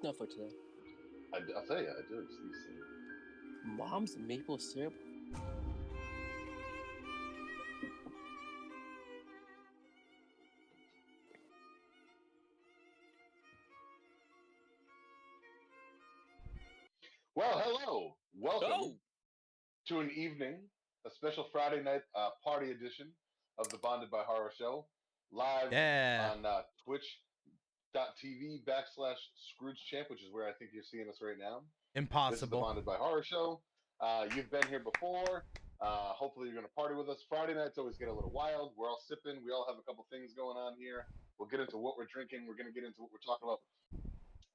Not for today. I'll tell you, I do. Just these things. Mom's maple syrup. Well, hello. Welcome Oh, to an evening, a special Friday night party edition of the Bonded by Horror show, live Yeah. on twitch.tv/Scrooge Champ, which is where I think you're seeing us right now. This is the Impossible. Bonded by Horror show. You've been here before. Hopefully you're going to party with us. Friday nights always get a little wild. We're all sipping. We all have a couple things going on here. We'll get into what we're drinking. We're going to get into what we're talking about.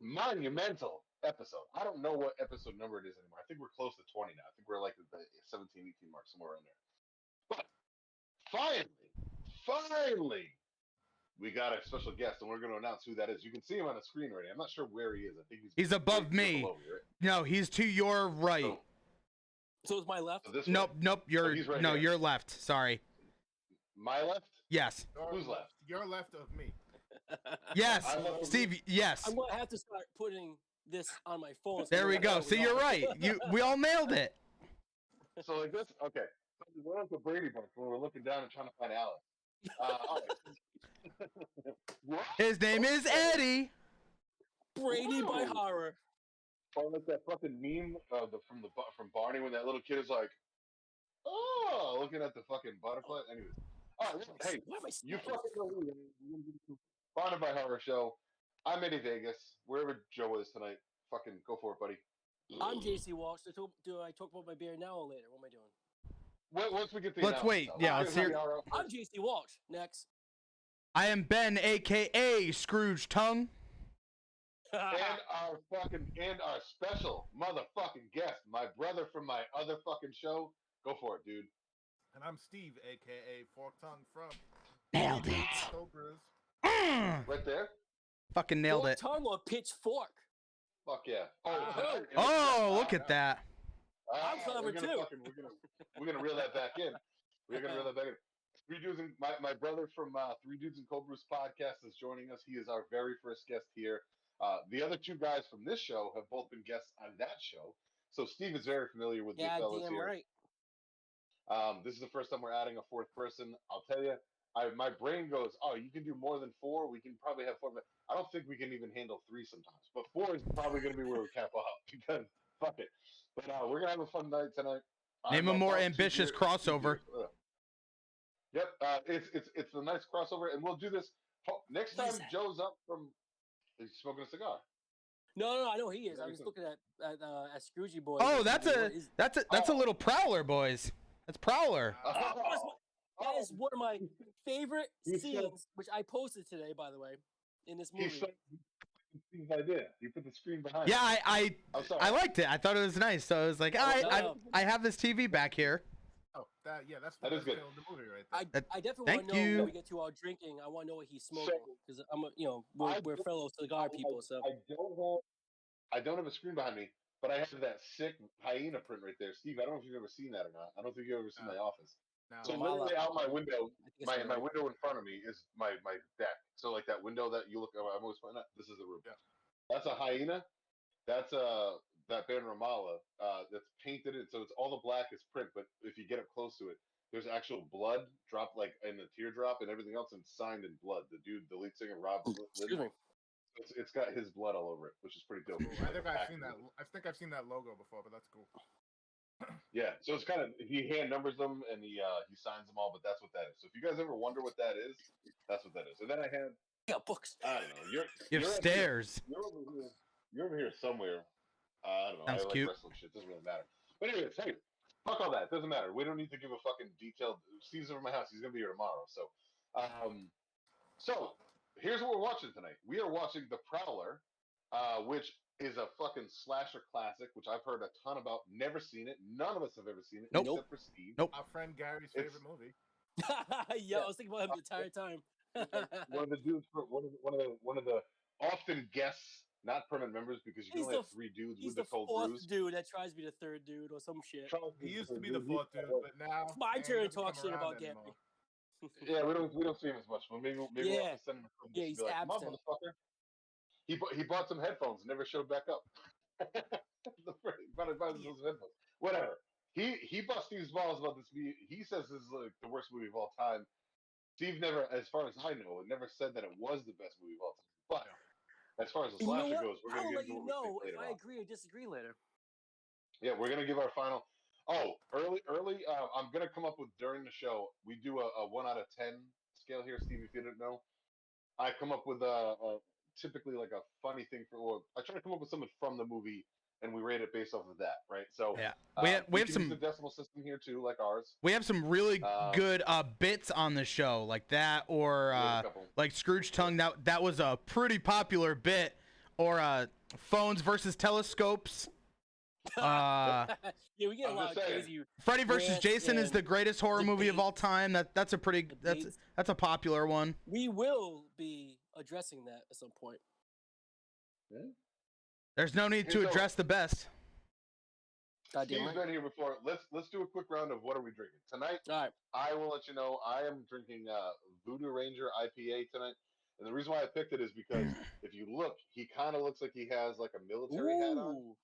Monumental episode. I don't know what episode number it is anymore. I think we're close to 20 now. I think we're like the 17, 18 mark, somewhere around there. But finally, we got a special guest, and we're going to announce who that is. You can see him on the screen already. I'm not sure where he is. I think He's above right me. below me, right? No, he's to your right. so is my left. So this Nope, way. nope. You're he's right no, here. you're left. Sorry. My left? Yes. Who's left? You're left of me. Yes. I love Steve, yes. I'm gonna have to start putting this on my phone. So There we go. See, you're right. We all nailed it. So like this, okay. So we went up to Brady Bunch when we were looking down and trying to find Alice. All right. What? His name is Eddie. Brady by Whoa. horror. Oh, like that fucking meme from Barney when that little kid is like, oh, looking at the fucking butterfly. Anyways, all right, hey, Why am I you smelling? fucking know who. Bonded by Horror show. I'm Eddie Vegas. Wherever Joe is tonight, fucking go for it, buddy. I'm JC Walsh. Do I talk about my beer now or later? What am I doing? Once we get the Let's wait. announcement, Yeah, let's let's get hear- Javier out I'm first. JC Walsh. Next. I am Ben, aka Scrooge Tongue. and our special motherfucking guest, my brother from my other fucking show. Go for it, dude. And I'm Steve, aka Fork Tongue from Nailed it. Cobras. Right there. Fucking nailed Fork it. tongue or pitchfork? Fuck yeah. Oh, look at that. I'm clever, too. We're gonna reel that back in. We're gonna reel that back in. Three dudes and my brother from Three Dudes and Cobras podcast is joining us. He is our very first guest here. The other two guys from this show have both been guests on that show. So Steve is very familiar with Yeah, the fellas damn here. right. This is the first time we're adding a fourth person. I'll tell you, my brain goes, oh, you can do more than four. We can probably have four. But I don't think we can even handle three sometimes. But four is probably going to be where we cap out because fuck it. But we're going to have a fun night tonight. Name a more ambitious crossover. Yep, it's a nice crossover, and we'll do this next time. Joe's up from he's smoking a cigar. No, I know he is. I was looking at Scroogey Boy. Oh, that's a little Prowler, boys. That's Prowler. That is one of my favorite He said- scenes, which I posted today, by the way, in this movie. Steve's idea. You put the screen behind. Yeah, I'm sorry. I liked it. I thought it was nice. So I was like, no. I have this TV back here. Oh, that's That the is best good. kill in the movie right there. I definitely Thank want to know you. when we get to our drinking. I want to know what he's smoking because we're fellow cigar people. So I don't have a screen behind me, but I have that sick hyena print right there. Steve, I don't know if you've ever seen that or not. I don't think you've ever seen my office. Now, So Well, literally out my window, I think it's my alright. window in front of me is my deck. So like that window that you look at, I'm always pointing at, this is the roof. Yeah. That's a hyena. That's that Ben Ramallah that's painted it. So it's all the black is print, but if you get up close to it, there's actual blood dropped like in the teardrop and everything else and signed in blood. The lead singer Rob Excuse Lynn, me. it's got his blood all over it, which is pretty dope. cool. I think I've seen that. I think I've seen that logo before, but that's cool. Yeah, so it's kind of he hand numbers them and he signs them all, but that's what that is. So if you guys ever wonder what that is, that's what that is. And then I had Yeah, books. I don't know. You you're have up stairs. Here. You're over here somewhere. I don't know. Sounds I like cute. wrestling shit. Doesn't really matter. But anyways, hey, fuck all that. Doesn't matter. We don't need to give a fucking detailed. Steve's over my house. He's gonna be here tomorrow. So here's what we're watching tonight. We are watching The Prowler, which is a fucking slasher classic, which I've heard a ton about. Never seen it. None of us have ever seen it, Nope. except for Steve. Nope. Our friend Gary's It's- favorite movie. Yeah, I was thinking about him the entire time. One of the dudes, one of the often guests, not permanent members, because you can He's only have the- 3 dudes He's with the the cold fourth brews. dude that tries to be the third dude or some shit. He used to be the fourth dude, but now It's my Gary turn to doesn't talk come shit around about anymore. Yeah, we don't see him as much, but maybe we'll have Yeah. to send him a Yeah, and he's be like, "Come on, absent. motherfucker." He bought some headphones and never showed back up. Bought those headphones. Whatever. He busts these balls about this movie. He says this is like the worst movie of all time. Steve never, as far as I know, never said that it was the best movie of all time. But as far as the And you know slasher what? goes, we're gonna I'll get let into you what we think know if later I on. agree or disagree later. Yeah, we're gonna give our final. Oh, early. I'm gonna come up with during the show. We do a 1 out of 10 scale here, Steve. If you didn't know, I come up with a typically like a funny thing or I try to come up with something from the movie, and we rate it based off of that, right? So Yeah, we have can use the decimal system here too, like ours. We have some really good bits on the show, like that, or like Scrooge Tongue. That was a pretty popular bit, or phones versus telescopes. Yeah, we get a lot of saying. crazy. Freddy versus rants Jason is and the greatest horror movie of all time. That's a pretty debates. that's a popular one. We will be addressing that at some point. There's no need to address the best. Steve's been here before. Let's do a quick round of what are we drinking tonight. All right. I will let you know. I am drinking Voodoo Ranger IPA tonight, and the reason why I picked it is because if you look, he kind of looks like he has like a military hat on.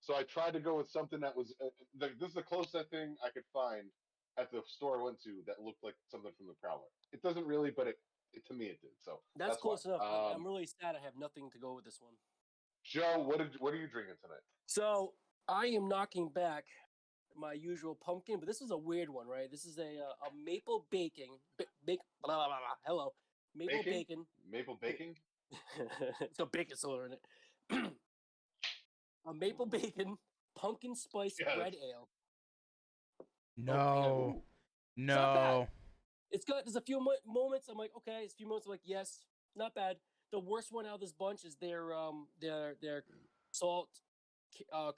So I tried to go with something that was. This is the closest thing I could find at the store I went to that looked like something from the Prowler. It doesn't really, but it to me it did. So that's close why. enough. I'm really sad I have nothing to go with this one. Joe, what are you drinking tonight? So I am knocking back my usual pumpkin, but this is a weird one, right? This is a maple baking, blah, blah, blah, blah. Hello, maple bacon. Maple baking. It's got bacon soda in it. A maple bacon pumpkin spice red ale. No. It's not bad. It's got. There's a few moments. I'm like, okay. It's a few moments. I'm like, yes, not bad. The worst one out of this bunch is their salt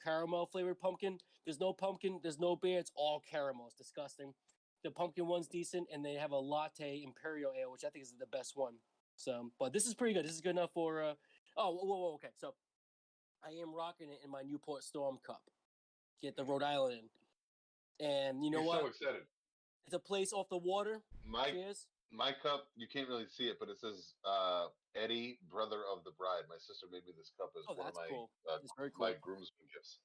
caramel flavored pumpkin. There's no pumpkin. There's no beer. It's all caramel. It's disgusting. The pumpkin one's decent, and they have a latte imperial ale, which I think is the best one. So, but this is pretty good. This is good enough for. Whoa, okay. So, I am rocking it in my Newport Storm cup. Get the Rhode Island in, and you know what? So excited. It's a place off the water. Cheers. My cup, you can't really see it, but it says Eddie, brother of the bride. My sister made me this cup as one of my cool. Very cool. my groomsmen gifts.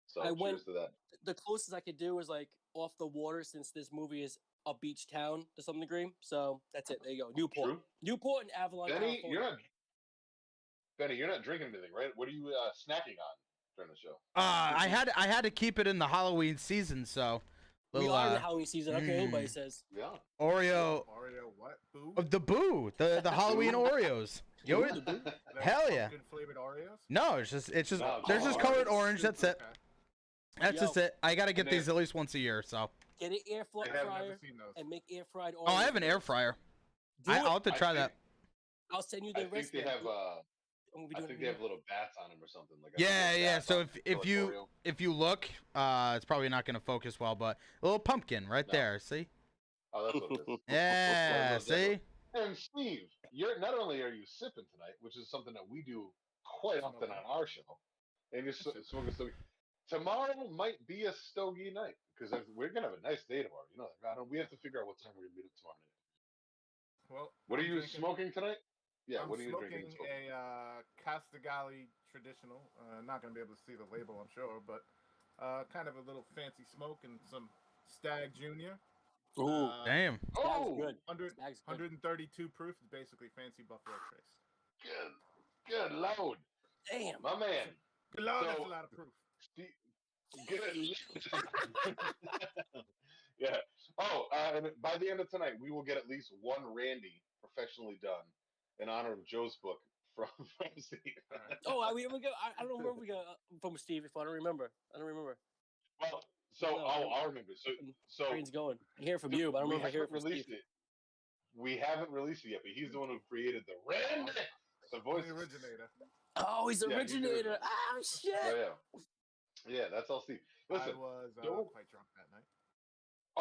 So I cheers to that. The closest I could do was like off the water, since this movie is a beach town to some degree. So that's it. There you go. Newport. True. Newport and Avalon, Benny, California. You're not drinking anything, right? What are you snacking on during the show? I had to keep it in the Halloween season, so. We are in the Halloween season. Okay, anybody says. Yeah. Oreo what? Boo? The Boo. The Halloween Oreos. Yo, hell yeah. Flavored Oreos? No, it's just they're just colored orange. That's it. That's just it. I gotta get these at least once a year. So. Get an air fryer and make air fried Oreos. Oh, I have an air fryer. I'll have to try that. I'll send you the recipe. I think they have little bats on them or something like. Yeah. So if you look, it's probably not gonna focus well, but a little pumpkin right there. See? Oh, that's what it is. Yeah. See? And Steve, you're not only are you sipping tonight, which is something that we do quite often on our show, and you're smoking stogie. Tomorrow might be a stogie night because we're gonna have a nice day tomorrow. You know that. We have to figure out what time we're gonna meet up tomorrow night. Well, what are you smoking tonight? Yeah, I'm what are you smoking? drinking? A Castigali traditional. Not gonna be able to see the label, I'm sure, but kind of a little fancy smoke and some Stag Junior. Ooh, damn! Stag's good. 132 proof is basically fancy Buffalo Trace. Good load. Damn, my man. Good load. That's a lot of proof. Yeah. Oh, and by the end of tonight, we will get at least one Randy professionally done in honor of Joe's book from Steve. Oh, I don't know where we got from Steve. If I don't remember, Well, I'll remember. So brain's going. I hear from you, but I don't remember hearing from Steve. We haven't released it yet, but he's the one who created the Randy. The voice originator. Oh, he's the originator. Oh shit. Yeah, that's all Steve. Listen, I was quite drunk that night.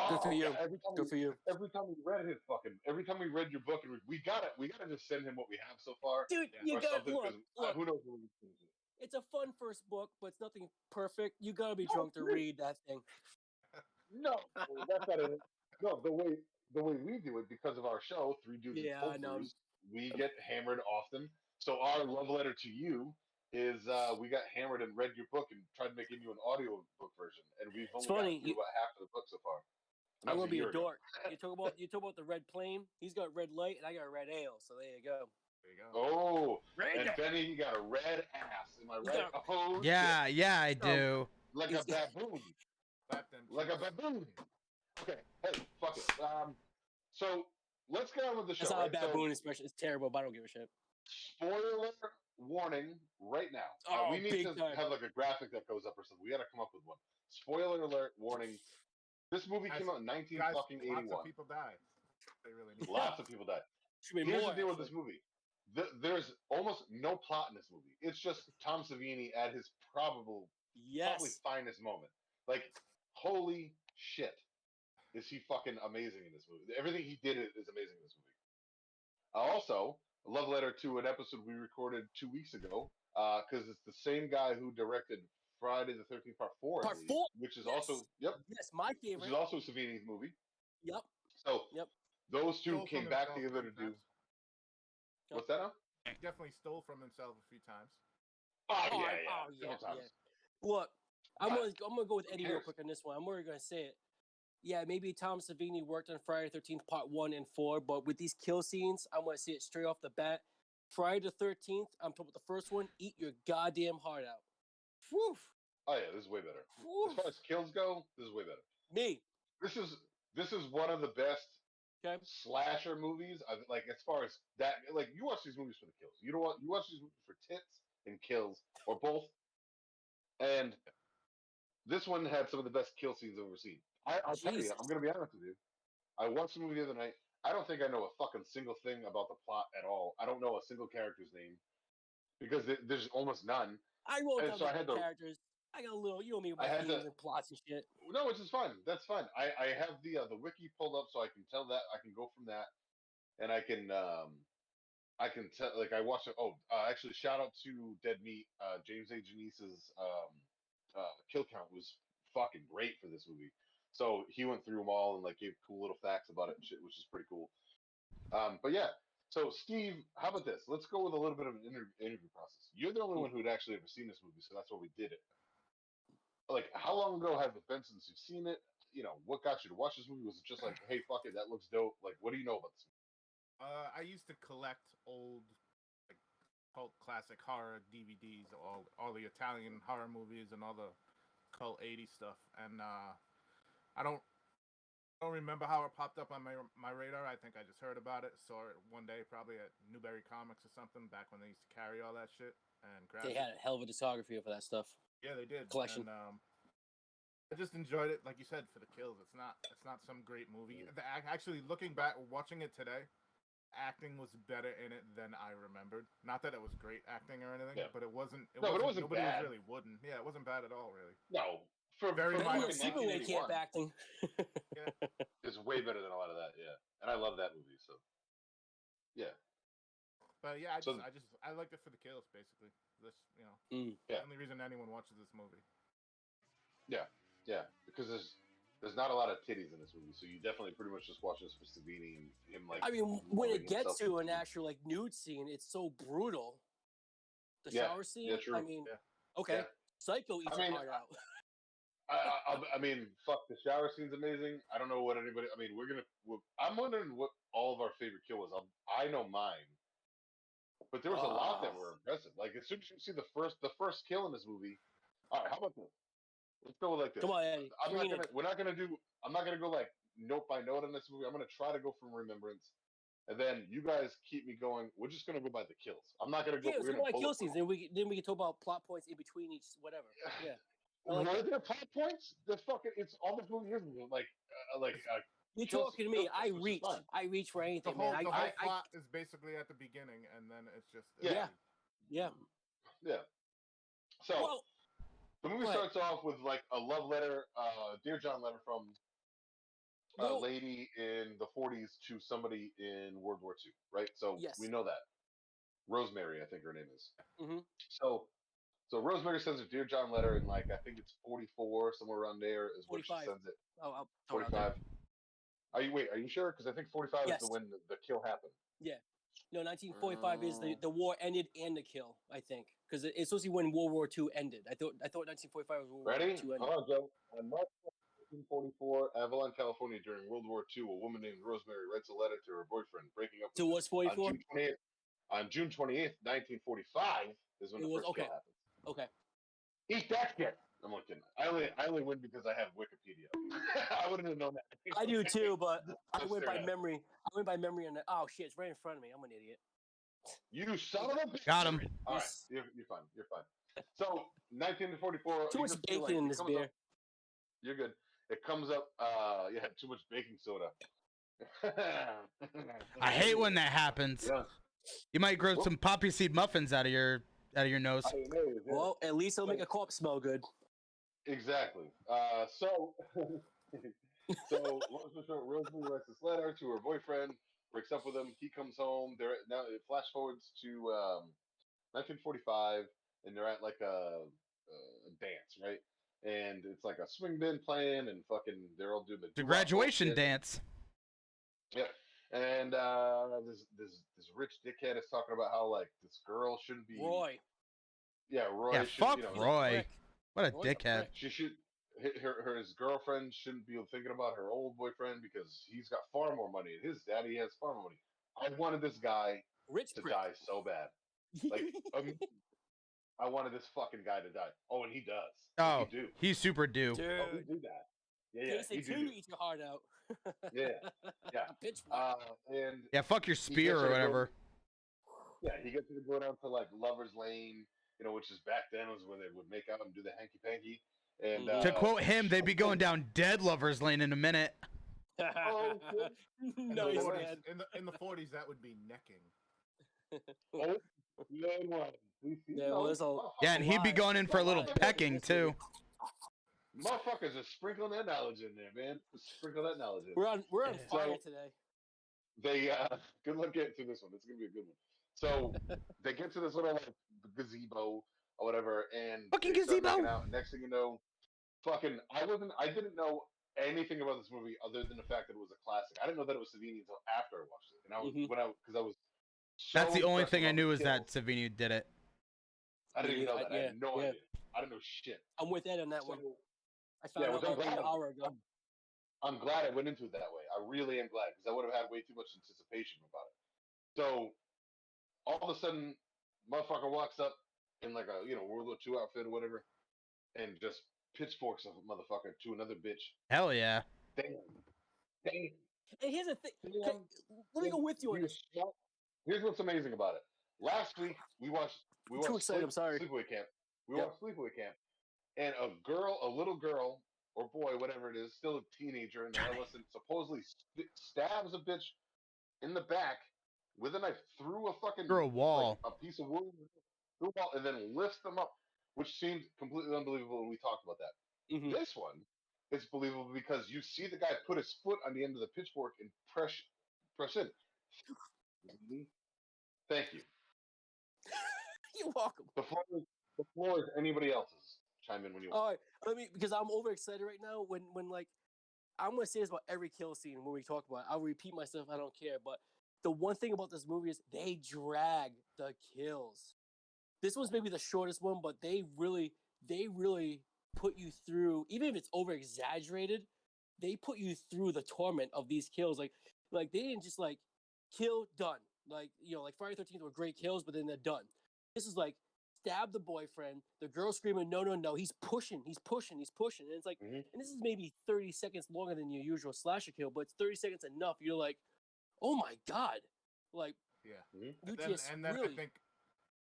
Good for you. Good for you. Every time we read your book, and we gotta just send him what we have so far. Dude, you gotta look. Who knows when we finish it? It's a fun first book, but it's nothing perfect. You gotta be drunk to read that thing. No, that's not it. No, the way we do it, because of our show, Three Dudes and Yeah, I Cold know. Brews, we get hammered often. So our love letter to you is we got hammered and read your book and tried making you an audio book version, and we've only gotten through about half of the book so far. I'm gonna be a dork. You talk about the red plane. He's got red light, and I got red ale. So there you go. There you go. Oh, red and Benny, you got a red ass. Am I right? Oh, yeah, shit. yeah, I do. Like a baboon. Like a baboon. Okay, hey, fuck it. So let's get on with the show. That's not right? a baboon, especially. It's terrible, but I don't give a shit. Spoiler warning right now. We need to have like a graphic that goes up or something. We got to come up with one. Spoiler alert warning. This movie came out in 1981. Lots of people died. They really need Lots of people died. Here's the deal with this movie. There's almost no plot in this movie. It's just Tom Savini at his probably finest moment. Like, holy shit, is he fucking amazing in this movie? Everything he did is amazing in this movie. Also, a love letter to an episode we recorded 2 weeks ago, because it's the same guy who directed Friday the 13th Part 4, Part 4? Which is also, yes, my favorite. Which is also Savini's movie. Yep. So, those two came back together to do... What's that now? He definitely stole from himself a few times. Yeah. Look, I'm gonna go with Eddie real quick on this one. I'm already gonna say it. Yeah, maybe Tom Savini worked on Friday the 13th Part 1 and 4, but with these kill scenes, I'm gonna say it straight off the bat. Friday the 13th, I'm talking about the first one. Eat your goddamn heart out. Whew. Oh yeah, this is way better. As far as kills go, this is way better. Me. This is one of the best slasher movies. Like, as far as that, like, you watch these movies for the kills. You watch these movies for tits and kills, or both. And this one had some of the best kill scenes I've ever seen. I'll tell you, I'm gonna be honest with you. I watched the movie the other night. I don't think I know a fucking single thing about the plot at all. I don't know a single character's name because there's almost none. I wrote down the characters. I got a little, you know me, with my names and plots and shit. No, which is fine. That's fine. I have the wiki pulled up so I can tell that. I can go from that, and I can tell, like, I watched it. Actually, shout out to Dead Meat. James A. Janice's kill count was fucking great for this movie. So he went through them all and like gave cool little facts about it and shit, which is pretty cool. But yeah. So Steve, how about this? Let's go with a little bit of an interview process. You're the only one who'd actually ever seen this movie, so that's why we did it. Like, how long ago has it been since you've seen it? You know, what got you to watch this movie? Was it just like, hey, fuck it, that looks dope? Like, what do you know about this movie? I used to collect old, like, cult classic horror DVDs, all the Italian horror movies and all the cult 80s stuff, and I don't remember how it popped up on my radar. I think I just heard about it, saw it one day probably at Newberry Comics or something back when they used to carry all that shit, and grabbed They had a hell of a discography for that stuff. Yeah, they did. Collection. And, I just enjoyed it, like you said, for the kills. It's not some great movie. Actually, looking back, watching it today, acting was better in it than I remembered. Not that it was great acting or anything, but it wasn't. Nobody was really wooden. Yeah, it wasn't bad at all, really. No, for Superman camp acting. Yeah, it's way better than a lot of that. Yeah, and I love that movie. So, yeah. But yeah, I liked it for the kills, basically. This, the only reason anyone watches this movie. Yeah, because there's not a lot of titties in this movie, so you definitely pretty much just watch this for Savini and him, like. I mean, when it gets to an actual like nude scene, it's so brutal. The shower scene. Yeah, true. I mean, okay, Psycho eats your heart out. I mean, fuck, the shower scene's amazing. I don't know what anybody. I mean, I'm wondering what all of our favorite kill was. I know mine. But there was a lot that were impressive. Like, as soon as you see the first kill in this movie, all right, how about this? Let's go like this. Come on, Eddie. I'm not gonna go like note by note on this movie. I'm gonna try to go from remembrance, and then you guys keep me going. We're just gonna go by the kills. I'm not gonna go. Yeah, we're gonna go by kill scenes. Then we can talk about plot points in between each whatever. Yeah. Were there plot points? It's all this movie is like. You're talking to me. I reach for anything, the whole, man. The whole plot is basically at the beginning, and then it's just yeah. So the movie starts off with like a love letter, Dear John letter from a lady in the 40s to somebody in World War II, right? So we know that. Rosemary, I think her name is. Mm-hmm. So Rosemary sends a Dear John letter in, like, I think it's 44, somewhere around there is where she sends it. 45. Are you sure? Because I think 45 Yes. is when the kill happened. Yeah. No, 1945 is the war ended and the kill, I think, because it's supposed to be when World War II ended. I thought 1945 was World War Ready? II ended. Hold on, Joe. On March 1944, Avalon, California, during World War II, a woman named Rosemary writes a letter to her boyfriend, breaking up So with what's 44? On June 28th, 1945, is when the first kill happens. Okay. Eat that shit. I'm not kidding. I only win because I have Wikipedia. I wouldn't have known that. I do too, but I went by serious. memory. I went by memory, and oh shit, it's right in front of me. I'm an idiot. You son of a bitch. Got him. All right, you're fine. You're fine. So 1944. Too much bacon in this beer. You're good. It comes up. Yeah, too much baking soda. I hate when that happens. Yeah. You might grow some poppy seed muffins out of your nose. Well, at least it'll make a corpse smell good. Exactly. So Rosemary writes this letter to her boyfriend, breaks up with him. He comes home. Now it flash forwards to 1945, and they're at like a dance, right? And it's like a swing band playing, and fucking they're all doing the graduation dance. Yeah. And this rich dickhead is talking about how like this girl shouldn't be Roy. Yeah, Roy. Yeah, fuck Roy. What a dickhead. She should. His girlfriend shouldn't be thinking about her old boyfriend because he's got far more money. His daddy has far more money. I wanted this guy to die so bad. Like, I wanted this fucking guy to die. Oh, and he does. Oh, he do. He's super due. Dude. Oh, he do that. Yeah, he do eat your heart out. Yeah. And yeah, fuck your spear or whatever. He gets to go down to like Lover's Lane, which is back then was when they would make out and do the hanky panky. And to quote him, they'd be going down dead Lover's Lane in a minute. Oh, nice, man. In the 40s, that would be necking. Oh, good one. Yeah, and he'd be going in for a little pecking too. Motherfuckers are sprinkling that knowledge in there, man. Sprinkle that knowledge in. We're on fire today. They good luck getting through this one. It's gonna be a good one. So they get to this little like gazebo or whatever, and fucking they start gazebo. making out. Next thing you know, I didn't know anything about this movie other than the fact that it was a classic. I didn't know that it was Savini until after I watched it, and I was because I was. So that's the only thing I knew is that Savini did it. I didn't even know that. I had no idea. I didn't know shit. I'm with Ed on that one. I found out like an hour ago. I'm glad I went into it that way. I really am glad because I would have had way too much anticipation about it. So all of a sudden, motherfucker walks up in like a World War II outfit or whatever, and just pitchforks a motherfucker to another bitch. Hell yeah! Damn. And here's the thing. Let me go with you on this. Here's what's amazing about it. Last week we watched Sleepaway Camp. We watched Sleepaway Camp, and a little girl or boy, whatever it is, still a teenager and adolescent, supposedly stabs a bitch in the back with a knife through a wall, like, a piece of wood, through a wall, and then lifts them up, which seemed completely unbelievable. And we talked about that. Mm-hmm. This one is believable because you see the guy put his foot on the end of the pitchfork and press in. Thank you. You're welcome. The floor is anybody else's. Chime in when you want. All right, because I'm overexcited right now. When like I'm gonna say this about every kill scene when we talk about it. I'll repeat myself. I don't care. But the one thing about this movie is they drag the kills. This one's maybe the shortest one, but they really put you through. Even if it's over exaggerated, they put you through the torment of these kills. Like they didn't just like kill done. Like like Friday the 13th were great kills, but then they're done. This is like stab the boyfriend, the girl screaming, no, he's pushing. And it's like, and this is maybe 30 seconds longer than your usual slasher kill, but it's 30 seconds enough. You're like, oh my God. Like, yeah. You and then really... I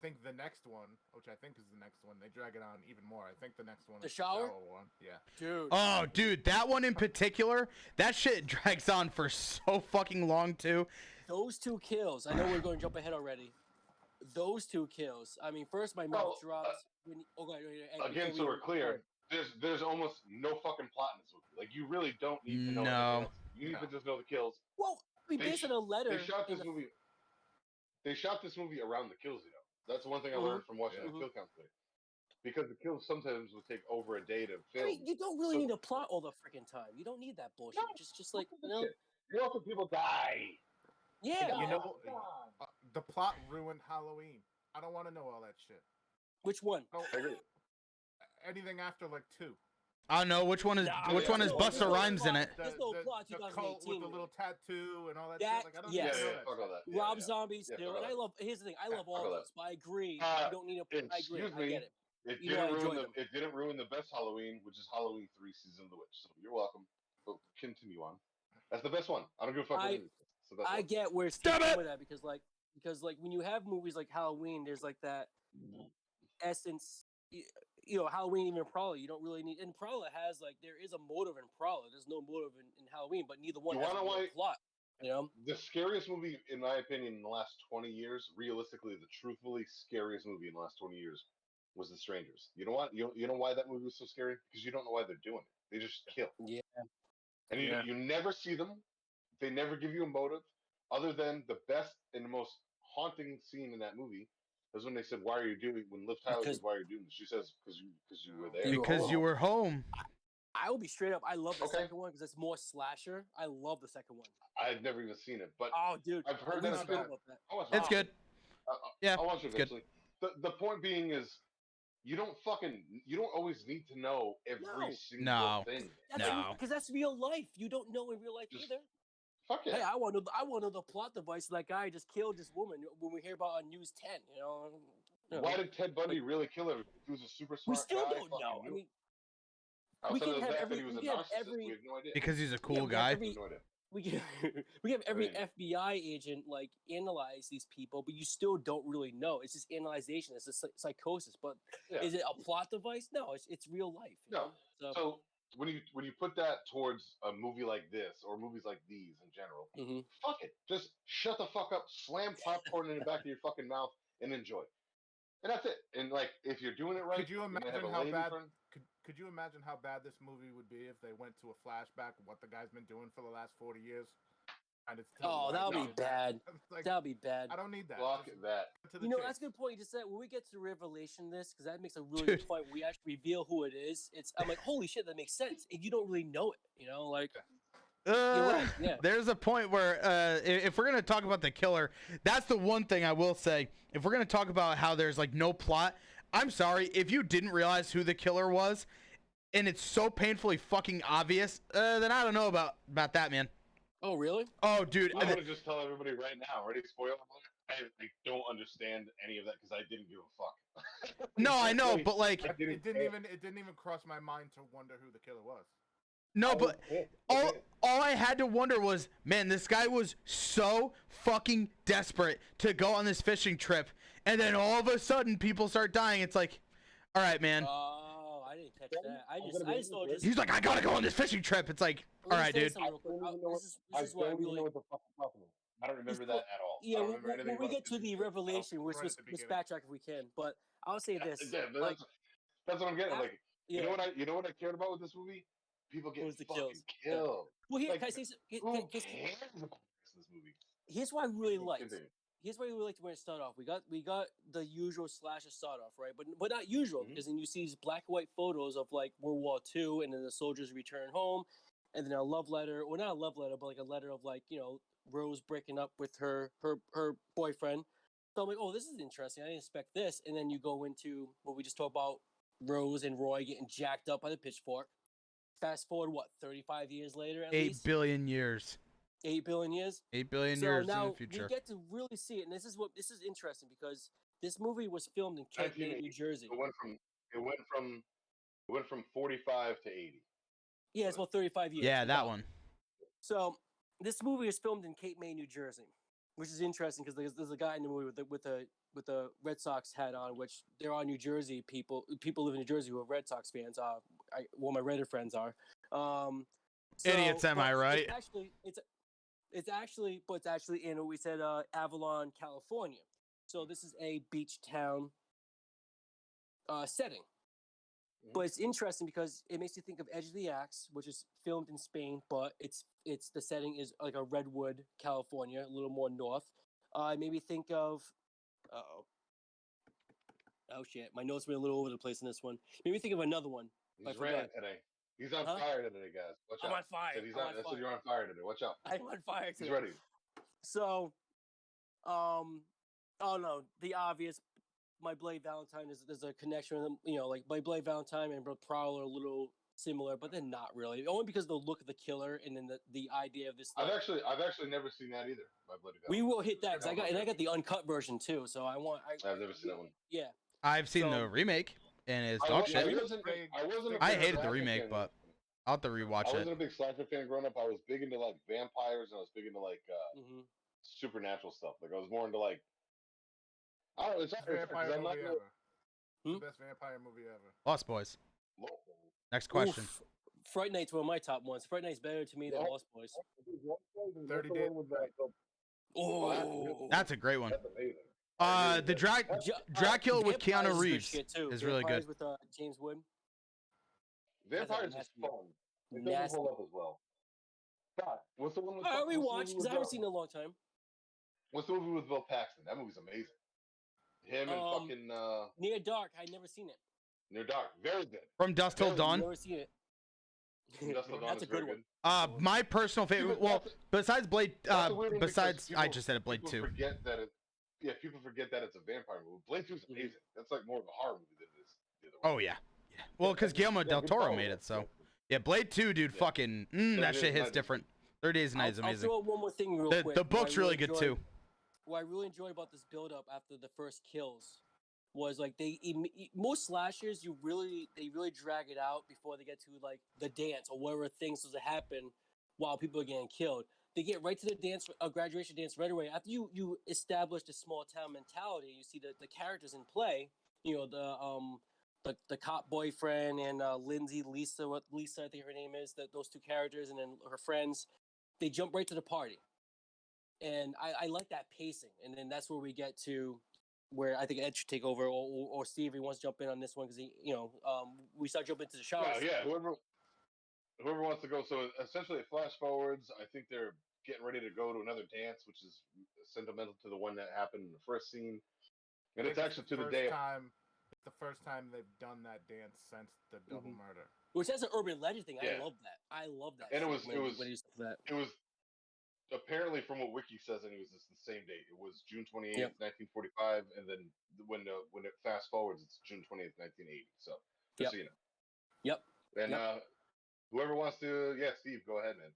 think the next one, which I think is the next one, they drag it on even more. I think the next one is the shower one. Yeah. Dude. Oh, dude, that one in particular, that shit drags on for so fucking long, too. Those two kills, I know we're going to jump ahead already. Those two kills. I mean, first my mouth drops. Again, so we're clear. There's almost no fucking plot in this movie. Like you really don't need to know anything else. You need to just know the kills. Well, based on a letter. They shot this movie. They shot this movie around the kills. That's one thing I learned from watching the kill count today. Because the kills sometimes will take over a day to film. I mean, you don't really need to plot all the freaking time. You don't need that bullshit. No, just like You're welcome. People die. Yeah, You man. know, the plot ruined Halloween. I don't want to know all that shit. Which one? Anything after like 2. I don't know which one is Busta Rhymes in it. There's no plot. The 2018 cult with the little tattoo and all that shit. Like, I don't yes. need to know Yeah, fuck all that. Rob Zombie still, and I love. Here's the thing, I love all those, but I agree. You don't need a. I agree. I get it. It You know, didn't ruin the best Halloween, which is Halloween 3: Season of the Witch. So you're welcome. But continue on. That's the best one. I don't give a fuck. I get where Steve's going with that because when you have movies like Halloween, there's like that essence. You know, Halloween, even Prowler, you don't really need. And Prowler has there is a motive in Prowler. There's no motive in Halloween, but neither one has a plot. You know, the scariest movie, in my opinion, in the last 20 years, realistically, the truthfully scariest movie in the last 20 years was The Strangers. You know what? You know why that movie was so scary? Because you don't know why they're doing it. They just kill. Yeah. And you never see them. They never give you a motive, other than the best and the most haunting scene in that movie is when they said, "Why are you doing?" When Liv Tyler says, "Why are you doing this?" She says, "Because you were there." Because you were home. I will be straight up. I love the second one because it's more slasher. I love the second one. I've never even seen it, but dude, I've heard that it's good. It's good. Yeah, I'll watch it eventually. The point being is, you don't always need to know every single thing. Because that's real life. You don't know in real life either. Fuck yeah. Hey, I want to know the plot device. That guy just killed this woman when we hear about on News 10. You know. Why did Ted Bundy really kill her? He was a super smart guy. We still don't know. I mean, we can have every. We have no idea. Because he's a cool guy. We have every FBI agent analyze these people, but you still don't really know. It's just analyzation. It's a psychosis. But is it a plot device? No, it's real life. No. So when you put that towards a movie like this or movies like these in general, fuck it. Just shut the fuck up, slam popcorn in the back of your fucking mouth, and enjoy. And that's it. And if you're doing it right, could you imagine how bad? Could you imagine how bad this movie would be if they went to a flashback of what the guy's been doing for the last 40 years? And it's that would be bad. That would be bad. I don't need that. Fuck that. That's a good point you just said. When we get to revelation this, because that makes a really good point. We actually reveal who it is. I'm like, holy shit, that makes sense. And you don't really know it. You're right. Yeah. There's a point where if we're gonna talk about the killer, that's the one thing I will say. If we're gonna talk about how there's no plot, I'm sorry if you didn't realize who the killer was, and it's so painfully fucking obvious. Then I don't know about that, man. Oh really? Oh dude, I want to just tell everybody right now. Ready? Spoiler alert. I don't understand any of that because I didn't give a fuck. No, I know, but it didn't even cross my mind to wonder who the killer was. No, but all I had to wonder was, man, this guy was so fucking desperate to go on this fishing trip, and then all of a sudden people start dying. It's like, all right, man. Oh, I didn't catch that. I just thought he's like, I gotta go on this fishing trip. It's like, all right, dude. This is what I really. What the fuck is happening. I don't remember that at all. Yeah, when we get to the revelation, we'll backtrack if we can. But I'll say this. Yeah, that's what I'm getting. You know what I cared about with this movie? People get fucking killed. Well, here, can I say who cares about this movie? Here's what I really liked. Here's what I really liked when it started off. We got the usual slasher start off, right? But not usual, because then you see these black and white photos of World War II, and then the soldiers return home, and then a love letter, or not a love letter, but a letter of Rose breaking up with her boyfriend. So I'm like, oh, this is interesting. I didn't expect this. And then you go into what we just talked about, Rose and Roy getting jacked up by the pitchfork. Fast forward, 35 years later at least? 8 billion years. 8 billion years? 8 billion years now in the future. We get to really see it, and this is interesting because this movie was filmed in Kent, New Jersey. It went from 45 to 80. Yeah, it's about 35 years. Yeah, that one. So this movie is filmed in Cape May, New Jersey, which is interesting because there's a guy in the movie with a Red Sox hat on, which there are New Jersey people live in New Jersey who are Red Sox fans. One of my Raider friends are. Idiots, am I right? It's actually in, we said, Avalon, California. So this is a beach town setting. But it's interesting because it makes you think of Edge of the Axe, which is filmed in Spain, but it's the setting is like a Redwood, California, a little more north. Maybe think of oh shit, my notes were a little over the place in this one. Maybe think of another one. He's raining today. He's on Huh? fire today, guys. Watch I'm out. on fire. Said he's I'm on. on I said fire. you're on fire today. Watch out. I'm on fire He's today. ready. So, oh no, the obvious. My Blade Valentine is there's a connection with them. Like my Blade Valentine and Prowler are a little similar, but they're not really. Only because of the look of the killer and then the idea of this. I've actually never seen that either. My Bloody We Valentine. will hit that because I got the uncut version too. So I've never seen that one. Yeah. I've seen the remake, and it's dog shit. I hated the remake, but I'll have to rewatch it. I wasn't a big slasher fan growing up. I was big into like vampires, and I was big into like supernatural stuff. Like I was more into like I don't know. It's vampire I'm not movie ever. The best vampire movie ever. Lost Boys. Next question. Oof. Fright Night's one of my top ones. Fright Night's better to me than Lost Boys. 30 Days. Oh, that's a great one. That's amazing. The Dracula with Keanu Reeves is really good. With James Wood. Vampires is fun. It doesn't hold up as well. But what's the one with? I rewatched because I haven't seen it in a long time. What's the movie with Bill Paxton? That movie's amazing. Him and fucking Near Dark. I never seen it. Near Dark, very good. From Dusk Till Dawn. Never seen it. That's a good one. My personal favorite. Well, besides Blade. Besides, I just said it. Blade 2. Forget that people forget that it's a vampire movie. Blade 2 is amazing. That's like more of a horror movie than it is the other one. Oh yeah. Well, because Guillermo del Toro made it, so yeah. Blade 2, dude. Yeah. Fucking that shit hits different. 30 Days of Night is amazing. I'll throw one more thing real quick. The book's really good too. What I really enjoyed about this build-up after the first kills was like most slashers they really drag it out before they get to like the dance or whatever things supposed to happen while people are getting killed. They get right to the dance, graduation dance right away. After you establish the small town mentality, you see the characters in play. The cop boyfriend and Lisa I think her name is, those two characters, and then her friends. They jump right to the party, and I like that pacing. And then that's where we get to where I think Ed should take over, or Steve, he wants to jump in on this one because we start jumping into the shower. Yeah, whoever wants to go. So essentially, it flash forwards. I think they're getting ready to go to another dance, which is sentimental to the one that happened in the first scene, and it's actually to the day. It's the first time they've done that dance since the double murder. Which that's an urban legend thing. Yeah. I love that. And it was apparently, from what Wiki says, and it was the same date. It was June 28th, 1945, and then when it fast forwards, it's June 20th, 1980. So just so you know. Yep. And whoever wants to, Steve, go ahead, man.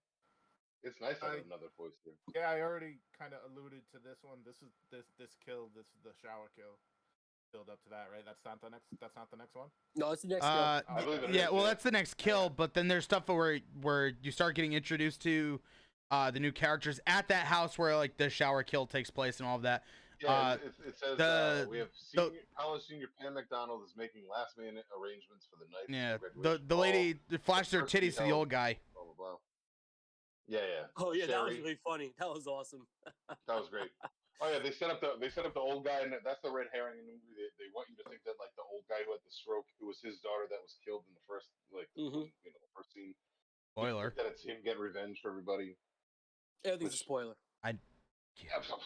It's nice to have another voice here. Yeah, I already kind of alluded to this one. This is the shower kill. Build up to that, right? That's not the next one. No, it's the next kill. That's the next kill. But then there's stuff where you start getting introduced to the new characters at that house where like the shower kill takes place and all of that. Yeah, it says we have college senior Pam McDonald is making last minute arrangements for the night. Yeah, the lady flashed her titties to the old guy. Blah blah blah. Yeah. Oh yeah, Sherry. That was really funny. That was awesome. That was great. Oh yeah, they set up the old guy, and that's the red herring in the movie. They want you to think that like the old guy who had the stroke, it was his daughter that was killed in the first the first scene. Spoiler. That it's him getting revenge for everybody. Everything's a spoiler.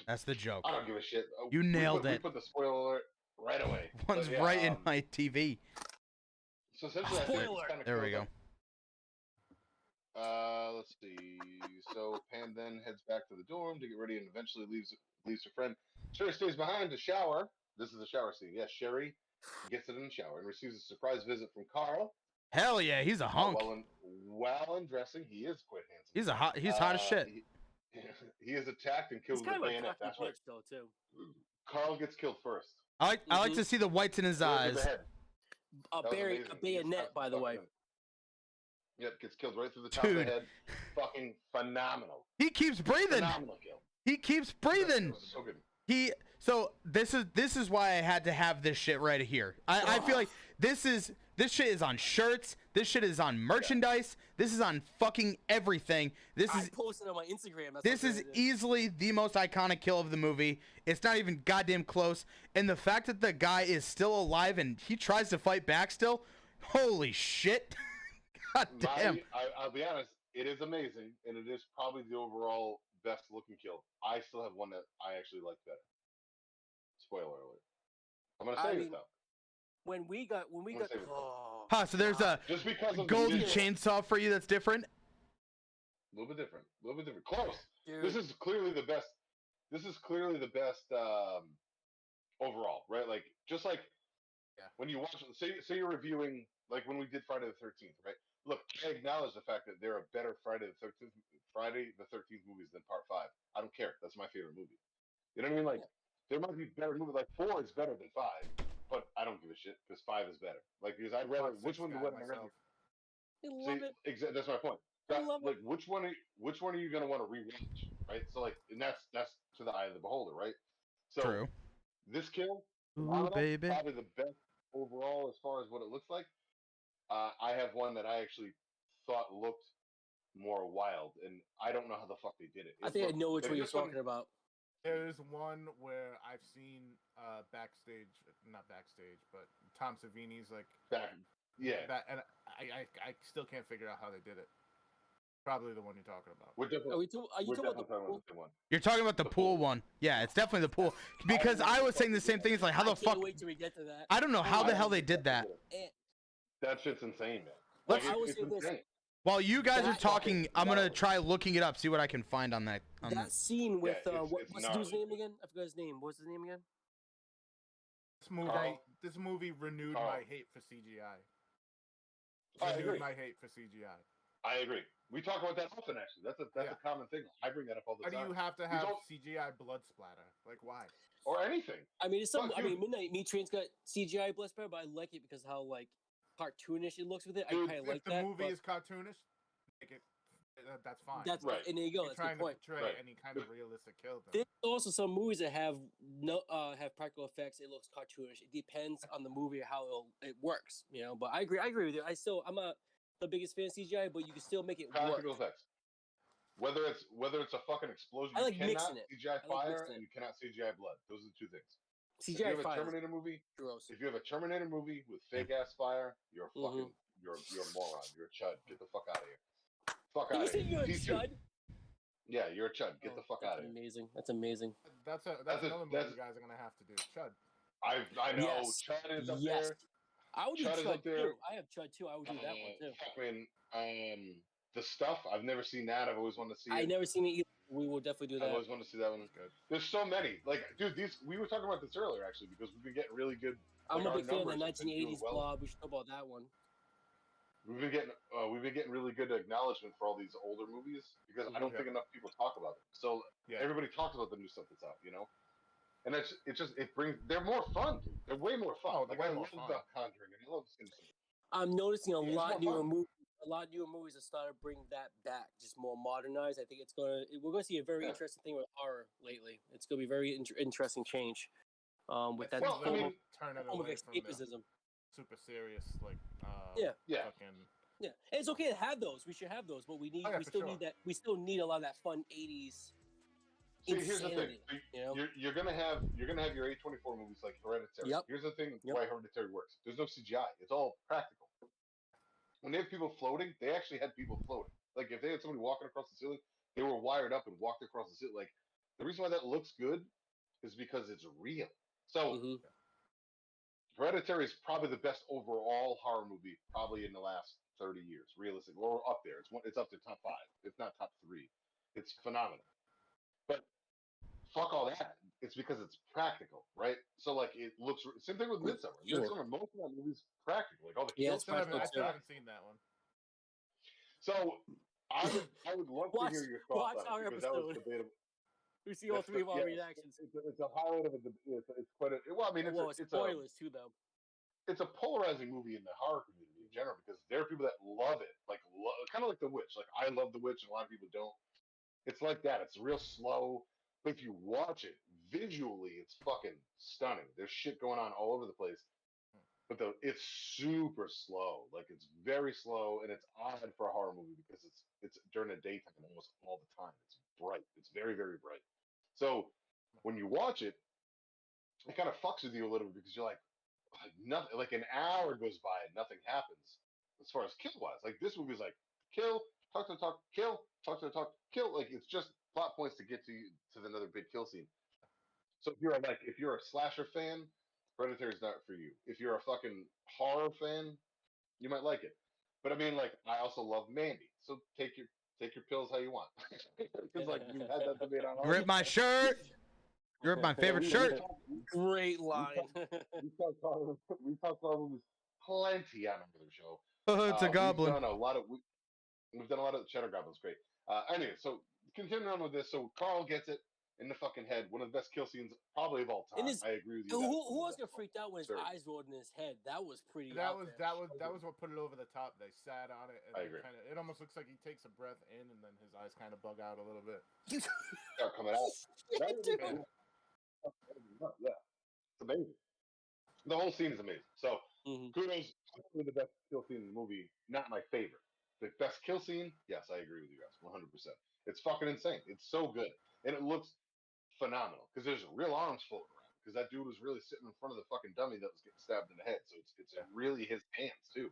That's the joke. I don't give a shit. You nailed it. We put the spoiler alert right away. One's right in my TV. So essentially, There we go. Let's see. So Pam then heads back to the dorm to get ready, and eventually leaves her friend. Sherry stays behind to shower. This is the shower scene. Yes, Sherry gets it in the shower and receives a surprise visit from Carl. Hell yeah, he's a hunk. While undressing, he is quite handsome. He's hot as shit. He is attacked and killed with a bayonet. That's right. Though, too. Carl gets killed first. I like to see the whites in his eyes. A bayonet, by the way. Yep, gets killed right through the top of the head. Fucking phenomenal. He keeps breathing. Phenomenal kill. He keeps breathing. So good. So this is why I had to have this shit right here. I feel like this shit is on shirts. This shit is on merchandise. This is on fucking everything. I posted on my Instagram. This is easily the most iconic kill of the movie. It's not even goddamn close. And the fact that the guy is still alive and he tries to fight back still, holy shit. God damn. I'll be honest, it is amazing, and it is probably the overall best looking kill. I still have one that I actually like better. Spoiler alert. I'm gonna say it though. When we got So there's a just because of golden the chainsaw for you that's different. A little bit different. A little bit different. Close. Dude. This is clearly the best. This is clearly the best overall, right? Like just like when you watch, say you're reviewing, like when we did Friday the 13th, right? Look, I acknowledge the fact that there are better Friday the 13th movies than Part 5. I don't care. That's my favorite movie. You know what I mean? Like there might be better movies. Like 4 is better than 5, but I don't give a shit because 5 is better. Like because I'd rather which one would I rather? I love it. That's my point. I love like which one are you gonna want to rewatch, right? So like, and that's to the eye of the beholder, right? So True. this kill, Ooh, baby. probably the best overall as far as what it looks like. I have one that I actually thought looked more wild, and I don't know how the fuck they did it. I think I know which one you're talking about. There's one where I've seen backstage, not backstage, but Tom Savini's like and I still can't figure out how they did it. Probably the one you're talking about. Are you talking about the same one? You're talking about the pool one. Yeah, it's definitely the pool. Because I was saying the same thing. It's like, how the fuck? Wait till we get to that. I don't know how the hell they did that. That shit's insane, man. Let's. I will say this. While you guys are talking, I'm gonna try looking it up, see what I can find on that. That scene with what's the dude's name again? I forgot his name. What's his name again? This movie renewed my hate for CGI. Renewed my hate for CGI. I agree. We talk about that often, actually. That's a common thing. I bring that up all the time. Why do you have to have CGI blood splatter? Like, why? Or anything. I mean, Midnight Meat Train's got CGI blood splatter, but I like it because how like cartoonish it looks with it. Dude, I kind of like that. If the movie is cartoonish, that's fine. That's right. And there you go. That's the point. To portray any kind of realistic kill. There's also some movies that have have practical effects. It looks cartoonish. It depends on the movie how it works. You know, but I agree with you. I'm not the biggest fan of CGI, but you can still make it practical work. Effects. Whether it's a fucking explosion, I like you cannot mixing it. CGI fire and you cannot CGI blood. Those are the two things. CGI if you have fire. A Terminator movie, gross. If you have a Terminator movie with fake ass fire, you're a fucking you're a moron. You're a chud. Get the fuck out of here. Fuck out of here. You're a chud? Yeah, you're a chud. Get the fuck out of here. Amazing. That's amazing. That's another movie you guys are gonna have to do. Chud. I know. Yes. Chud is up there. I would do Chud too. I have Chud too. I would do that one too. Fucking the Stuff. I've never seen that. I've always wanted to see it. I've never seen it either. We will definitely do that. I've always wanted to see that one. Good. There's so many. Like, dude, we were talking about this earlier actually because we've been getting really good. I'm a big fan of the 1980s blob. We should talk about that one. We've been getting really good acknowledgement for all these older movies because I don't think enough people talk about them. So everybody talks about the new stuff that's out, you know. And they're more fun, dude. They're way more fun. Like I love The Conjuring and I love Simpsons. I'm noticing a lot newer movies. A lot of newer movies have started to bring that back, just more modernized. I think we're going to see a very interesting thing with horror lately. It's going to be a very interesting change. With that turn it form of away escapism. Super serious, like fucking. Yeah, and it's okay to have those. We should have those, but we still need that. We still need a lot of that fun '80s. See, here's the thing. You know? You're gonna have your A24 movies like Hereditary. Yep. Here's the thing why Hereditary works. There's no CGI. It's all practical. When they have people floating, they actually had people floating. Like if they had somebody walking across the ceiling, they were wired up and walked across the ceiling. Like the reason why that looks good is because it's real. So Hereditary is probably the best overall horror movie probably in the last 30 years, realistically, or up there. It's up to top 5, if not top 3. It's phenomenal. But fuck all that. It's because it's practical, right? So like it looks. Same thing with Midsommar. Midsommar, most of that movie's practical. Like all the kills. I still haven't seen that one. So I would love to hear your thoughts on it because that was debatable. We see all three of our reactions. It's a highlight of it's quite a. Well, I mean, it's spoilers too, though. It's a polarizing movie in the horror community in general because there are people that love it, like kind of like The Witch. Like I love The Witch, and a lot of people don't. It's like that. It's real slow, but if you watch it visually, it's fucking stunning. There's shit going on all over the place, but it's super slow. Like it's very slow, and it's odd for a horror movie because it's during the daytime almost all the time. It's bright. It's very very bright. So when you watch it, it kind of fucks with you a little bit because you're like nothing. Like an hour goes by and nothing happens as far as kill wise. Like this movie is like kill, talk, kill, talk, kill. Like it's just plot points to get to another big kill scene. So if you're a slasher fan, Hereditary is not for you. If you're a fucking horror fan, You might like it. But I mean, like, I also love Mandy. So take your pills how you want. Because like you had that debate on You our ripped my shirt. You ripped my yeah, favorite shirt. Great line. we talked horror movies plenty on another show. It's a goblin. We've done a lot of Cheddar Goblin's great. Anyway, so continuing on with this, so Carl gets it in the fucking head. One of the best kill scenes probably of all time. I agree with you. Who was gonna freaked out when his eyes rolled in his head? That was pretty. That was what put it over the top. They sat on it, and I agree. It almost looks like he takes a breath in, and then his eyes kind of bug out a little bit. Start coming out. Yeah, it's amazing. The whole scene is amazing. So kudos to the best kill scene in the movie. Not my favorite. The best kill scene, yes, I agree with you guys, 100%. It's fucking insane. It's so good, and it looks phenomenal because there's real arms floating around. Because that dude was really sitting in front of the fucking dummy that was getting stabbed in the head. So it's really his hands too.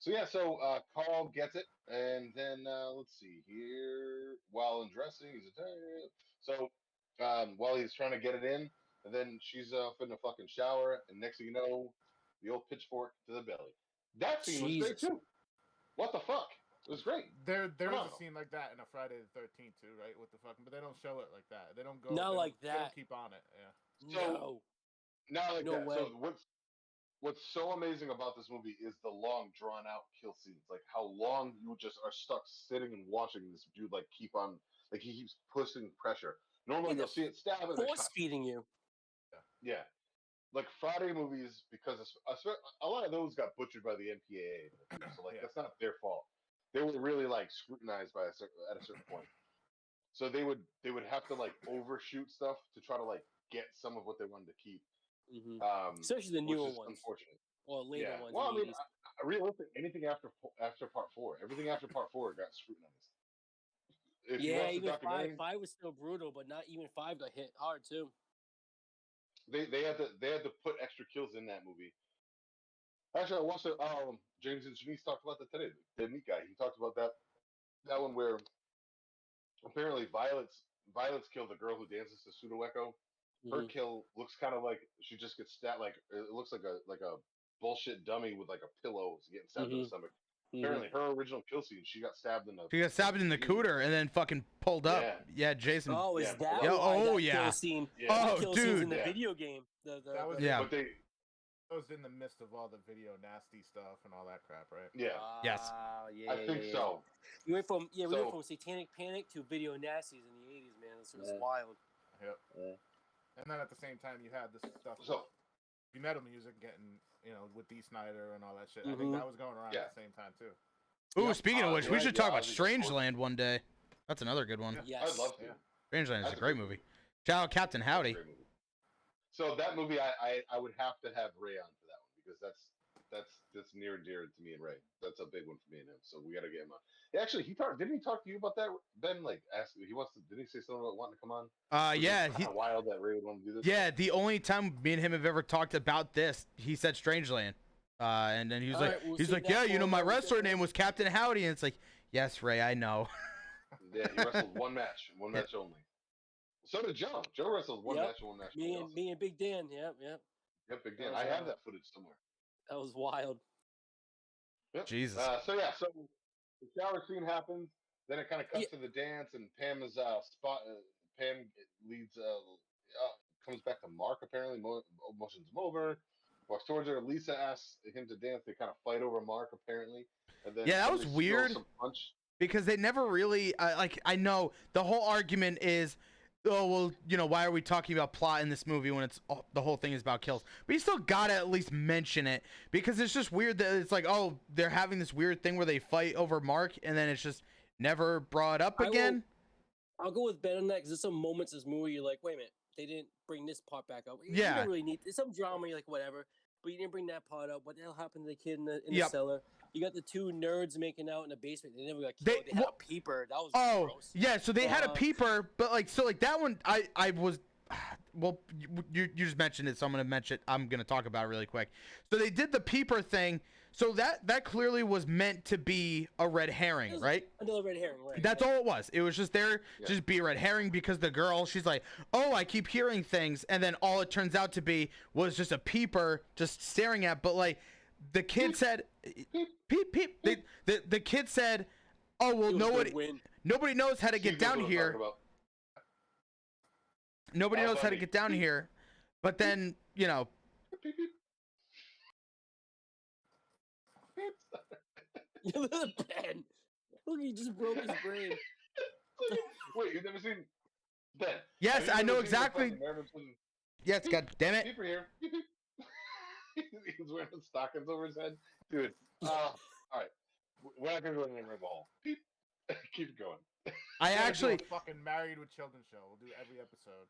So Carl gets it, and then let's see here. While undressing, while he's trying to get it in, and then she's off in the fucking shower, and next thing you know, the old pitchfork to the belly. That scene was great too. What the fuck? It was great. There is a scene like that in a Friday the 13th too, right? With the fucking, but they don't show it like that. They don't go. Not like that. They don't keep on it. Yeah. So, not like no that. way. So what's so amazing about this movie is the long, drawn out kill scenes. Like how long you just are stuck sitting and watching this dude like keep on, like he keeps pushing pressure. Normally you'll see it stab and force feeding you. Yeah. Like Friday movies, because a lot of those got butchered by the MPAA, so like that's not their fault. They were really like scrutinized at a certain point, so they would have to like overshoot stuff to try to like get some of what they wanted to keep. Especially the newer ones, unfortunately, or later ones. Well, I mean, realistic anything after part 4, everything after part 4 got scrutinized. If even 5 was still brutal, but not even 5 got hit hard too. They had to put extra kills in that movie. Actually, I watched it. James and Janice talked about that today. The meat guy. He talked about that one where apparently Violet's killed the girl who dances to Pseudo Echo. Her kill looks kind of like she just gets stabbed. Like it looks like a bullshit dummy with like a pillow getting stabbed in the stomach. Apparently, her original kill scene, she got stabbed in the. She got stabbed in the cooter and then fucking pulled up. Yeah, Jason. Oh, is that? Yeah. Scene? Oh, kill dude. In the video game. But that was in the midst of all the video nasty stuff and all that crap, right? Yeah. Yes. I think so. We went from Satanic Panic to video nasties in the 80s, man. This was wild. Yep. And then at the same time, you had this stuff. Metal music getting, with D. Snyder and all that shit. I think that was going around at the same time too. Ooh, speaking of which, we should talk about Strangeland one day. That's another good one. Yes. I'd love to. Strangeland is a great movie. Shout out Captain Howdy. So that movie, I would have to have Ray on for that one because that's near and dear to me and Ray. That's a big one for me and him. So we got to get him on. Actually, didn't he talk to you about that? Ben, like, didn't he say something about wanting to come on? Yeah. Wild that Ray would want to do this. Yeah, the only time me and him have ever talked about this, he said Strangeland. And then he was yeah, my wrestler name was Captain Howdy, and it's like, yes, Ray, I know. Yeah, he wrestled one match only. So did Joe. Joe wrestled one match. Me and Big Dan. Yep, Big Dan. I have that footage somewhere. That was wild. Yep. Jesus. So the shower scene happens. Then it kind of cuts to the dance, and Pam is Pam leads. Comes back to Mark. Apparently, motions him over. Walks towards her. Lisa asks him to dance. They kind of fight over Mark. Apparently, and then that was weird. Because they never really I know the whole argument is, oh well, why are we talking about plot in this movie when the whole thing is about kills? But you still gotta at least mention it because it's just weird that it's like, oh, they're having this weird thing where they fight over Mark and then it's just never brought up again. I'll go with Ben on that because there's some moments in this movie you're like, wait a minute, they didn't bring this part back up. You don't really need. There's some drama, you're like, whatever, but you didn't bring that part up. What the hell happened to the kid in the cellar? You got the two nerds making out in the basement. They never got killed. They had a peeper. That was gross. Yeah, so they had a peeper, but that one, I was, well, you just mentioned it, so I'm gonna talk about it really quick. So they did the peeper thing. So that clearly was meant to be a red herring, right? Another red herring, right? That's all it was. It was just there, just be a red herring because the girl, she's like, oh, I keep hearing things, and then all it turns out to be was just a peeper just staring at, but the kid said, "Peep, peep." The kid said, "Oh well, nobody knows how to get down here. Nobody knows how to get down here." But then, you know. Ben. Look, he just broke his brain. Wait, you've never seen Ben? Yes, I know exactly. Yes, God damn it. Peeper here. He's wearing stockings over his head. Dude, all right. We're not going to go in the rabbit hole. Keep going. I actually... fucking Married with Children show. We'll do every episode.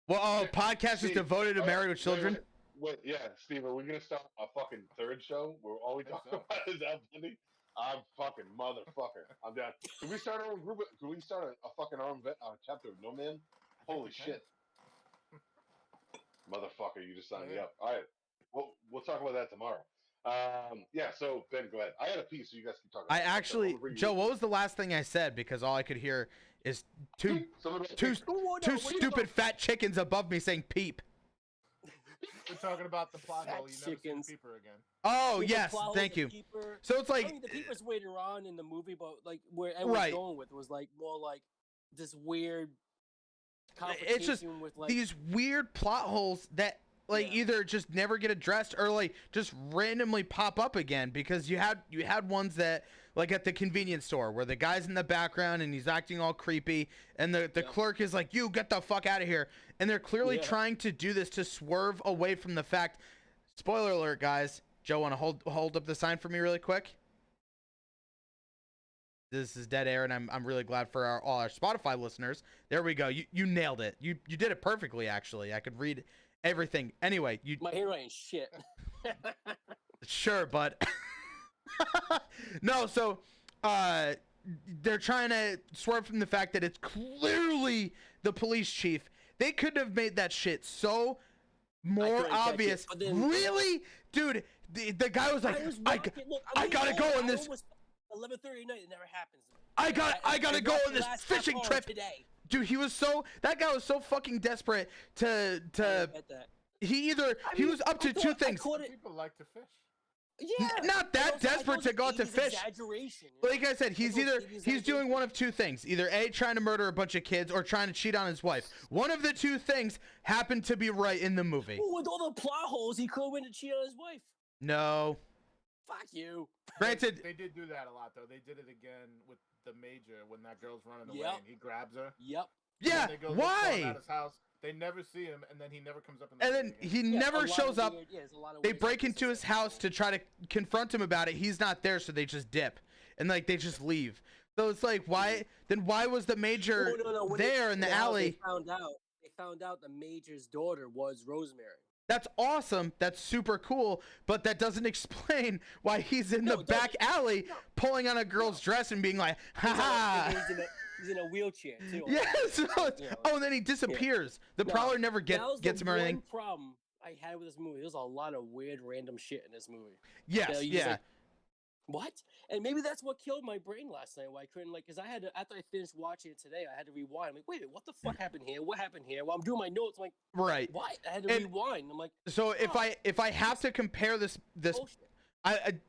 Well, podcast is devoted to Married with Children? Wait, yeah, Steve, are we going to start a fucking third show where all we talk about is Al Bundy? I'm fucking motherfucker. I'm down. Can we start our own group? Can we start a fucking arm chapter of No Man? Holy shit. Motherfucker, you just signed me up. All right. We'll talk about that tomorrow. Yeah, so Ben, go ahead. I had a piece, so you guys can talk about I actually, Joe, what was the last thing I said? Because all I could hear is two stupid fat chickens above me saying peep. We're talking about the plot hole. You never see the peeper again. Oh, yes. Thank you. So it's like... I mean, the peeper's later on in the movie, but like where everyone's going with was like more like this weird confrontation it's just with like... these weird plot holes that like either just never get addressed or like just randomly pop up again, because you had ones that like at the convenience store where the guy's in the background and he's acting all creepy and the clerk is like, "You get the fuck out of here." And they're clearly trying to do this to swerve away from the fact. Spoiler alert, guys. Joe, want to hold up the sign for me really quick? This is dead air, and I'm really glad for all our Spotify listeners. There we go. You nailed it. You did it perfectly, actually. I could read everything. Anyway, my handwriting shit. Sure, but no. So, they're trying to swerve from the fact that it's clearly the police chief. They could have made that shit so more obvious. Really, dude? The guy was like, I gotta go on this. 11:30 at night. It never happens. I gotta go on this fishing trip today. Dude, he was that guy was so fucking desperate to he was up to two things. People like to fish. Yeah, not that desperate to go out to fish. Like I said, he's doing one of two things. Either A, trying to murder a bunch of kids, or trying to cheat on his wife. One of the two things happened to be right in the movie. Ooh, with all the plot holes, he could have went to cheat on his wife. No. Fuck you. Granted, they did do that a lot though. They did it again with the Major when that girl's running away and he grabs her. Yep. Yeah. Why? At his house. They never see him, and then he never comes up. And then he never shows up. They break into his house to try to confront him about it. He's not there, so they just dip, and like they just leave. So it's like, why? Then why was the Major there in the alley? They found out the Major's daughter was Rosemary. That's awesome. That's super cool, but that doesn't explain why he's in the back alley pulling on a girl's dress and being like, "Ha ha." He's in a wheelchair too. Yes. And then he disappears. The Prowler never gets him or anything. One problem I had with this movie. There's a lot of weird, random shit in this movie. Yes. Like, what? And maybe that's what killed my brain last night. Why I couldn't because I had to, after I finished watching it today, I had to rewind. I'm like, wait, what the fuck happened here? What happened here? Well, I'm doing my notes. I'm like, right. What? I had to rewind. I'm like, so if I have to compare this.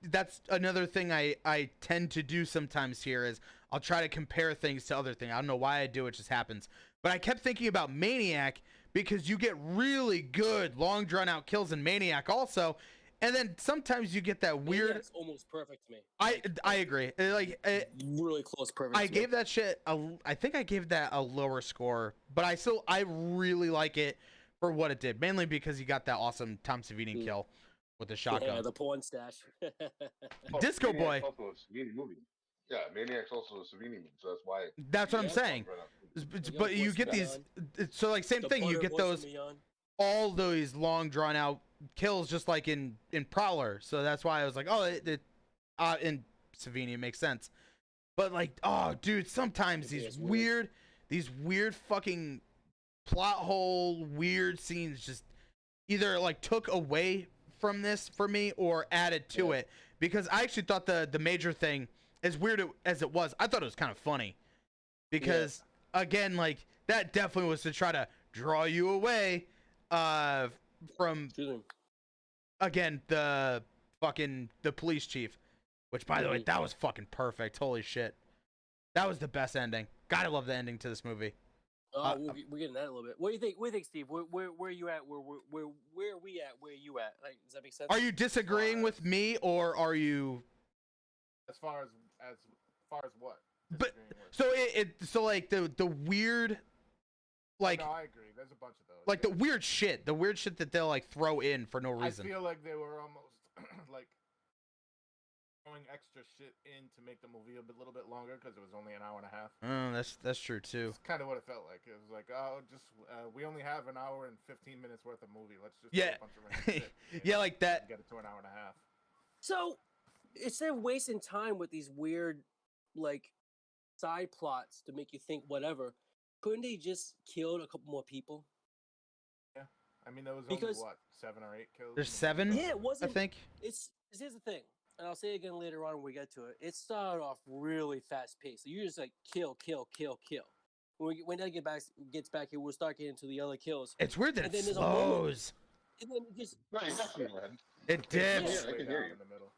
That's another thing I tend to do sometimes here is I'll try to compare things to other things. I don't know why I do it, just happens. But I kept thinking about Maniac because you get really good long drawn out kills in Maniac also, and then sometimes you get that weird. Maniac's almost perfect to me. I agree. Really close, perfect. I gave that shit. I think I gave that a lower score, but I really like it for what it did, mainly because you got that awesome Tom Savini kill with the shotgun. Yeah, the porn stash. Disco Boy. Also a Savini movie. Yeah, Maniac's also a Savini movie, so that's why. That's what I'm saying. But you get these. So like same thing. You get those all those long drawn out kills, just like in Prowler. So that's why I was like, oh, in Savini it makes sense. But like, oh, dude, sometimes these weird fucking plot hole weird scenes just either like took away from this for me or added to it, because I actually thought the Major thing, as weird as it was, I thought it was kind of funny because again, like that definitely was to try to draw you away from again the fucking the police chief. Which, by the way, that was fucking perfect. Holy shit, that was the best ending. Gotta love the ending to this movie. We're getting that a little bit. What do you think? What do you think, Steve? Where are you at? Where are we at? Where are you at? Like, does that make sense? Are you disagreeing with me, or are you? As far as what? But Disagreeing with? so like the weird, like No, I agree. There's a bunch of those. like the weird shit that they'll like throw in for no reason. I feel like they were almost like throwing extra shit in to make the movie a little bit longer because it was only an hour and a half. That's true too. It's kind of what it felt like. It was like, oh, just we only have an hour and 15 minutes worth of movie. Let's just do a bunch of random shit, yeah, like that. Get it to an hour and a half. So instead of wasting time with these weird, like, side plots to make you think whatever, couldn't they just killed a couple more people? Yeah, I mean there was Because- only what 7 or 8 kills. There's 7. Yeah, it wasn't. I think. Here's the thing, and I'll say it again later on when we get to it. It started off really fast paced. So you just like kill. When that gets back here, we'll start getting to the other kills. It's weird that And it then there's a moment- slows. And then it just No, you're definitely right. It did. Yeah, I can hear you. In the middle.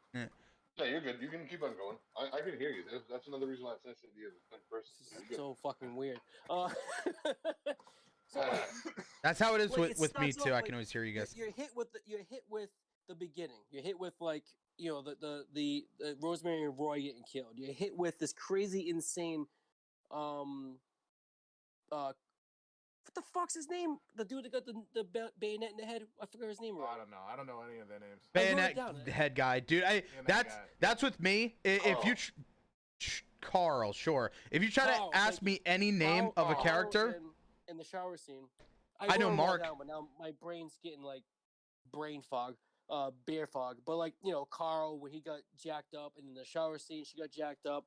Yeah, you're good. You can keep on going. I can hear you. That's another reason why it's nice to be a third person. this You're is good. so fucking weird. So That's how it is Like, it with me starts too. off I like can always hear you guys. you're hit with the beginning. You're hit with like the Rosemary and Roy getting killed. You're hit with this crazy insane what the fuck's his name? The dude that got the bayonet in the head. I forgot his name. Oh, I Already. don't know. I don't know any of their names. I wrote it Bayonet down. head guy, dude. That's with me. If you Carl, sure. If you try Carl, to ask like, me any name of a Carl character, in the shower scene. I know wrote them all Mark. down, but now my brain's getting like brain fog, bear fog. But like Carl when he got jacked up, and in the shower scene she got jacked up.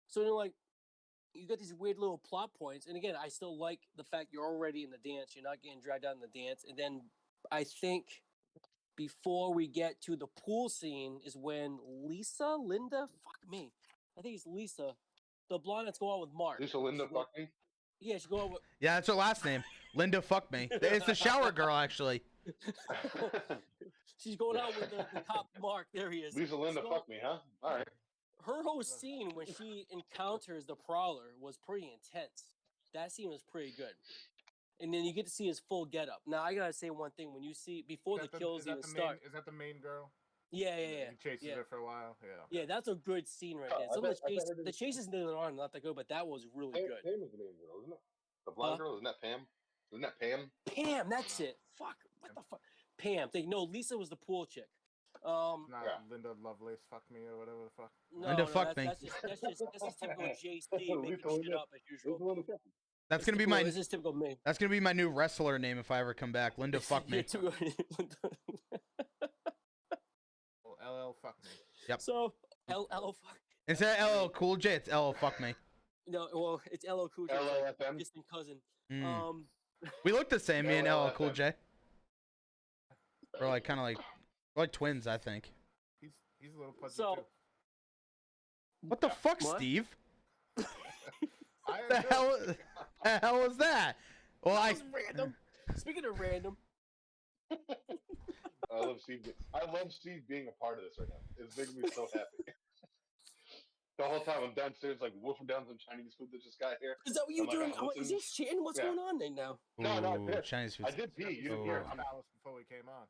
So then like you got these weird little plot points, and again I still like the fact you're already in the dance. You're not getting dragged out in the dance, and then I think before we get to the pool scene is when Linda, fuck me, I think it's Lisa, the blonde that's going on with Mark. Lisa Linda, fuck me. Yeah, she's going with. yeah, that's her last name. Linda, fuck me. It's the shower girl, actually. She's going out with the cop Mark. There he is. Lisa Linda, fuck me, huh? All right. Her whole scene when she encounters the Prowler was pretty intense. That scene was pretty good. And then you get to see his full getup. Now I gotta say one thing: when you see before the kills even start, Is that the main girl? yeah. He chases yeah. her for a while. Yeah. Yeah, that's a good scene right there. I Some of bet the chases later on not that good, but that was really Pam, good. Pam is the name girl, isn't it? The blonde girl, isn't that Pam? Isn't that Pam? Pam, that's it. Fuck, what the fuck? Pam. No, Lisa was the pool chick. Not Yeah. Linda Lovelace, fuck me or whatever the fuck. No, Linda, no, fuck me. That's just typical JC making Lisa shit Linda. up as usual. Lisa Linda, fuck me. That's gonna be my. This is typical me. That's gonna be my new wrestler name if I ever come back. Linda, fuck me. Oh, LL, fuck me. Yep. So LL fuck. Instead of LL Cool J, it's LL fuck me. No, well, it's LL Cool J. LLFM. Distant cousin. Mm. We look the same, me and LL Cool J. We're like kind of like twins, I think. He's a little pudgy So- too. What the fuck, What? Steve? I The agree. hell was that? Well, That was random. Speaking of random, I love Steve being a part of this right now. It's making me so happy. The whole time I'm downstairs, like wolfing down some Chinese food that just got here. is that what you're I'm like, doing? oh, Oh, is listen. he shitting? What's Yeah. going on right now? No, I Ooh, did. Chinese food. I did pee. You didn't hear. Oh. Palace before we came on.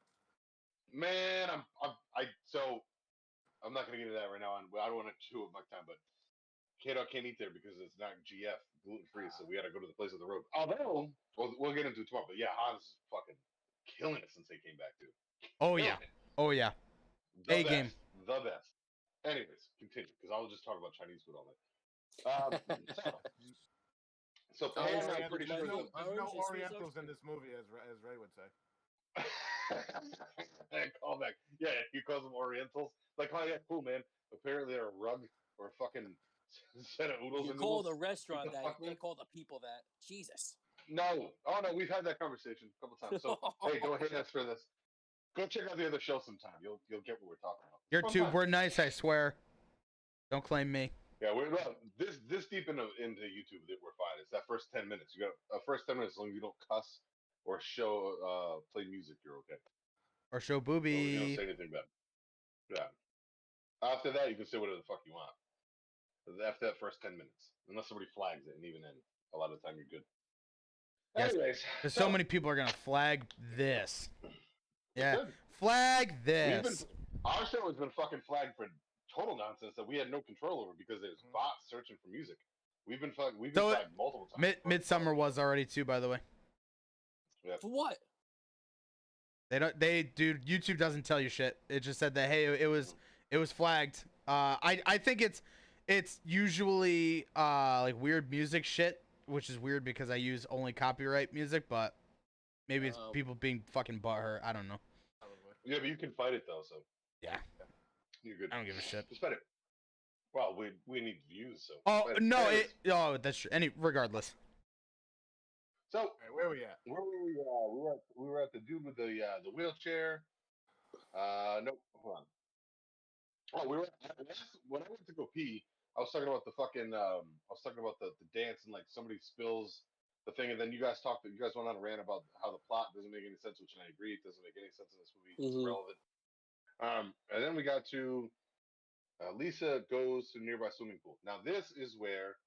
Man, I'm not gonna get into that right now. I don't want to chew up my time, but Kato can't eat there because it's not GF gluten free, so we got to go to the place of the road. Although we'll get into it tomorrow, but yeah, Hans is fucking killing it since they came back too. Oh yeah. Killing it. Oh yeah. The A game. best, the best. Anyways, continue because I'll just talk about Chinese food all night. So Oh, Pam, yeah. I'm pretty My sure. name- There's no Orange is sweet Orientals sauce. in this movie, as Ray would say. Call back. Yeah, he calls them Orientals. Like, oh yeah, cool, man. Apparently they're a rug or a fucking set of oodles You and call noodles. the restaurant What the that. fuck, You man? call the people that. Jesus. No. Oh no, we've had that conversation a couple times. So hey, don't hate us for this. Go check out the other show sometime. You'll get what we're talking about. Your Fun tube time. were nice, I swear. Don't claim me. Yeah, we're this deep into YouTube that we're fine. It's that first 10 minutes. You got first 10 minutes as long as you don't cuss or show play music, you're okay. Or show So you don't booby. say anything bad. Yeah. After that, you can say whatever the fuck you want. After that first 10 minutes, unless somebody flags it, and even then, a lot of the time you're good. Yes, Anyways, because so many people are gonna flag this. it's Yeah, good. flag We've been this. our show has been fucking flagged for total nonsense that we had no control over because there's bots searching for music. We've been flagged multiple times. Midsummer was already too, by the way. Yeah. For what? Dude, YouTube doesn't tell you shit. It just said that hey, it was flagged. I think it's usually like weird music shit, which is weird because I use only copyright music, but maybe it's people being fucking butthurt. I don't know. Yeah, but you can fight it though, so Yeah, you're good. I don't give a shit. Just fight it. Well, we need views, so. Oh fight it. no, Anyways, that's true. Regardless. so Right, where we at? where were we? We were at the dude with the wheelchair. Nope. Hold on. Oh, we were when I went to go pee. I was talking about the fucking. I was talking about the dance and like somebody spills the thing, and then you guys talked. You guys went on a rant about how the plot doesn't make any sense, which I agree. It doesn't make any sense in this movie. It's irrelevant. And then we got to Lisa goes to a nearby swimming pool. Now this is where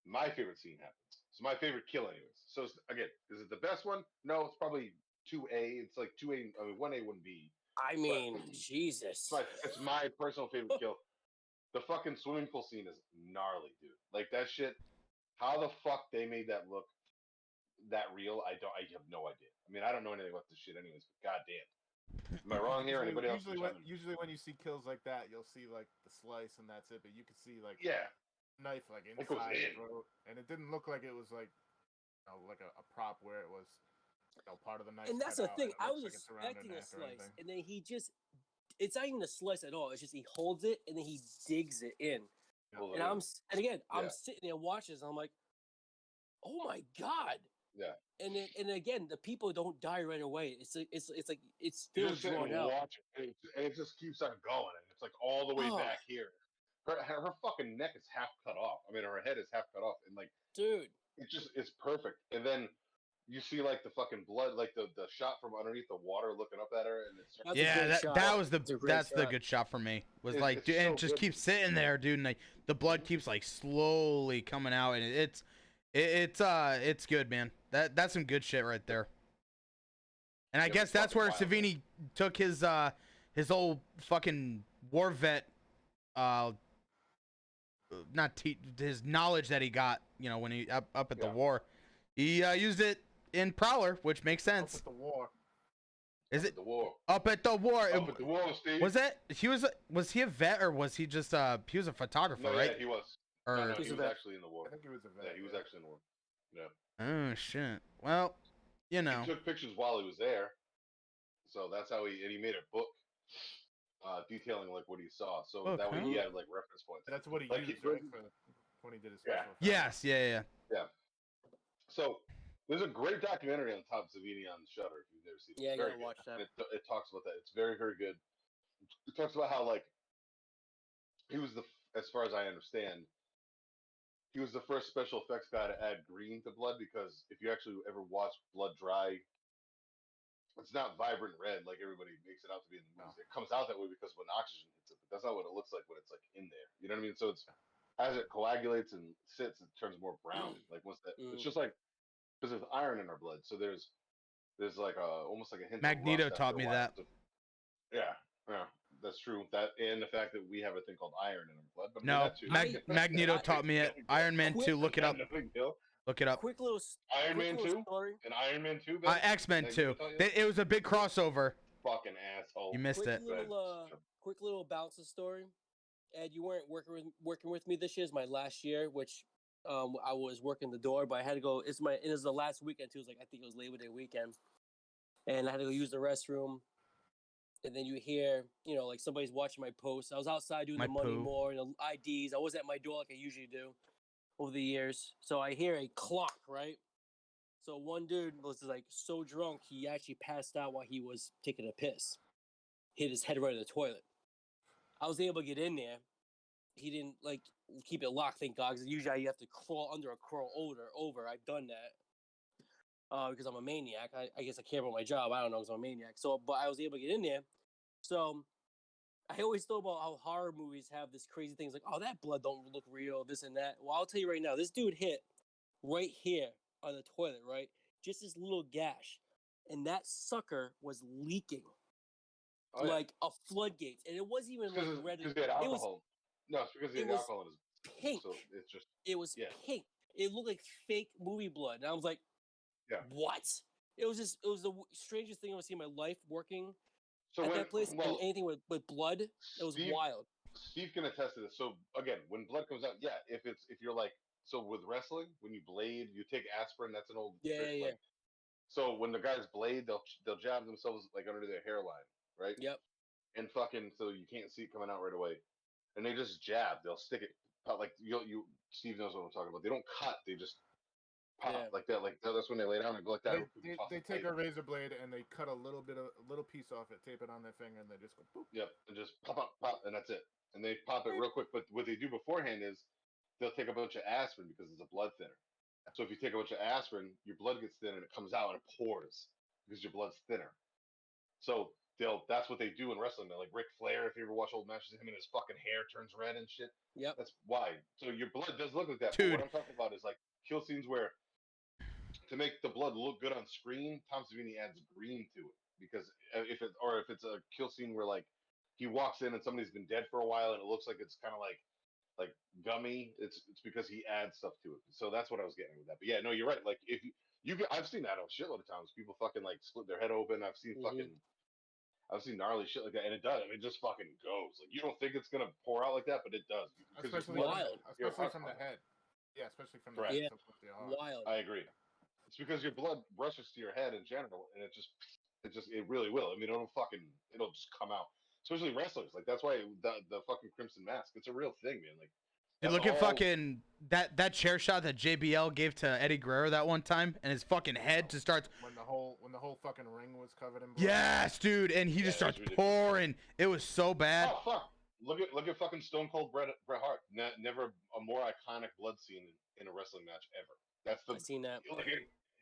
my favorite scene happens. It's my favorite kill, anyways. So again, is it the best one? No, it's probably 2A. It's like 2A. I mean, 1A, 1B. I mean, Jesus. It's my personal favorite kill. The fucking swimming pool scene is gnarly, dude. Like that shit. How the fuck they made that look that real? I have no idea. I mean, I don't know anything about this shit, anyways. But goddamn, am I wrong here? Anybody else? Usually when you see kills like that, you'll see like the slice and that's it. But you could see like knife like inside the throat, and it didn't look like it was like like a prop where it was part of the knife. And that's the thing. I was like expecting a slice, and then he just—it's not even a slice at all. It's just he holds it and then he digs it in. Yeah. And I'm sitting there watching this, and I'm like, oh my god. Yeah. And again, the people don't die right away. It's like it's still drawn out. And it just keeps on going, and it's like all the way back here. Her fucking neck is half cut off. I mean, her head is half cut off, and like, dude, it's perfect. And then you see like the fucking blood, like the shot from underneath the water looking up at her, and it's that's the good shot for me. Was like, dude, and it just keeps sitting there, dude, and like the blood keeps like slowly coming out, and it's good, man. That's some good shit right there. And I guess that's where Savini took his old fucking war vet his knowledge that he got, when he up at the war. He used it in Prowler, which makes sense. Up at the war. Is it the war? Up at the war. Up at the war, Steve. Was he a vet or was he just he was a photographer, no, right? Yeah, he was. Or no, he was actually in the war. I think he was a vet. Yeah, he was actually in the war. Yeah. Oh shit. Well, He took pictures while he was there, so that's how he made a book detailing like what he saw. So that way he had like reference points. That's what he like used right, for when he did his special. Yes. Yeah. So there's a great documentary on Tom Savini on Shudder. If you've never seen it, yeah, I gotta watch that. It talks about that. It's very, very good. It talks about how like he was as far as I understand, he was the first special effects guy to add green to blood, because if you actually ever watch blood dry, it's not vibrant red like everybody makes it out to be in the movies. It comes out that way because when oxygen hits it, but that's not what it looks like when it's like in there. You know what I mean? So it's as it coagulates and sits, it turns more brown. Like once that, it's just like because there's iron in our blood, so there's like almost like a hint. Magneto of rust taught me that. So, yeah, that's true. That and the fact that we have a thing called iron in our blood. But no, Magneto taught me it. Iron Man 2. Look it up. Look it up. Quick little Iron Man 2 story. and Iron Man 2. X-Men 2. It was a big crossover. Fucking asshole. You missed it. Quick little bounce of story. Ed, you weren't working with me this year. It's my last year, which I was working the door, but I had to go. It was the last weekend too. It was like I think it was Labor Day weekend, and I had to go use the restroom. And then you hear, like somebody's watching my posts. I was outside doing the money more and the IDs. I was at my door like I usually do over the years. So I hear a clock, right? So one dude was like so drunk he actually passed out while he was taking a piss. Hit his head right in the toilet. I was able to get in there. He didn't keep it locked, thank God. Because usually you have to crawl under or crawl over. I've done that because I'm a maniac. I guess I care about my job. I don't know because I'm a maniac. So, but I was able to get in there. So I always thought about how horror movies have this crazy things like, oh, that blood don't look real, this and that. Well, I'll tell you right now, this dude hit right here on the toilet, right? Just this little gash. And that sucker was leaking like a floodgate. And it wasn't even like red. Because they had alcohol. No, it's because they had alcohol in his pink. So it's just it was pink. It looked like fake movie blood. And I was like, what? It was the strangest thing I've ever seen in my life working at that place. And anything with blood, it was wild. Steve can attest to this. So again, when blood comes out, if you're like, so with wrestling, when you blade, you take aspirin. That's an old trick. Like, so when the guys blade, they'll jab themselves like under their hairline, right? Yep. And fucking so you can't see it coming out right away, and they just jab. They'll stick it like you. Steve knows what I'm talking about. They don't cut. They just pop like that. Like that's when they lay down and go like that. They take a razor blade and they cut a little piece off it, tape it on their finger, and they just go boop. Yep, and just pop, and that's it. And they pop it real quick. But what they do beforehand is they'll take a bunch of aspirin because it's a blood thinner. So if you take a bunch of aspirin, your blood gets thin and it comes out and it pours because your blood's thinner. So that's what they do in wrestling. They're like Ric Flair, if you ever watch old matches of him and his fucking hair turns red and shit. Yep. That's why. So your blood does look like that. Dude. But what I'm talking about is like kill scenes where to make the blood look good on screen, Tom Savini adds green to it. Because if it's a kill scene where like he walks in and somebody's been dead for a while and it looks like it's kind of like gummy, it's because he adds stuff to it. So that's what I was getting with that. But yeah, no, you're right. Like if I've seen that a shitload of times. People fucking like split their head open. I've seen gnarly shit like that, and it does. I mean, it just fucking goes. Like you don't think it's gonna pour out like that, but it does. Especially from the head. Yeah, especially from the head. Wild. I agree. It's because your blood rushes to your head in general, and it really will. I mean, it'll just come out. Especially wrestlers, like that's why the fucking Crimson Mask. It's a real thing, man. Like, dude, look at fucking that chair shot that JBL gave to Eddie Guerrero that one time, and his fucking head just starts. When the whole fucking ring was covered in blood. Yes, dude, and he just starts pouring. It was so bad. Oh fuck! Look at fucking Stone Cold Bret Hart. Never a more iconic blood scene in a wrestling match ever. I've seen that.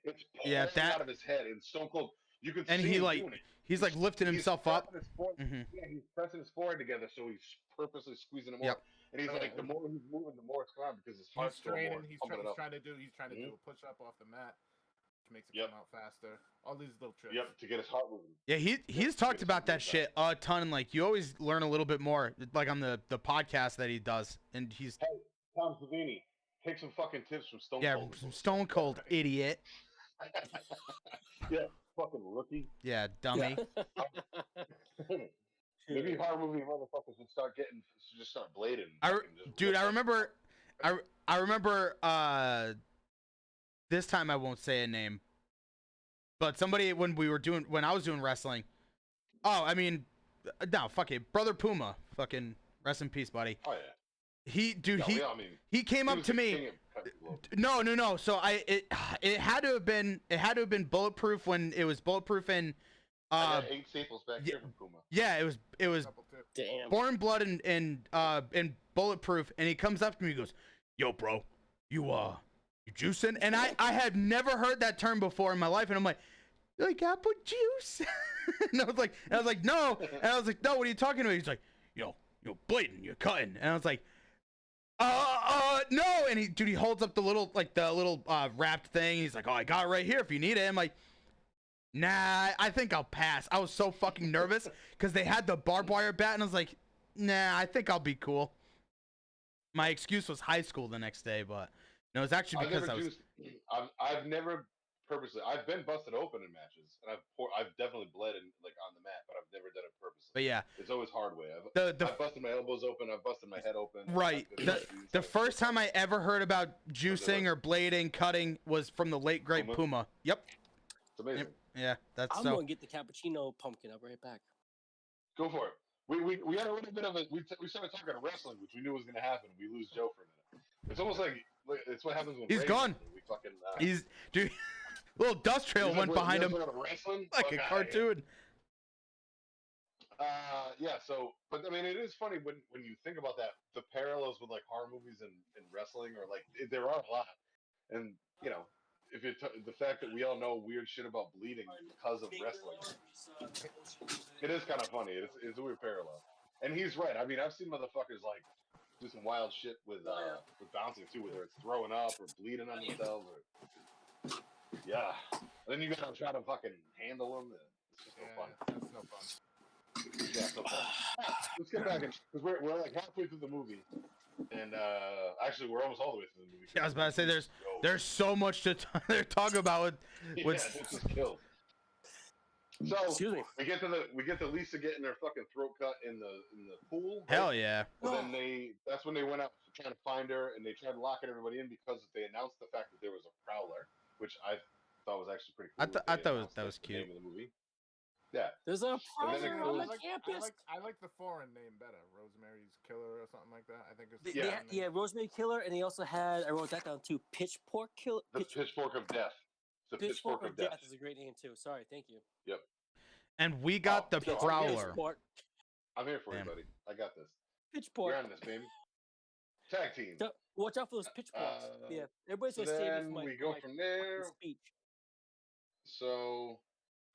It's pouring out of his head, and Stone Cold. You can and see him doing it. He's like lifting himself up. Yeah, he's pressing his forehead together, so he's purposely squeezing it more. And he's like, the more he's moving, the more it's coming out because his heart's straining. He's trying to do a push up off the mat, which makes it come out faster. All these little tricks. Yep, to get his heart moving. Yeah, he's talked about that shit a ton. And like you always learn a little bit more, like on the podcast that he does, and he's. Hey, Tom Savini, take some fucking tips from Stone Cold. Yeah, some Stone Cold idiot. Yeah, fucking rookie. Yeah, dummy. Maybe horror movie motherfuckers should start blading. I remember this time I won't say a name, but somebody when I was doing wrestling. Oh, I mean, no, fuck it, Brother Puma, fucking rest in peace, buddy. Oh yeah. He came up to me. No. So it had to have been Bulletproof when it was Bulletproof in. I got 8 staples back here from Puma. Yeah, it was Born Blood and Bulletproof, and he comes up to me and goes, "Yo, bro, you juicing?" And I had never heard that term before in my life, and I'm like apple juice, and I was like, no, and I was like, no, what are you talking about? He's like, yo, blading, you're cutting, and I was like. No, and he holds up the little wrapped thing. He's like, oh, I got it right here if you need it. I'm like, nah, I think I'll pass. I was so fucking nervous because they had the barbed wire bat, and I was like, nah, I think I'll be cool. My excuse was high school the next day, but no, it's actually because I've never purposely. I've been busted open in matches, and I've definitely bled in on the mat, but I've never done it purposely. But yeah, it's always hard way. I've busted my elbows open. I've busted my head open. Right. The first time I ever heard about juicing or blading, cutting was from the late great Puma. Yep. It's amazing. Yeah, I'm going to get the cappuccino pumpkin. I'll be right back. Go for it. We had a little bit of a we started talking wrestling, which we knew was going to happen. We lose Joe for a minute. It's almost like it's what happens when he's gone. We fucking he's dude. Little dust trail went behind him like a cartoon. Yeah. So, but I mean, it is funny when you think about that. The parallels with like horror movies and wrestling, or like there are a lot. And you know, if the fact that we all know weird shit about bleeding because of wrestling, it is kind of funny. It's a weird parallel. And he's right. I mean, I've seen motherfuckers like do some wild shit with bouncing too, whether it's throwing up or bleeding on themselves or yeah. And then you gotta try to fucking handle them. It's just no fun. That's no fun. Yeah, it's no fun. Let's get back in because we're like halfway through the movie, and actually we're almost all the way through the movie. Yeah, I was about to say there's so much to talk about with yeah, it's just kills. So Excuse me. we get to Lisa getting her fucking throat cut in the pool. Right? Hell yeah. And then that's when they went out trying to find her, and they tried locking everybody in because they announced the fact that there was a Prowler, which I thought was actually pretty cool. I thought that was cute. The name of the movie. Yeah. There's a Prowler on the I campus. I like the foreign name better, Rosemary's Killer or something like that. I think it's yeah, Rosemary Killer, and he also had, I wrote that down too, Pitchfork Killer. The Pitchfork of Death. The Pitchfork of Death is a great name too. Sorry, thank you. Yep. And we got the Prowler. I'm here for you, buddy. I got this. Pitchfork. You're on this, baby. Tag team. Watch out for those pitchforks. Yeah, everybody's gonna save me from we go from there. Speech. So.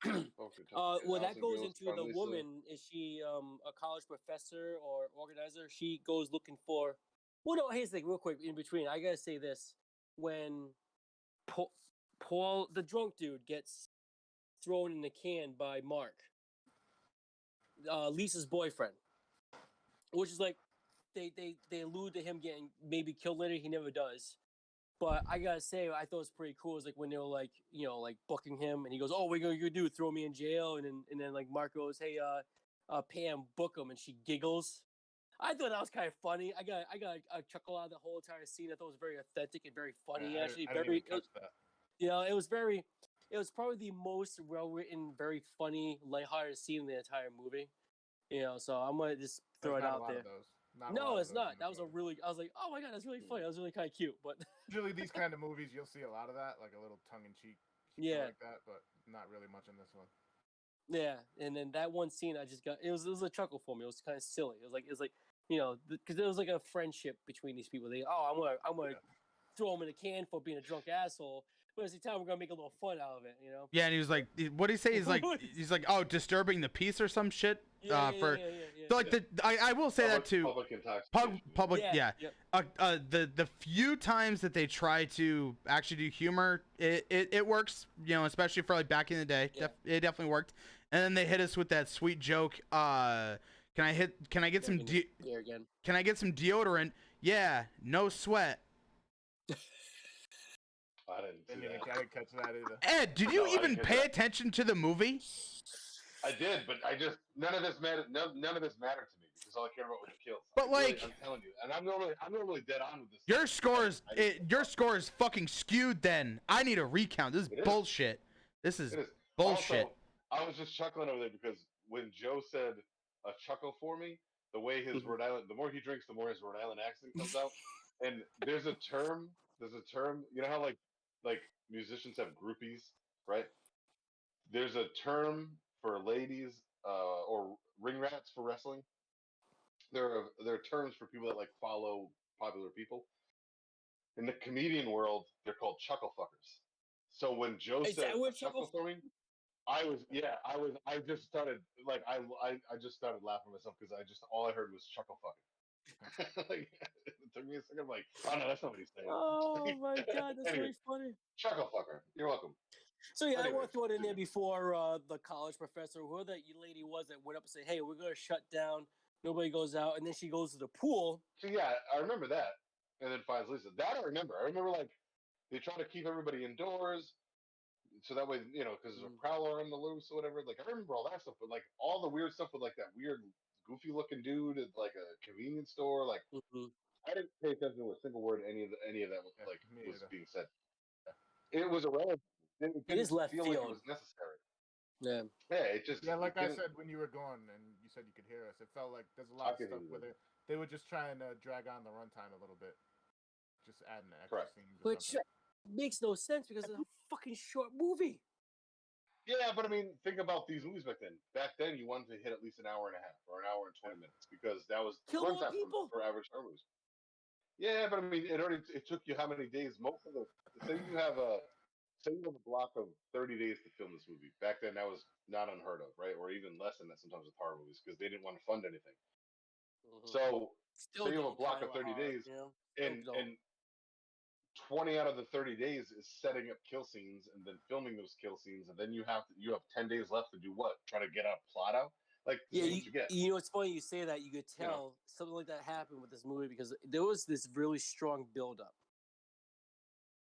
Well, that goes into the woman. Is she a college professor or organizer? She goes looking for. Well, no. Here's the thing, real quick. In between, I gotta say this: when Paul, the drunk dude, gets thrown in the can by Mark, Lisa's boyfriend, which is like they allude to him getting maybe killed later. He never does. But I gotta say, I thought it was pretty cool. It was like when they were like, like booking him, and he goes, "Oh, what are you gonna do? Throw me in jail?" And then like Mark goes, "Hey, Pam, book him," and she giggles. I thought that was kind of funny. I got a chuckle out of the whole entire scene. I thought it was very authentic and very funny. Actually, very. It was very. It was probably the most well written, very funny, lighthearted scene in the entire movie. So I'm gonna just throw it out there. No, it's not. That was a really. I was like, oh my god, that's really funny. That was really kind of cute. But usually these kind of movies, you'll see a lot of that, like a little tongue-in-cheek, like that, but not really much in this one. Yeah, and then that one scene, I just got. It was a chuckle for me. It was kind of silly. It was like because there was like a friendship between these people. I'm gonna throw him in a can for being a drunk asshole. But at the same time, we're gonna make a little fun out of it, Yeah, and he was like, "What did he say?" He's like, "Oh, disturbing the peace or some shit." Yeah. So like I will say that too. Public intoxication. Public, yeah. The few times that they try to actually do humor, it works. Especially for like back in the day, it definitely worked. And then they hit us with that sweet joke. Can I get some? Can I get some deodorant? Yeah, no sweat. I didn't catch that either. Ed, did you even pay attention to the movie? I did, but none of this mattered. None of this mattered to me because all I cared about was the kills. But like, I'm telling you, and I'm normally dead on with this. Your score is fucking skewed. Then I need a recount. This is bullshit. This is bullshit. Also, I was just chuckling over there because when Joe said a chuckle for me, the way his Rhode Island, the more he drinks, the more his Rhode Island accent comes out. And there's a term. You know how like musicians have groupies, right? There's a term for ladies or ring rats for wrestling. There are terms for people that like follow popular people. In the comedian world, they're called chuckle fuckers. So when Joe said chuckle for me, I just started like I just started laughing at myself because all I heard was chuckle fucking. Like, it took me a second. I'm like, oh no, that's not what he's saying. Oh my god, that's really funny. Chuckle fucker. You're welcome. So yeah, I want to throw it in there before the college professor, whoever that lady was that went up and said, "Hey, we're gonna shut down. Nobody goes out," and then she goes to the pool. So yeah, I remember that, and then finds Lisa. That I remember. I remember like they try to keep everybody indoors, so that way because there's a Prowler on the loose or whatever. Like I remember all that stuff, but like all the weird stuff with like that weird goofy looking dude at like a convenience store, like. I didn't pay attention to a single word any of that was being said. It was irrelevant. It is left field. Like it was necessary. Yeah. Yeah, it just. Yeah, like I said when you were gone and you said you could hear us, it felt like there's a lot of stuff where they were just trying to drag on the runtime a little bit, just adding extra scenes. Which makes no sense because it's a fucking short movie. Yeah, but I mean, think about these movies back then. Back then, you wanted to hit at least an hour and a half or an hour and 20 minutes because that was runtime for average horror movies. Yeah, but I mean, it took you how many days? Most of the say you have a block of 30 days to film this movie. Back then, that was not unheard of, right? Or even less than that sometimes with horror movies because they didn't want to fund anything. So Still say you have a going block kinda of 30 hard, days, you know? and 20 out of the 30 days is setting up kill scenes and then filming those kill scenes, and then you have 10 days left to do what? Try to get a plot out. Like this is what you get. You know, it's funny you say that. You could tell You know? something like that happened with this movie because there was this really strong buildup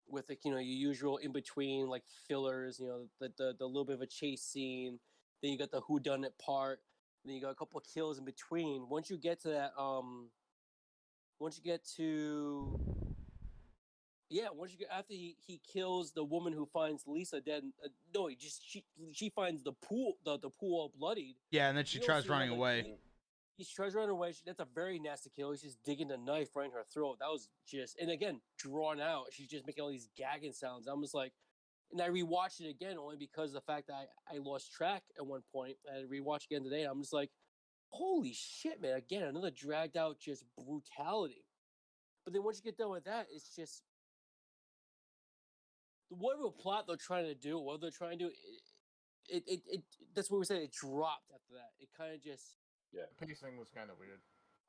with like, you know, your usual in between like fillers, you know, the little bit of a chase scene, then you got the whodunit part, then you got a couple of kills in between. Once you get to that, once you get to once you get after he kills the woman who finds Lisa dead. No, she finds the pool pool all bloodied. Yeah, and then she You don't tries see her, running like, away. he tries running away. That's a very nasty kill. He's just digging the knife right in her throat. That was just, and again, drawn out. She's just making all these gagging sounds. I'm just like, and I rewatched it again only because of the fact that I lost track at one point. I rewatched again today. I'm just like, holy shit, man! Again, another dragged out just brutality. But then once you get done with that, it's just whatever plot they're trying to do, what they're trying to do. It that's what we said. It dropped after that. It kind of just The pacing was kind of weird.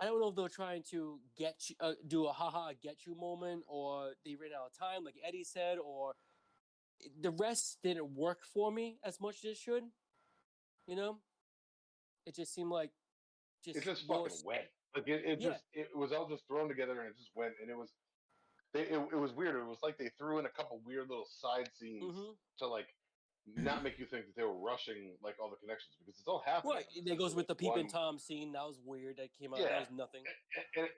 I don't know if they're trying to get you, do a haha get you moment, or they ran out of time, like Eddie said, or the rest didn't work for me as much as it should. You know, it just seemed like It just fucking went. Like it was all just thrown together and it just went, and it was weird. It was like they threw in a couple weird little side scenes to like not make you think that they were rushing like all the connections because it's all happening. Right, there goes with the Peep and Tom scene. That was weird. That came out. Yeah. That was nothing. And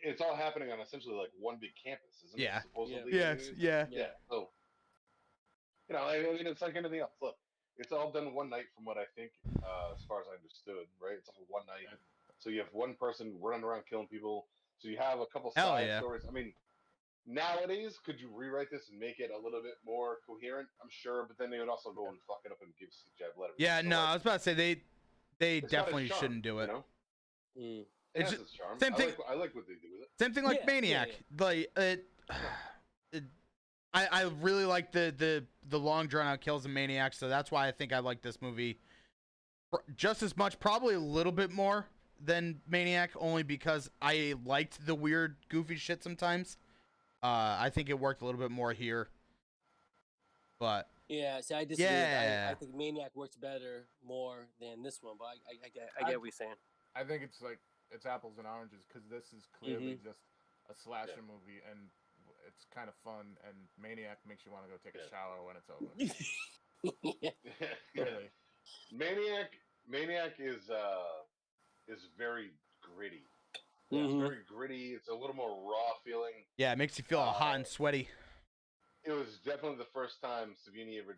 it's all happening on essentially like one big campus, isn't it? Supposedly. Yes. Yeah. So, you know, I mean, it's like anything else. Look, it's all done one night, from what I think, as far as I understood. Right? It's all one night. So you have one person running around killing people. So you have a couple side stories. I mean, nowadays, could you rewrite this and make it a little bit more coherent? I'm sure, but then they would also go and fuck it up and give CGI blood. Yeah, so, no, like, I was about to say they definitely shouldn't do it. You know? It has its charm. Same thing. I like what they do with it. Same thing like Maniac. Like I really like the long drawn out kills in Maniac, so that's why I think I like this movie just as much, probably a little bit more than Maniac, only because I liked the weird, goofy shit sometimes. I think it worked a little bit more here, but yeah. See, I disagree. I think Maniac works better more than this one, but I get what you're saying. I think it's like it's apples and oranges because this is clearly just a slasher movie and it's kind of fun, and Maniac makes you want to go take a shower when it's over. Really. Maniac is very gritty. It's very gritty. It's a little more raw feeling. Yeah, it makes you feel hot and sweaty. It was definitely the first time Savini ever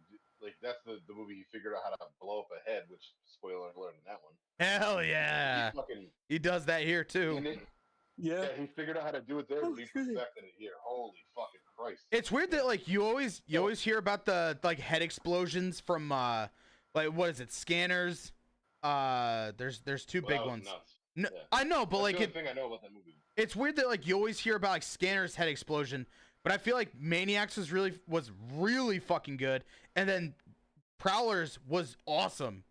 that's the movie he figured out how to blow up a head, which spoiler alert in that one. Hell yeah. He does that here too. Yeah, he figured out how to do it there, but he perfected it here. Holy fucking Christ. It's weird that like you always hear about the like head explosions from like what is it, Scanners? There's two big ones. No, yeah. I know, but that's the thing I know about that movie. It's weird that like you always hear about like Scanners head explosion, but I feel like Maniacs was really fucking good, and then Prowlers was awesome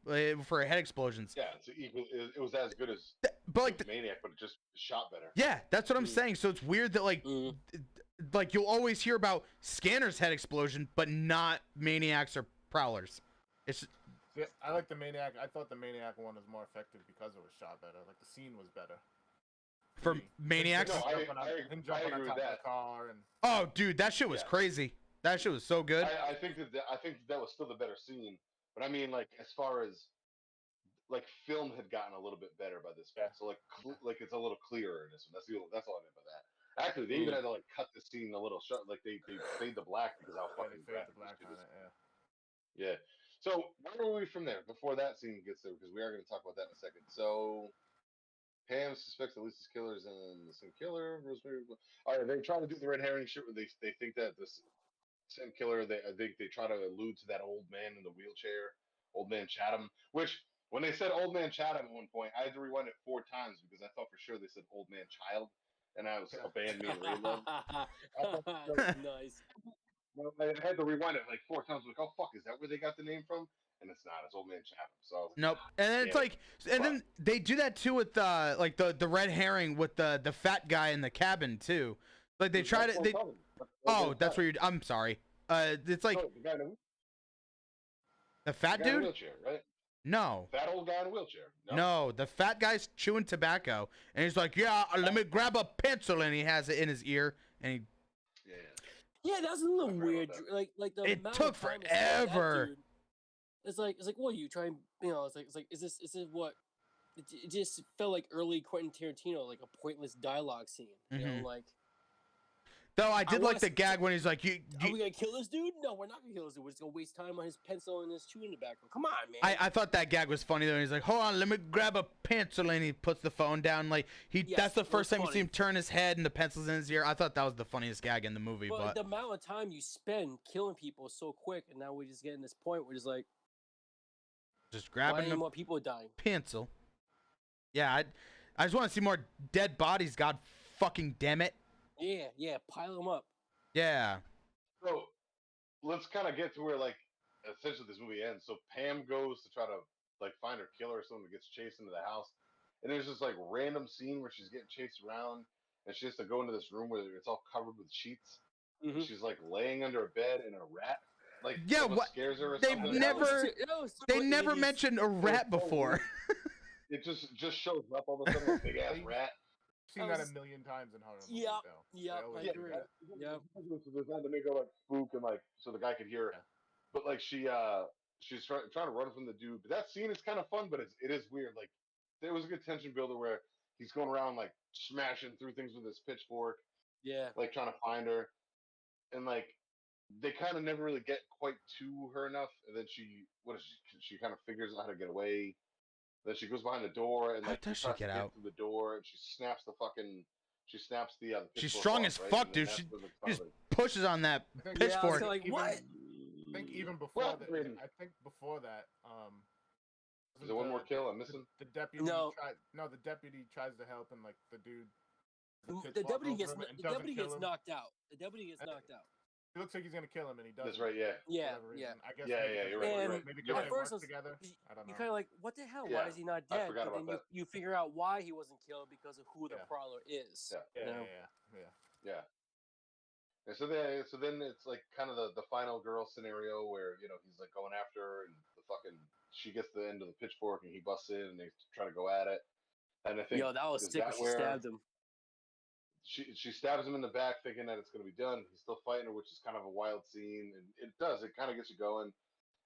for head explosions. Yeah, it was as good as Maniac, but it just shot better. Yeah, that's what I'm saying. So it's weird that like you'll always hear about Scanners head explosion, but not Maniacs or Prowlers. Yeah, I like the Maniac. I thought the Maniac one was more effective because it was shot better. Like the scene was better. For Maniacs? No, I agree with that. Oh, dude, that shit was crazy. That shit was so good. I think that was still the better scene. But I mean, like as far as like film had gotten a little bit better by this point, so like it's a little clearer in this one. That's all I meant by that. Actually, they even had to like cut the scene a little short. Like they fade the black because how fucking graphic it is. Yeah. So where were we from there before that scene gets there? Because we are going to talk about that in a second. So Pam suspects that Lisa's killer is the same killer. Rosemary. All right, they try to do the red herring shit where they think that this same killer. I think they try to allude to that old man in the wheelchair, old man Chatham. Which when they said old man Chatham at one point, I had to rewind it 4 times because I thought for sure they said old man child, and I was a band me and Ray love. Nice. I had to rewind it like 4 times. Like, oh fuck, is that where they got the name from? And and it's not. It's old man Chatham. So I was like, Nope. And then it's damn like, and then they do that too with like the red herring with the fat guy in the cabin too. Like they try to. That's where you. I'm sorry. It's like the fat guy in a dude. wheelchair, right? No. Fat old guy in a wheelchair. No, the fat guy's chewing tobacco, and he's like, "Yeah, let me grab a pencil," and he has it in his ear, and he. Yeah, that's a little weird. Like the It amount took of time that forever. dude, it's like what are you trying? You know, it's like is this what? It just felt like early Quentin Tarantino, like a pointless dialogue scene. You know, like. Though I did like the gag when he's like, "Are we gonna kill this dude? No, we're not gonna kill this dude. We're just gonna waste time on his pencil and his chewing tobacco. Come on, man." I thought that gag was funny though. He's like, "Hold on, let me grab a pencil," and he puts the phone down. Like that's the first time you see him turn his head and the pencil's in his ear. I thought that was the funniest gag in the movie. But the amount of time you spend killing people is so quick, and now we're just getting this point where it's like, just grabbing why more people dying? Pencil. Yeah, I just want to see more dead bodies. God fucking damn it. Yeah, pile them up. Yeah. So let's kind of get to where like essentially this movie ends. So Pam goes to try to like find her killer or someone gets chased into the house, and there's this like random scene where she's getting chased around, and she has to go into this room where it's all covered with sheets. Mm-hmm. She's like laying under a bed, and a rat like what scares her. Or They've something. never mentioned a rat before. It just shows up all of a sudden, a big ass rat. Seen that a million times in horror movies. Yeah, I agree. Yeah, so there's not to make her like spook and like so the guy could hear her. Yeah. But like she's trying to run from the dude. But that scene is kind of fun, but it is weird. Like there was a good tension builder where he's going around like smashing through things with his pitchfork. Yeah, like trying to find her, and like they kind of never really get quite to her enough. And then she kind of figures out how to get away. Then she goes behind the door and like how does she get out through the door, and she snaps the she's strong as fuck, dude. She just pushes on that pitchfork. like what? I think even before that. I think before that. Is there one more kill I'm missing? The deputy. The deputy tries to help, and like the dude. The deputy gets knocked out. The deputy gets knocked out. It looks like he's gonna kill him, and he doesn't. That's right. Yeah. Yeah. I guess. Yeah. You're right. Maybe at first together. I don't know. You kind of like, what the hell? Why is he not dead? But then you figure out why he wasn't killed because of who the Prowler is. Yeah. And so then it's like kind of the final girl scenario where he's like going after her, and she gets the end of the pitchfork and he busts in and they try to go at it. And I think that was sick when she stabbed him. She stabs him in the back thinking that it's going to be done. He's still fighting her, which is kind of a wild scene, and it kind of gets you going.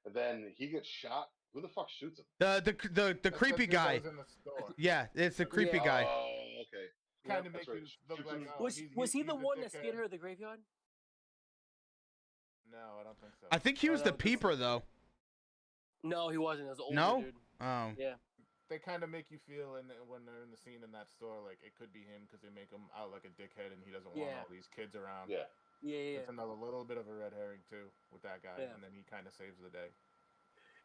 And then he gets shot. Who the fuck shoots him? The creepy guy. In the store. Yeah, it's the creepy guy. Oh, okay. Kind of makes you look like. Was he the one that scared her at the graveyard? No, I don't think so. I think he was the peeper though. No, he wasn't. It was an older dude. Oh. Yeah. They kind of make you feel, when they're in the scene in that store, like it could be him because they make him out like a dickhead and he doesn't want all these kids around. Yeah. It's another little bit of a red herring too with that guy, and then he kind of saves the day.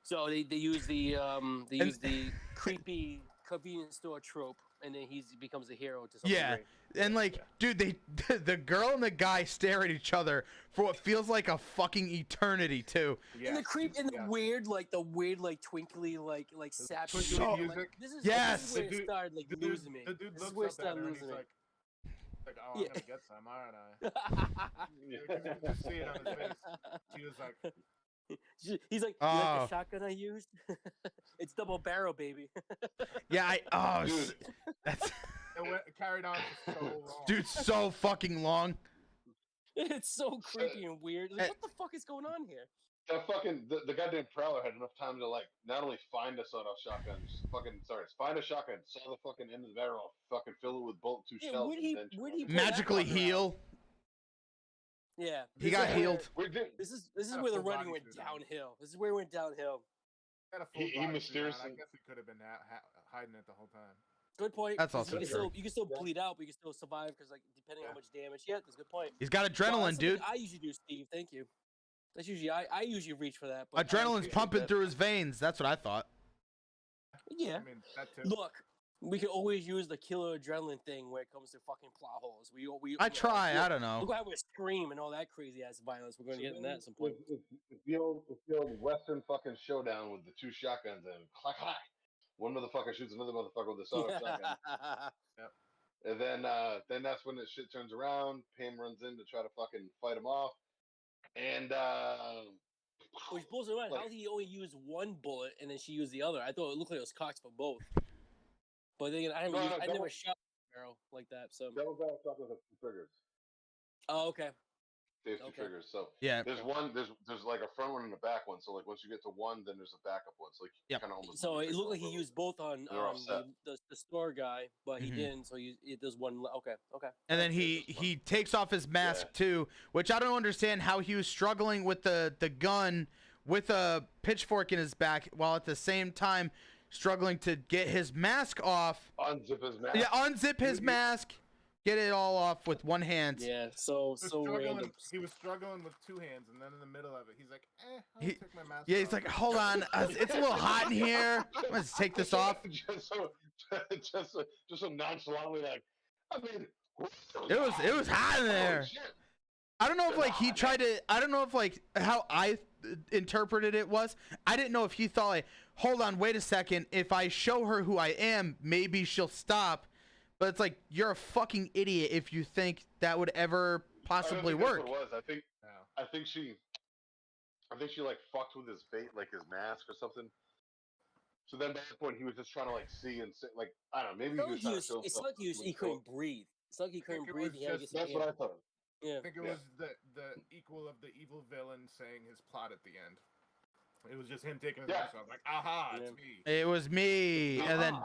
So they use the creepy convenience store trope, and then he becomes a hero to something great. And like, dude, the girl and the guy stare at each other for what feels like a fucking eternity too. Yeah. And the weird twinkly like sappy music. Like, this is where it started losing me. The dude this looks is where it up started at her losing me. Like, oh, I'm gonna get some, aren't I? You can just see it on his face. She was like. He's like, you like the shotgun I used? It's double barrel, baby. That's it carried on for so long. Dude, so fucking long. It's so creepy and weird. Like, what the fuck is going on here? The goddamn Prowler had enough time to like not only find a sawed-off shotgun, find a shotgun, saw the fucking end of the barrel, fucking fill it with two shells, would he magically heal? Yeah, he got healed. This is where the running went downhill. This is where it went downhill. He mysteriously. I guess he could have been hiding it the whole time. Good point. That's also true. You can still bleed out, but you can still survive because, like, depending on how much damage. Yeah, that's a good point. He's got adrenaline, dude. I usually do, Steve. Thank you. That's usually I usually reach for that. But adrenaline's pumping through his veins. That's what I thought. Yeah. I mean, that too. Look, We can always use the killer adrenaline thing when it comes to fucking plot holes. I try. I don't know. Look how we scream and all that crazy ass violence. We're going to get in that at some point. It's the old Western fucking showdown with the two shotguns and clack clack. One motherfucker shoots another motherfucker with a sawed-off shotgun. Yep. And then that's when the shit turns around. Pam runs in to try to fucking fight him off. And Which blows my mind. How he only used one bullet and then she used the other? I thought it looked like it was cocked for both. But then I never shot a barrel like that. So double barrel shotguns have two triggers. Oh, okay. They have two triggers. So yeah, there's one. There's like a front one and a back one. So like once you get to one, then there's a backup one. So like kind of almost. So it looked like he used both on the store guy, but he didn't. So there's one. Okay. And then he takes off his mask too, which I don't understand how he was struggling with the gun with a pitchfork in his back while at the same time struggling to get his mask off. Unzip his mask. Yeah, unzip his mask. Get it all off with one hand. Yeah, so random. He was struggling with two hands, and then in the middle of it, he's like, I'll take my mask Yeah, off. he's like, hold on, it's a little hot in here. Let's take this off. just so nonchalantly, like, I mean, it was hot in there. I don't know if like he tried to. I don't know if like how I interpreted it was. I didn't know if he thought like, hold on, wait a second. If I show her who I am, maybe she'll stop. But it's like you're a fucking idiot if you think that would ever possibly work. That's what it was. I think she like fucked with his face, like his mask or something. So then by that point he was just trying to like see and say, like I don't know, maybe he was trying to show it's like he couldn't breathe. It's like he couldn't breathe. That's what I thought. I think it was the equal of the evil villain saying his plot at the end. It was just him taking his mask off, like, aha, it's me. It was me, and then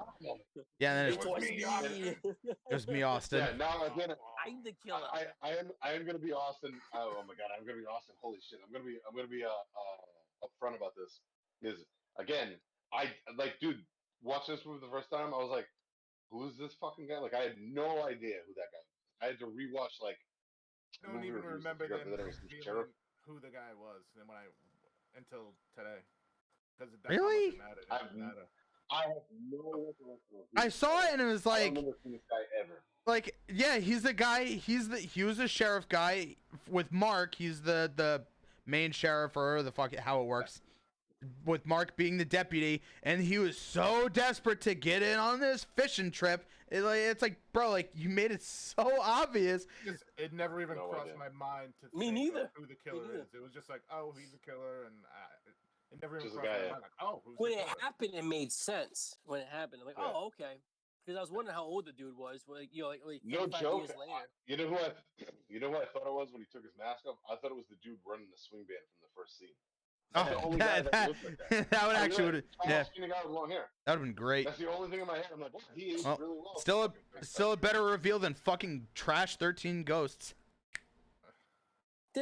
it was me. It was me, Austin. Yeah, now again, I'm the killer. I am gonna be Austin. Oh my god, I'm gonna be Austin. Holy shit, I'm gonna be upfront about this. Is again, I like, dude, watching this movie the first time, I was like, who is this fucking guy? Like, I had no idea who that guy was. I had to rewatch like. I don't even remember them revealing who the guy was, and until today. Because really? I have no recollection. I saw it and it was like, I don't remember seeing this guy ever. Like, yeah, he's the guy. He was a sheriff guy with Mark. He's the main sheriff, or the fuck how it works. With Mark being the deputy, and he was so desperate to get in on this fishing trip. It's like, bro, like you made it so obvious. It never even crossed my mind to think who the killer is. It was just like, oh, he's a killer, and it never even crossed my mind. Like, oh, who's when the it killer? happened, it made sense. When it happened, I'm like, oh, okay. Because I was wondering how old the dude was. Like, like no joke. Years later. You know who I thought it was when he took his mask off? I thought it was the dude running the swing band from the first scene. Oh, that would actually that would have been great. That's the only thing in my head. I'm like, he is really well. Still a better reveal than fucking trash 13 Ghosts.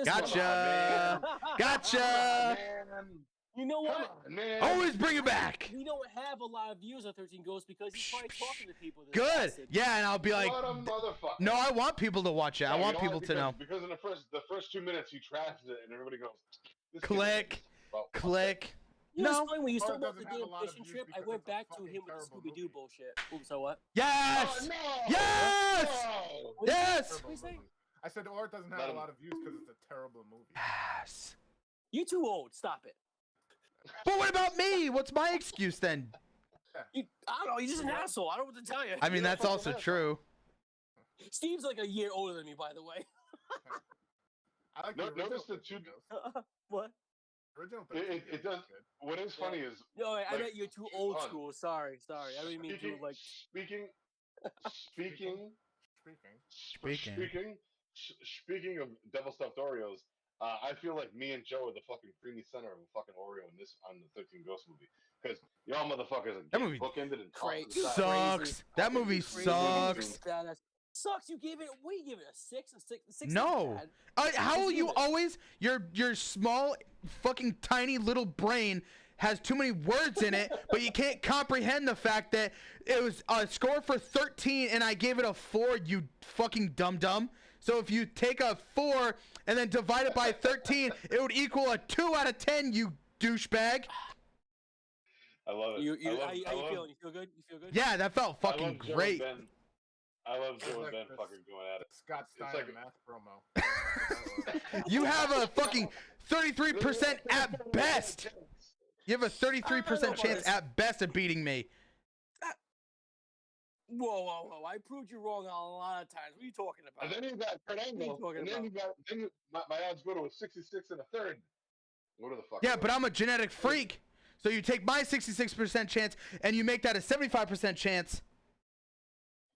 Gotcha. Gotcha. You know what? Always bring it back. We don't have a lot of views on 13 Ghosts because he's probably talking to people. Good. Yeah, and I'll be like, what a motherfucker. No, I want people to watch it. I want people to know. Because in the first 2 minutes he trashes it and everybody goes, click. Click. You know, when you started about the damn fishing trip, I went back to him with the Scooby-Doo bullshit. Ooh, so what? Yes! Yes! Yes! I said, or it doesn't have a lot of views because it's a terrible movie. Yes. You too old. Stop it. But what about me? What's my excuse then? I don't know. You're just an asshole. I don't know what to tell you. I mean, that's also true. Steve's like a year older than me, by the way. I like notice the two. What? It does. What is funny is. No, I meant you're too old school. Sorry. I don't even mean to like. Speaking of double stuffed Oreos, I feel like me and Joe are the fucking creamy center of a fucking Oreo on the 13 Ghost movie, because y'all motherfuckers are getting bookended and sucks. That movie sucks. Sucks. You gave it. What do you give it? A 6? No. How will you always your small fucking tiny little brain has too many words in it, but you can't comprehend the fact that it was a score for 13 and I gave it a 4. You fucking dumb. So if you take a 4 and then divide it by 13, it would equal a 2 out of 10. You douchebag. I love it. How you feeling? You feel good? You feel good? Yeah, that felt fucking I love Joe great. And Ben. I love Joe and like Ben this- fucking going at it. Scott Steiner like- math promo. That's what that was. You have a fucking 33% at best. You have a 33% chance at best of beating me. Whoa! I proved you wrong a lot of times. What are you talking about? And then you got Kurt Angle, and then you got my odds go to a 66 and a third. What the fuck? Yeah, but I'm a genetic freak. So you take my 66% chance and you make that a 75% chance.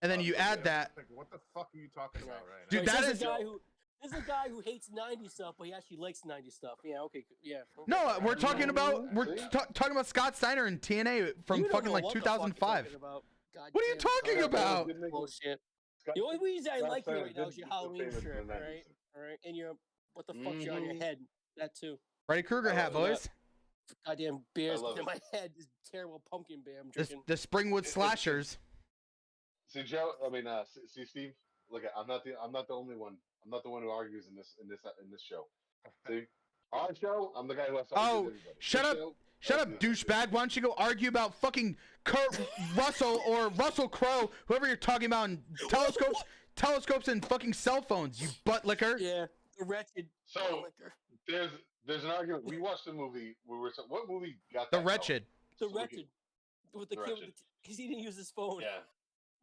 And then you add that. Like, what the fuck are you talking about right Dude, now? that this is a guy who. This is a guy who hates 90s stuff, but he actually likes 90s stuff. Yeah, okay, yeah. Okay. No, we're talking about talking about Scott Steiner and TNA from You don't fucking know like what the fuck you're 2005. talking about. What are you talking about? Bullshit. The only reason I like you right now is your Halloween shirt, right? All right, and your what the fuck's on your head? That too. Freddy Krueger hat, boys. Goddamn bears in my head. This terrible pumpkin bear I'm drinking. The Springwood Slashers. See, Joe. I mean, see, Steve. Look, I'm not the only one. I'm not the one who argues in this show. See, our show, I'm the guy who has to argue with everybody. Shut up, douchebag. Why don't you go argue about fucking Kurt Russell or Russell Crowe, whoever you're talking about, and telescopes and fucking cell phones, you butt licker. Yeah, the wretched so, licker. There's an argument. We watched a movie. What movie got The that Wretched. The Wretched. With the kid, because he didn't use his phone. Yeah.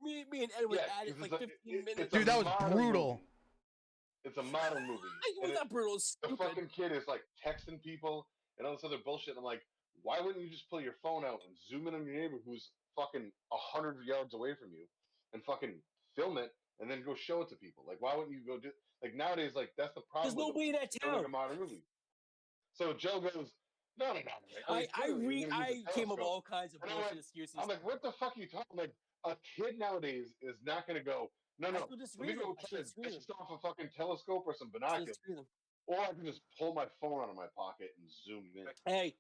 Me and Edward had it for like 15 minutes. Dude, that was brutal. Movie. It's a modern movie. It was not brutal. It's stupid. The fucking kid is like texting people and all this other bullshit. And I'm like, why wouldn't you just pull your phone out and zoom in on your neighbor who's fucking 100 yards away from you and fucking film it and then go show it to people? Like, why wouldn't you go do? Like nowadays, like that's the problem. There's nobody in that town. A modern movie. So Joe goes, no. I came up with all kinds of bullshit excuses. I'm like, what the fuck are you talking? Like, a kid nowadays is not gonna go. No. Let me go try to dish off a fucking telescope or some binoculars. Or I can just pull my phone out of my pocket and zoom in. Hey,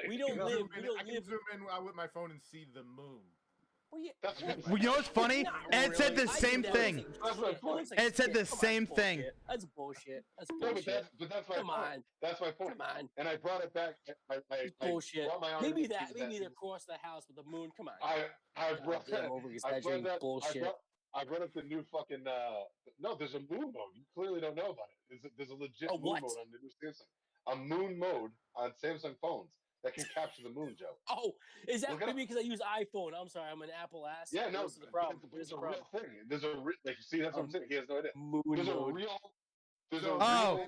we don't live. I can zoom in with my phone and see the moon. Well, you know what's funny? Ed said the same thing. Ed said the same thing. That's bullshit. That's bullshit. But that's my point. That's my point. Come on. And I brought it back. Bullshit. Maybe they're across the house with the moon. Come on. I brought that. Bullshit. I brought up the new fucking. No, there's a moon mode. You clearly don't know about it. There's a legit moon mode on the new Samsung. A moon mode on Samsung phones that can capture the moon, Joe. Oh, is that maybe because I use iPhone? I'm sorry, I'm an Apple ass. Yeah, no, this is the problem. It's a real thing. There's a like you see that's what I'm saying. He has no idea. Moon there's mode. There's a real.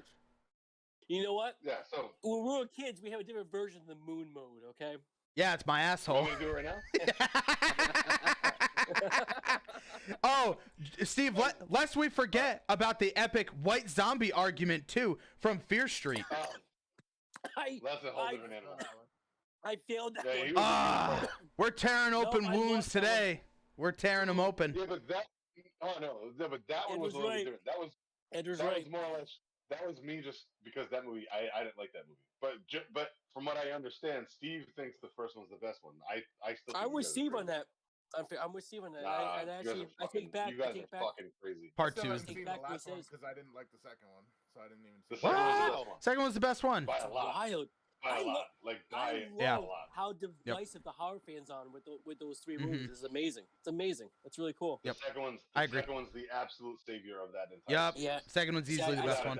You know what? Yeah. So when we were kids, we have a different version of the moon mode. Okay. Yeah, it's my asshole. Want me to do it right now? Oh, Steve, lest we forget about the epic white zombie argument too from Fear Street. That's a whole different animal. I failed that one. We're tearing open wounds today. We're tearing them open. Yeah, but that. Oh no, but that one was a little bit different. That was more or less. That was me just because that movie. I didn't like that movie. But from what I understand, Steve thinks the first one's the best one. I still. I'm with Steve on that. I'm with Steve on that. I take back. You guys are fucking crazy. Part 2 is the last one because I didn't like the second one, so I didn't even. The second one was the best one. Second one's the best one. By a lot. Wild. By a lot. Like by a lot. How divisive the horror fans are with those three movies is amazing. It's amazing. It's really cool. The second one's. Second one's the absolute savior of that Yep. entire. Yeah. Second one's easily the best one.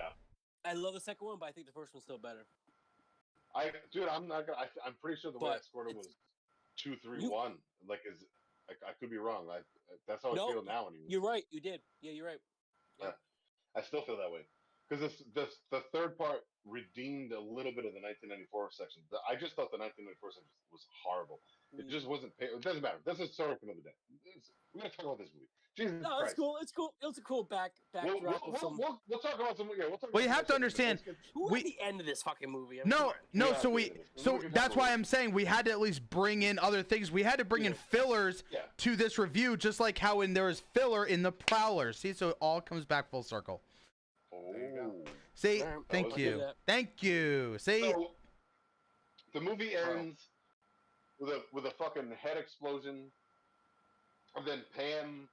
I love the second one, but I think the first one's still better. I'm not gonna. I'm pretty sure the way I scored it was 2-3-1. Like I could be wrong. That's how I feel now. Anyway. You're right. You did. Yeah, you're right. Yeah. I still feel that way because the third part redeemed a little bit of the 1994 section. I just thought the 1994 section was horrible. It just wasn't. It doesn't matter. That's a story for another day. We're gonna talk about this movie. Jesus no, Christ. it's cool. It's cool. It was a cool backdrop. We'll talk about some. Yeah, we'll talk. Well, you have to understand. We're at the end of this fucking movie. No. So that's why I'm saying we had to at least bring in other things. We had to bring in fillers to this review, just like how there was filler in the Prowler. See, so it all comes back full circle. Oh. See, thank you. See, so, the movie ends with a fucking head explosion, and then Pam.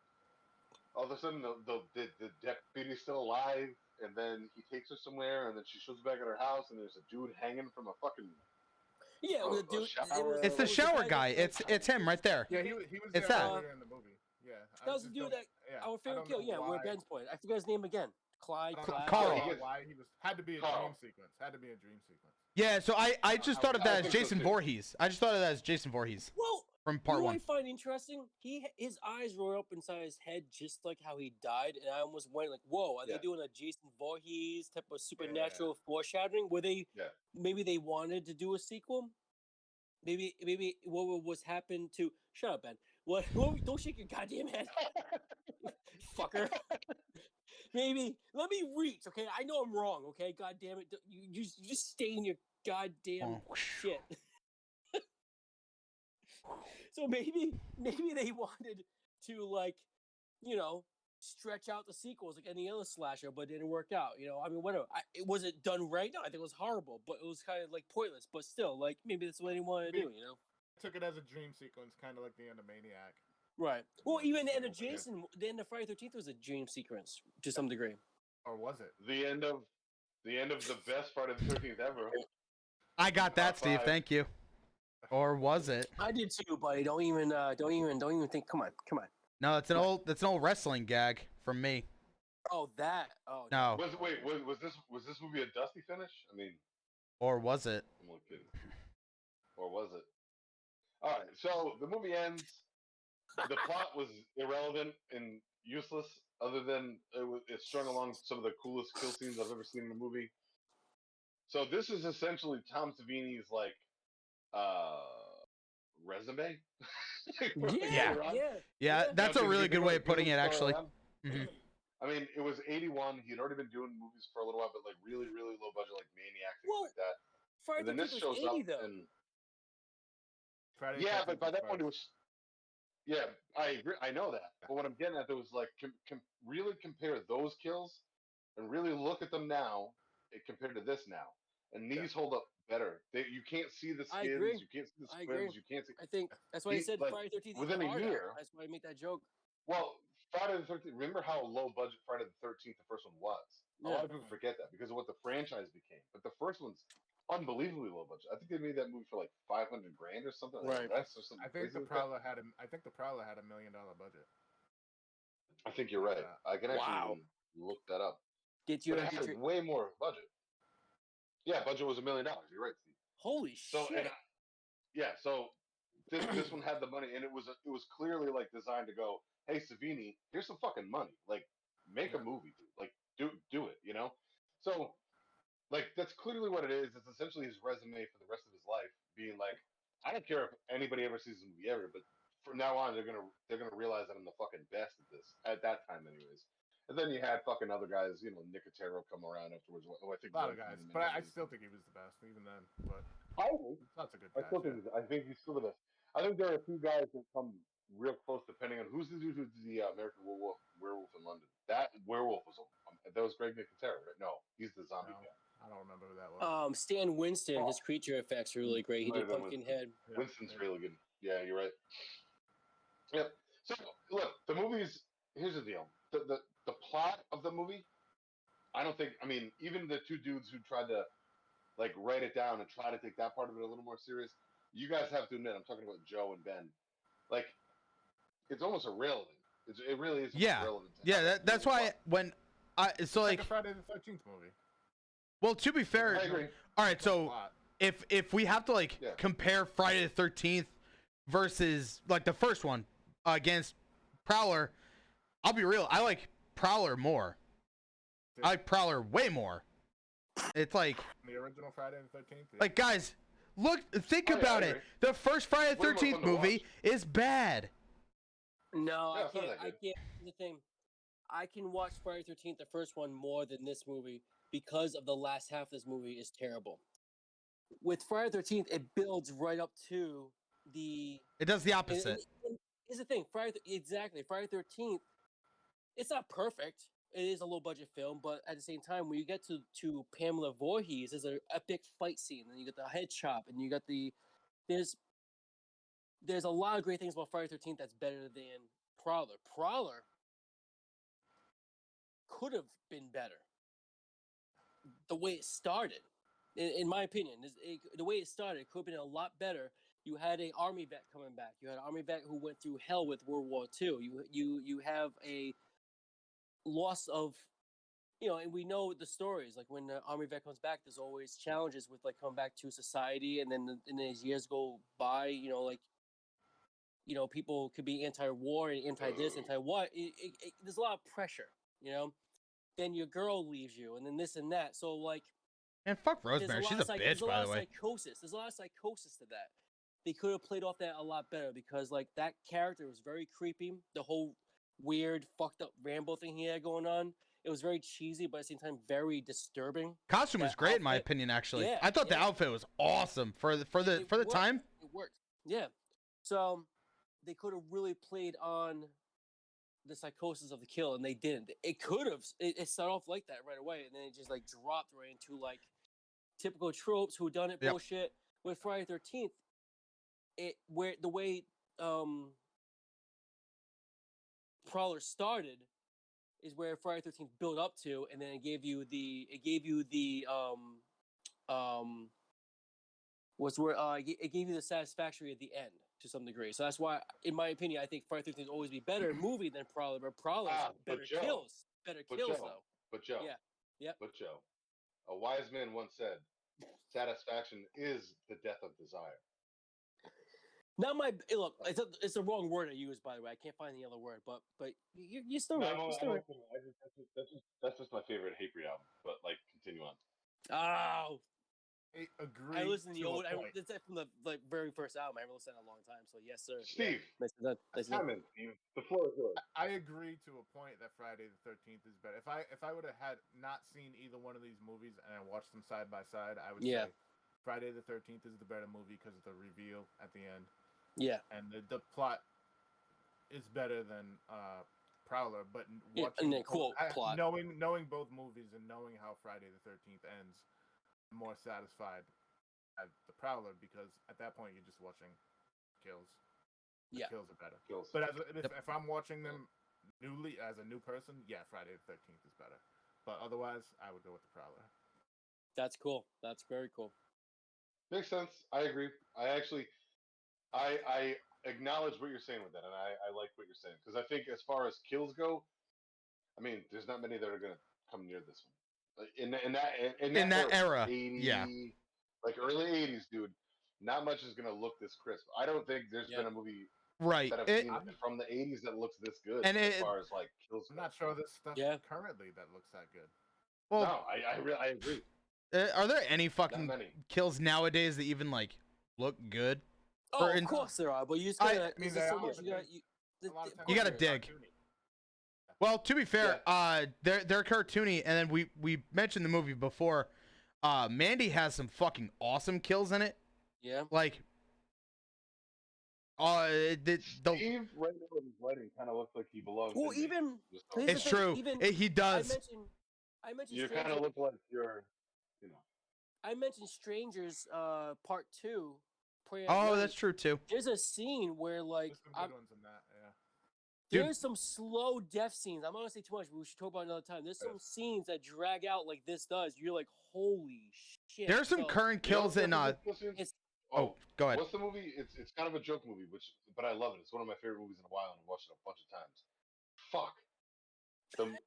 All of a sudden, the deputy's still alive, and then he takes her somewhere, and then she shows back at her house, and there's a dude hanging from a fucking Yeah, the dude. It's the shower guy. It's him right there. Yeah, he was It's there that. earlier in the movie. Yeah, That was the dude that our favorite kill. Yeah, where Ben's point. I forget his name again. Clyde. Carl. Why he was had to be a dream sequence. Had to be a dream sequence. Yeah, so I just thought of that as Jason Voorhees. I just thought of that as Jason Voorhees. Well, from part one. I find interesting. His eyes roll up inside his head just like how he died, and I almost went like, "Whoa, are they doing a Jason Voorhees type of supernatural foreshadowing?" Where they maybe they wanted to do a sequel? Maybe what was happened to? Shut up, Ben. What? Don't shake your goddamn head, fucker. Maybe let me reach. Okay, I know I'm wrong. Okay, God damn it, you just stay in your goddamn shit. So maybe they wanted to, like, stretch out the sequels like any other slasher, but it didn't work out. I mean, whatever. Was it done right? No, I think it was horrible, but it was kind of like pointless. But still, like, maybe that's what they wanted to do. Took it as a dream sequence, kind of like the end of Maniac. Right. Well, even the end of Jason, the end of Friday the 13th was a dream sequence to some degree. Or was it? The end of the best Friday the 13th ever. I got that, Steve. Thank you. Or was it? I did too, buddy. Don't even think. Come on. No, that's an old wrestling gag from me. Oh, that. Oh no. Was this movie a dusty finish? I mean, or was it? I'm only kidding. Or was it? All right. So the movie ends. The plot was irrelevant and useless, other than it strung along some of the coolest kill scenes I've ever seen in a movie. So this is essentially Tom Savini's like resume. Yeah. That's a really good way of putting it, actually. Mm-hmm. I mean, it was 81. He'd already been doing movies for a little while, but like really, really low budget, like Maniac, things like that. Friday and then this shows 80, up, though. and Friday but by that point it was. Yeah, I agree. I know that, but what I'm getting at, there was like really compare those kills, and really look at them now, compared to this now, and these hold up better. You can't see the skins, you can't see the squibs, you can't see. I think that's why I said Friday the 13th within a year. That's why I make that joke. Well, Friday the 13th. Remember how low budget Friday the 13th the first one was? A lot of people forget that because of what the franchise became. But the first one's unbelievably low budget. I think they made that movie for like $500,000 or something. Right. Like or something. I think the Prowler had $1 million budget. I think you're right. I can actually look that up. It had way more budget. Yeah, budget was $1 million. You're right, Steve. Holy shit! So this one had the money, and it was clearly like designed to go, hey Savini, here's some fucking money. Like, make a movie, dude. Like, do it. So, like, that's clearly what it is. It's essentially his resume for the rest of his life, being like, I don't care if anybody ever sees this movie ever, but from now on, they're gonna realize that I'm the fucking best at this. At that time, anyways. And then you had fucking other guys, Nicotero come around afterwards. I think a lot of guys, but I still think he was the best, even then. But that's a good guy. I think he's still the best. I think there are a few guys that come real close, depending on who's the dude who's the American Werewolf in London. That werewolf was that was Greg Nicotero, right? No, he's the zombie guy. I don't remember who that was. Stan Winston, his creature effects are really great. He did Pumpkinhead. Winston's really good. Yeah, you're right. Yep. So look, the movies. Here's the deal. The plot of the movie. I don't think. I mean, even the two dudes who tried to like write it down and try to take that part of it a little more serious. You guys have to admit, I'm talking about Joe and Ben. Like, it's almost irrelevant. It really is irrelevant. Yeah, that's why when it's like a Friday the 13th movie. Well, to be fair, I agree. All right, so if we have to like compare Friday the 13th versus like the first one against Prowler, I'll be real. I like Prowler more. I like Prowler way more. It's like the original Friday the 13th. Yeah. Like, guys, think about it. The first Friday the 13th movie is bad. No, I can't. The thing, I can watch Friday the 13th, the first one, more than this movie because of the last half of this movie is terrible. With Friday the 13th, it builds right up to the. It does the opposite. Here's the thing, Friday the 13th. It's not perfect. It is a low budget film, but at the same time, when you get to Pamela Voorhees, there's an epic fight scene, and you get the head chop, and you got there's a lot of great things about Friday the 13th that's better than Prowler. Prowler could have been better. The way it started, In my opinion, the way it started, it could have been a lot better. You had an army vet coming back. You had an army vet who went through hell with World War II. You have a loss of, and we know the stories. Like when the army vet comes back, there's always challenges with like coming back to society, and then as years go by, people could be anti-war and anti-this, anti-what. There's a lot of pressure, Then your girl leaves you, and then this and that. So like, And fuck Rosemary, she's a bitch, by the way. There's a lot of psychosis to that. They could have played off that a lot better because like that character was very creepy. The whole weird, fucked up Rambo thing he had going on. It was very cheesy, but at the same time very disturbing. Costume was great in my opinion, actually. Yeah, I thought the outfit was awesome for the time. It worked. Yeah. So they could have really played on the psychosis of the kill, and they didn't. It could have. It started off like that right away, and then it just like dropped right into like typical tropes, who done it bullshit. With Friday 13th, where the way Prowler started is where Friday 13th built up to, and then it gave you the it gave you the satisfactory at the end to some degree. So that's why, in my opinion, I think Friday 13th will always be better movie than Prowler, but Prowler's better kills though. But Joe, But Joe, a wise man once said, "Satisfaction is the death of desire." Not my look. It's the wrong word I use, by the way. I can't find the other word, but you still right. That's just my favorite Hatebreed album. But like, continue on. Oh, I agree. I listened to the old. It's from the very first album. I haven't listened in a long time. So yes, sir. Steve, Steve. The floor is yours. I agree to a point that Friday the 13th is better. If I would have had not seen either one of these movies and I watched them side by side, I would say Friday the 13th is the better movie because of the reveal at the end. Yeah, and the plot is better than Prowler, but plot. Knowing both movies and knowing how Friday the 13th ends, I'm more satisfied at the Prowler because at that point you're just watching kills. Kills are better. But if I'm watching them newly as a new person, Friday the 13th is better. But otherwise, I would go with the Prowler. That's cool. That's very cool. Makes sense. I agree. I acknowledge what you're saying with that, and I like what you're saying because I think as far as kills go, I mean, there's not many that are gonna come near this one. In that era, 80, like early 80s, dude. Not much is gonna look this crisp. I don't think there's been a movie that I've seen from the 80s that looks this good. And as far as like kills, I'm not sure this stuff currently that looks that good. Well, no, I agree. Are there any fucking kills nowadays that even like look good? Oh, of course there are, but you just gotta. You gotta dig. Well, to be fair, they're cartoony, and then we mentioned the movie before. Mandy has some fucking awesome kills in it. Yeah. Like, Steve right now in his writing kind of looks like he belongs. Well, it's true. He does. I mentioned. You kind of look like you're, I mentioned Strangers, Part 2. Oh, that's true too. There's a scene where like there's some good ones in that, there's some slow death scenes. I'm not gonna say too much, but we should talk about it another time. There's some scenes that drag out like this does. You're like, holy shit. There's some current kills in go ahead. What's the movie? It's kind of a joke movie, but I love it. It's one of my favorite movies in a while, and I've watched it a bunch of times. Fuck.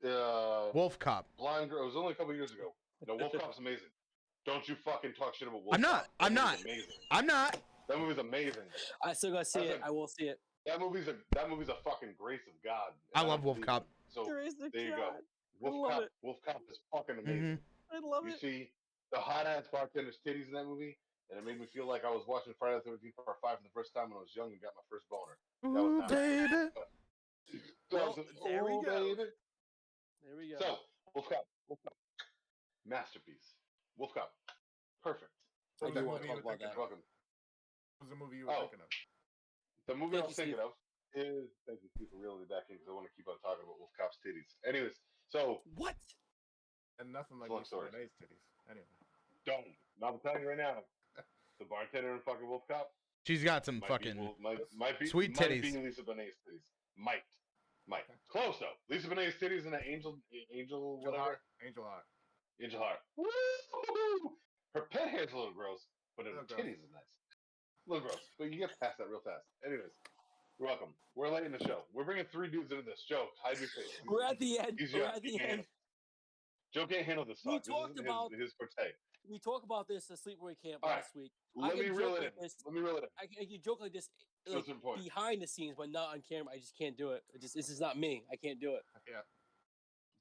The Wolf Cop. Blind Girl. It was only a couple years ago. No, Wolf Cop's amazing. Don't you fucking talk shit about Wolf Cop. I'm not. That movie's amazing. I still gotta see it. I will see it. That movie's a fucking grace of God. I love Wolf Cop. So there you go. Wolf Cop is fucking amazing. I love it. You see the hot ass bartender's titties in that movie, and it made me feel like I was watching Friday the 13th Part 5 for the first time when I was young and got my first boner. That was not baby. There we go. Baby. There we go. So Wolf Cop, masterpiece. Wolf Cop, perfect. I do want to talk about that. Welcome. What was the movie you were thinking of? The movie I was thinking of is, thank you, Steve, for reeling me back in because I want to keep on talking about Wolf Cop's titties. Anyways, so what? And nothing like Lisa Bonet titties. Anyway, don't. I'm telling you right now, the bartender in fucking Wolf Cop. She's got some fucking sweet titties. Might be Lisa Bonet's titties. Might. Close though. Lisa Bonet's titties and an angel whatever. Angel Heart. Woo! Her pet hair's a little gross, but her Little gross. titties is nice. A little gross, but you get past that real fast. Anyways, you're welcome. We're late in the show. We're bringing 3 dudes into this. Joe, hide your face. We're at the end. We're at the end. Joe can't handle this We talk. This talked isn't about his forte. we talked about this at Sleepaway Camp All right. last week. Let me reel it in. Let me reel it in. I can joke like this, like What's the point? behind the scenes, but not on camera. I just can't do it. This is not me. I can't do it. Yeah.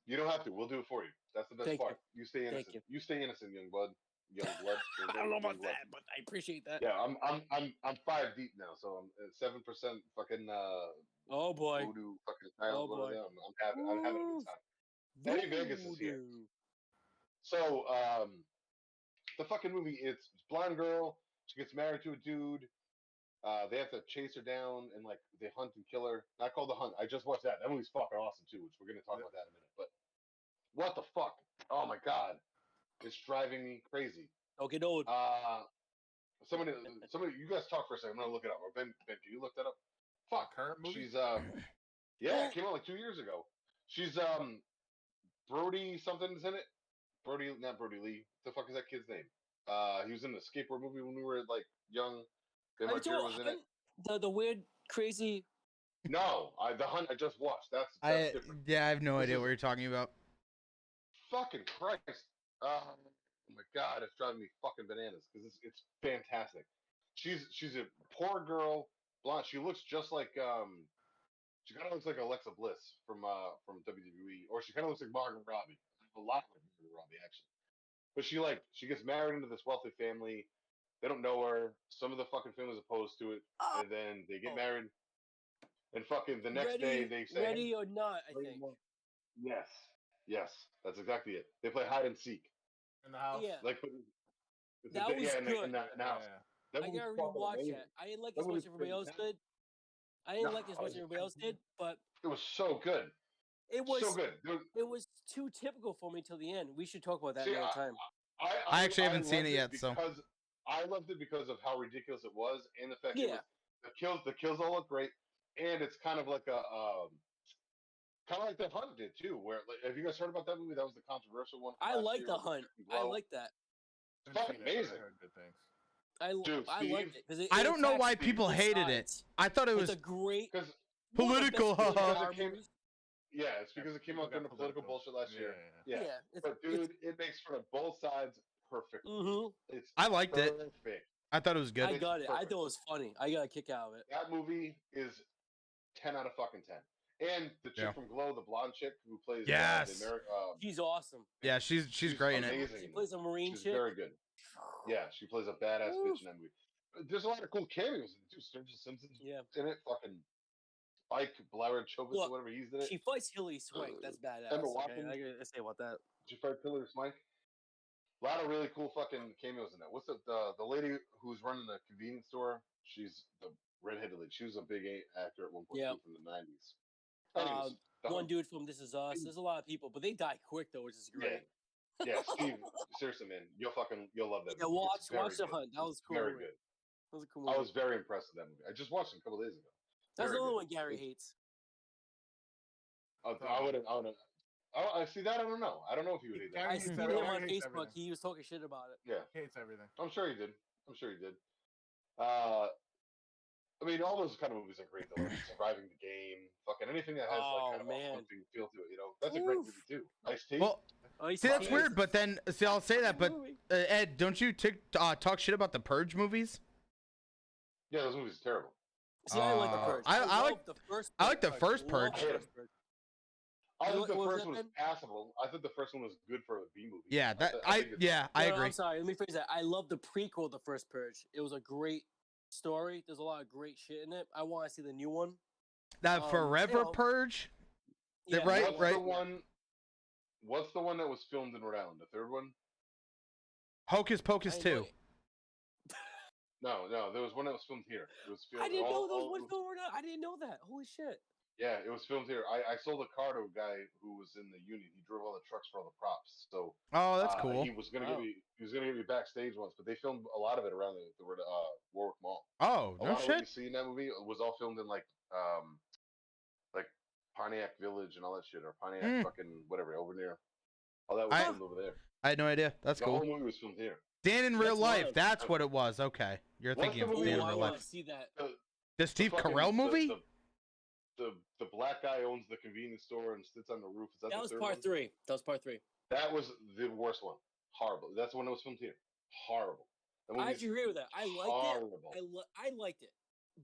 You don't have to. We'll do it for you. That's the best Thank part. You stay Thank innocent. You stay innocent, young blood. Young blood. I don't know about that, but I appreciate that. Yeah, I'm 5 deep now, so I'm at 7% fucking Oh boy. voodoo fucking Oh boy. I'm having a good time. Eddie Vegas is here. Voodoo. So the fucking movie, it's blonde girl. She gets married to a dude. They have to chase her down and like they hunt and kill her. Not called The Hunt. I just watched that. That movie's fucking awesome too, which we're gonna talk about that in a minute. But what the fuck? Oh my god, it's driving me crazy. Don't get old. Somebody, you guys talk for a second. I'm gonna look it up. Or Ben, can you look that up? Fuck. Current movie? She's yeah, it came out like 2 years ago. She's Brody something's in it. Brody, not Brody Lee. What the fuck is that kid's name? He was in the skateboard movie when we were like young. Ben Are you Margera was in it. the weird, crazy. No, The Hunt I just watched. That's different. Yeah, I have no idea what you're talking about. Fucking Christ. Oh my god, it's driving me fucking bananas because it's fantastic. She's a poor girl, blonde. She looks just like she kind of looks like Alexa Bliss from WWE, or she kind of looks like Margot Robbie. A lot like Margot Robbie actually. But she gets married into this wealthy family. They don't know her. Some of the fucking family's opposed to it, and then they get married. And fucking the next day they say, "Ready hey, or not," I think. Yes, that's exactly it. They play hide and seek. In the house. Yeah. Like That was in good. the house. Yeah. That I movie's gotta fucking rewatch amazing. that. I didn't like That as much movie's as everybody else fantastic. did. I didn't like as much as everybody else did, but It was so good. it was So good. It was too typical for me till the end. We should talk about that See, another time. I actually haven't seen it yet, because I loved it because of how ridiculous it was, and the fact Yeah. the kills all look great, and it's kind of like a kind of like The Hunt did too. Where like, have you guys heard about that movie? That was the controversial one. I last like year The with Hunt. Christian I Grove. like that. It's fucking amazing. I heard good things. I liked it because I don't know why attacks people both hated it. sides. I thought it It's was a great Because one of the best political. Christian haha. horror movies. yeah, it's because it came out during the political bullshit last year. Yeah. But dude, it makes fun of both sides perfectly. Mm-hmm. It's I liked it. perfect. I thought it was good. I got it. I Perfect. thought it was funny. I got a kick out of it. That movie is 10 out of fucking 10. And the chick from Glow, the blonde chick who plays Yes. She's awesome. Yeah, she's great in it. amazing. She plays a Marine She's chick. very good. Yeah, she plays a badass bitch in that movie. There's a lot of cool cameos in it too. Sturgill Simpson's in it. Fucking Ike Blauer Chovis or whatever he's in it. She fights Hilary Swank. That's badass. Emma Okay, Watson. I gotta say about that. She fights Hilary Swank. A lot of really cool fucking cameos in that. What's the lady who's running the convenience store? She's the redheaded lady. She was a big actor at one point too, from the 90s. Anyways, one dude from This Is Us. There's a lot of people, but they die quick though, which is great. Yeah, Steve. Seriously, man, you'll love that. Yeah, movie. watch The Hunt. That was cool. Very good. That was a cool movie. I was very impressed with that movie. I just watched it a couple days ago. That's the only one Gary hates. I see that. I don't know. I don't know if he would hate that. I seen him on Facebook. He was talking shit about it. Yeah, he hates everything. I'm sure he did. I mean, all those kind of movies are great though. Like Surviving the Game, fucking anything that has like kind of a hunting feel to it. You know, that's a great movie too. Ice-T. Well, see, that's weird. But then, see, I'll say that. But Ed, don't you talk shit about the Purge movies? Yeah, those movies are terrible. See, I like the Purge. I like the first. I like the first Purge. I think the first one was passable. I think the first one was good for a B movie. Yeah, I agree. I'm sorry. Let me phrase that. I love the prequel, The First Purge. It was a great story. There's a lot of great shit in it. I want to see the new one. That Forever Purge. Yeah, right. What's the one that was filmed in Rhode Island? The third one? Hocus Pocus 2. No, there was one that was filmed here. It was filmed. I didn't know there was one filmed in Rhode Island. I didn't know that. Holy shit. Yeah, it was filmed here. I sold a car to a guy who was in the union. He drove all the trucks for all the props. So that's cool. He was gonna give me backstage once, but they filmed a lot of it around the Warwick Mall. Oh, a no lot shit. Of what you see in that movie was all filmed in like Pontiac Village and all that shit, or Pontiac fucking whatever over near. All that was filmed over there. I had no idea. That's cool. The whole movie was filmed here. Dan in real That's life. wild. That's what it was. Okay, you're What's thinking the of movie Dan in I real want life. to see that. The Steve fucking- Carell movie? The black guy owns the convenience store and sits on the roof. Is that That the was third part one? 3. That was part 3. That was the worst one. Horrible. That's the one that was filmed here. Horrible. That I movie's actually agree with that. I liked horrible. it. I liked it,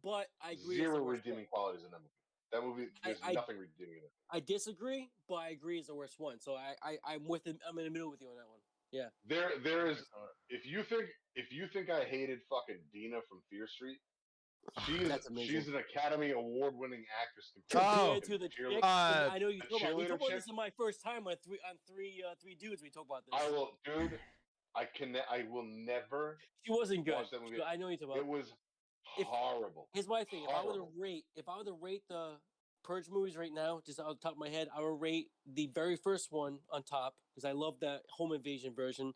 but I agree. Zero it's the worst redeeming one. qualities in that movie. That movie, there's I- nothing redeeming in it. I disagree, but I agree it's the worst one. So I'm with him. I'm in the middle with you on that one. Yeah. There is. If you think I hated fucking Dina from Fear Street, That's amazing. she's an Academy Award-winning actress. Oh. Compared to the cheerleader- chick, I know you the talk about. We cheerleader talked about chick? this in my first time on three dudes. We talked about this. I will, dude. I will never She wasn't good. watch that movie. I know you talk It about. was If- horrible. Here's my thing. If I were to Horrible. rate the Purge movies right now, just on the top of my head, I would rate the very first one on top because I love that home invasion version.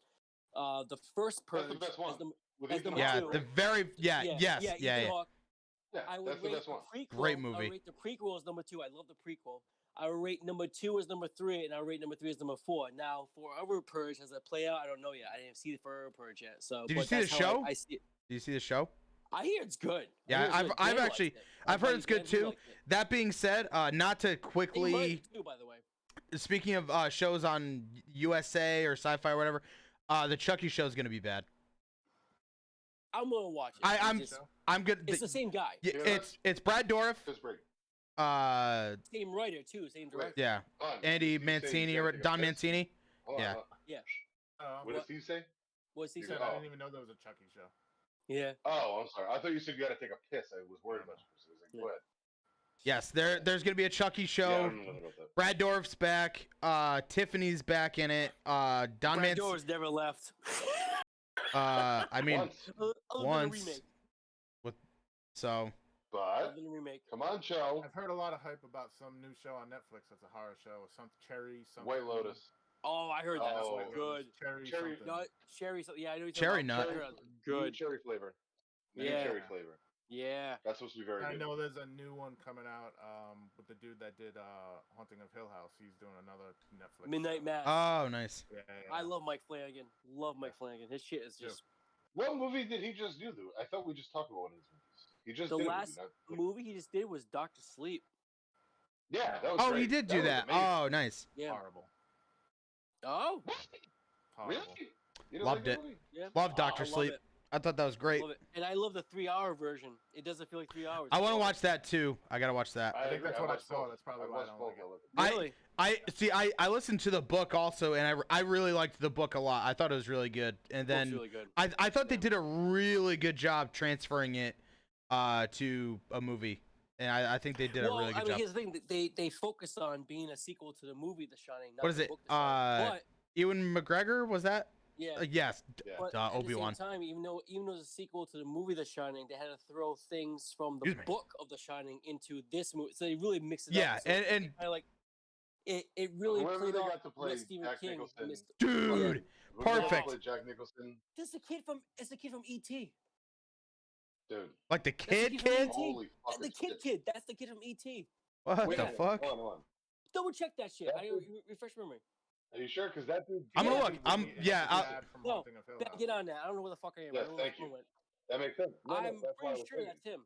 The first Purge. That's the best one. As the, With as Ethan the Yeah, Hawke. the very yes, Ethan Hawke. Yeah, I would that's the rate best one. prequel. Great I movie. would rate the prequel as number 2. I love the prequel. I would rate number 2 as number 3, and I would rate number 3 as number 4. Now, Forever Purge, has it play out? I don't know yet. I didn't see the Forever Purge yet. So, Did you but see the that's how show? I see it. Do you see the show? I hear it's good. Yeah, I hear it's good. I've Dan actually- liked it. I've My heard buddy it's good Dan, he too. liked it. That being said, not to He quickly liked it too, by the way. speaking of shows on USA or Sci-Fi or whatever, the Chucky show is gonna be bad. I'm gonna watch it. I'm It's just- I'm good. It's the same guy, Yeah, Yeah. it's Brad Dourif. Fist break. same writer too, same director. Yeah, Hold on. Andy Steve say he's Mancini gotta or take a Don piss. Mancini. Hold on, Yeah. hold on. What What? did Steve say? What's he You said? got- I Oh. didn't even know there was a Chucky show. Yeah. Oh, I'm sorry. I thought you said you got to take a piss. I was worried about you. I was like, Yeah. go ahead. Yes, there's gonna be a Chucky Yeah, I show. don't know about that. Brad Dourif's back. Tiffany's back in it. Don Brad Mancini. Dourif's never left. I mean, Once, Other than the once. remake. so but Other than the remake. come on, Joe. I've heard a lot of hype about some new show on Netflix that's a horror show. Some Cherry, something. White Lotus. Oh, I heard that. That's Oh. good. Cherry, Cherry- something. No, cherry. Yeah, I know. You're talking Cherry about. nut. I heard that. New Good. cherry flavor. New Yeah. cherry flavor. Yeah. That's supposed to be very I good. know there's a new one coming out with the dude that did Haunting of Hill House. He's doing another Netflix. Midnight show. Mass. oh, nice. Yeah, I love Mike Flanagan. Love Mike Flanagan. His shit is just What movie did he just do, though? I thought we just talked about one of his movies. He just the did last a movie. Not, movie he just did was Doctor Sleep. yeah, that was Oh, great. he did do was that. amazing. Oh, nice. Yeah. Horrible. Oh. Horrible. Really? You didn't Loved like it. that movie? Yeah. Love Oh, Doctor I love Sleep. it. I thought that was great. Love it. And I love the 3-hour version. It doesn't feel like 3 hours. I want to watch that too. I gotta watch that. I think agree. that's what I watched saw. both. That's probably why I watched don't both. like it. I love it. Really? I see. I listened to the book also, and I really liked the book a lot. I thought it was really good. And Book's then really good. I thought they did a really good job transferring it to a movie, and I think they did a really good I mean, job. here's the thing: they focused on being a sequel to the movie The Shining. Not What is the it? book, The Shining. But Ewan McGregor was that? yeah, Yes. Yeah. but at the Obi-Wan. same time, even though it's a sequel to the movie The Shining, they had to throw things from the Excuse me. book of The Shining into this movie, so they really mixed it Yeah, up. So and kinda like it really Whoever played they off got to play what Stephen Jack King Nicholson. missed. dude, Whoever got to perfect. play Jack Nicholson, This is the kid from E.T. dude. Like the That's kid, the kid. Holy The fucking kid, shit. kid. That's the kid from E.T. What Wait the a minute, fuck? Hold on. Double check that shit. That dude- Refresh memory. Are you sure? Because that dude. I'm gonna Yeah. look. I'm He's yeah. the I'll, dad from No, Haunting of Hill House. Get on that. I don't know where the fuck I am. I Yes, don't know where thank the phone you. went. That makes sense. No, I'm that's why I pretty was sure thinking. that's him.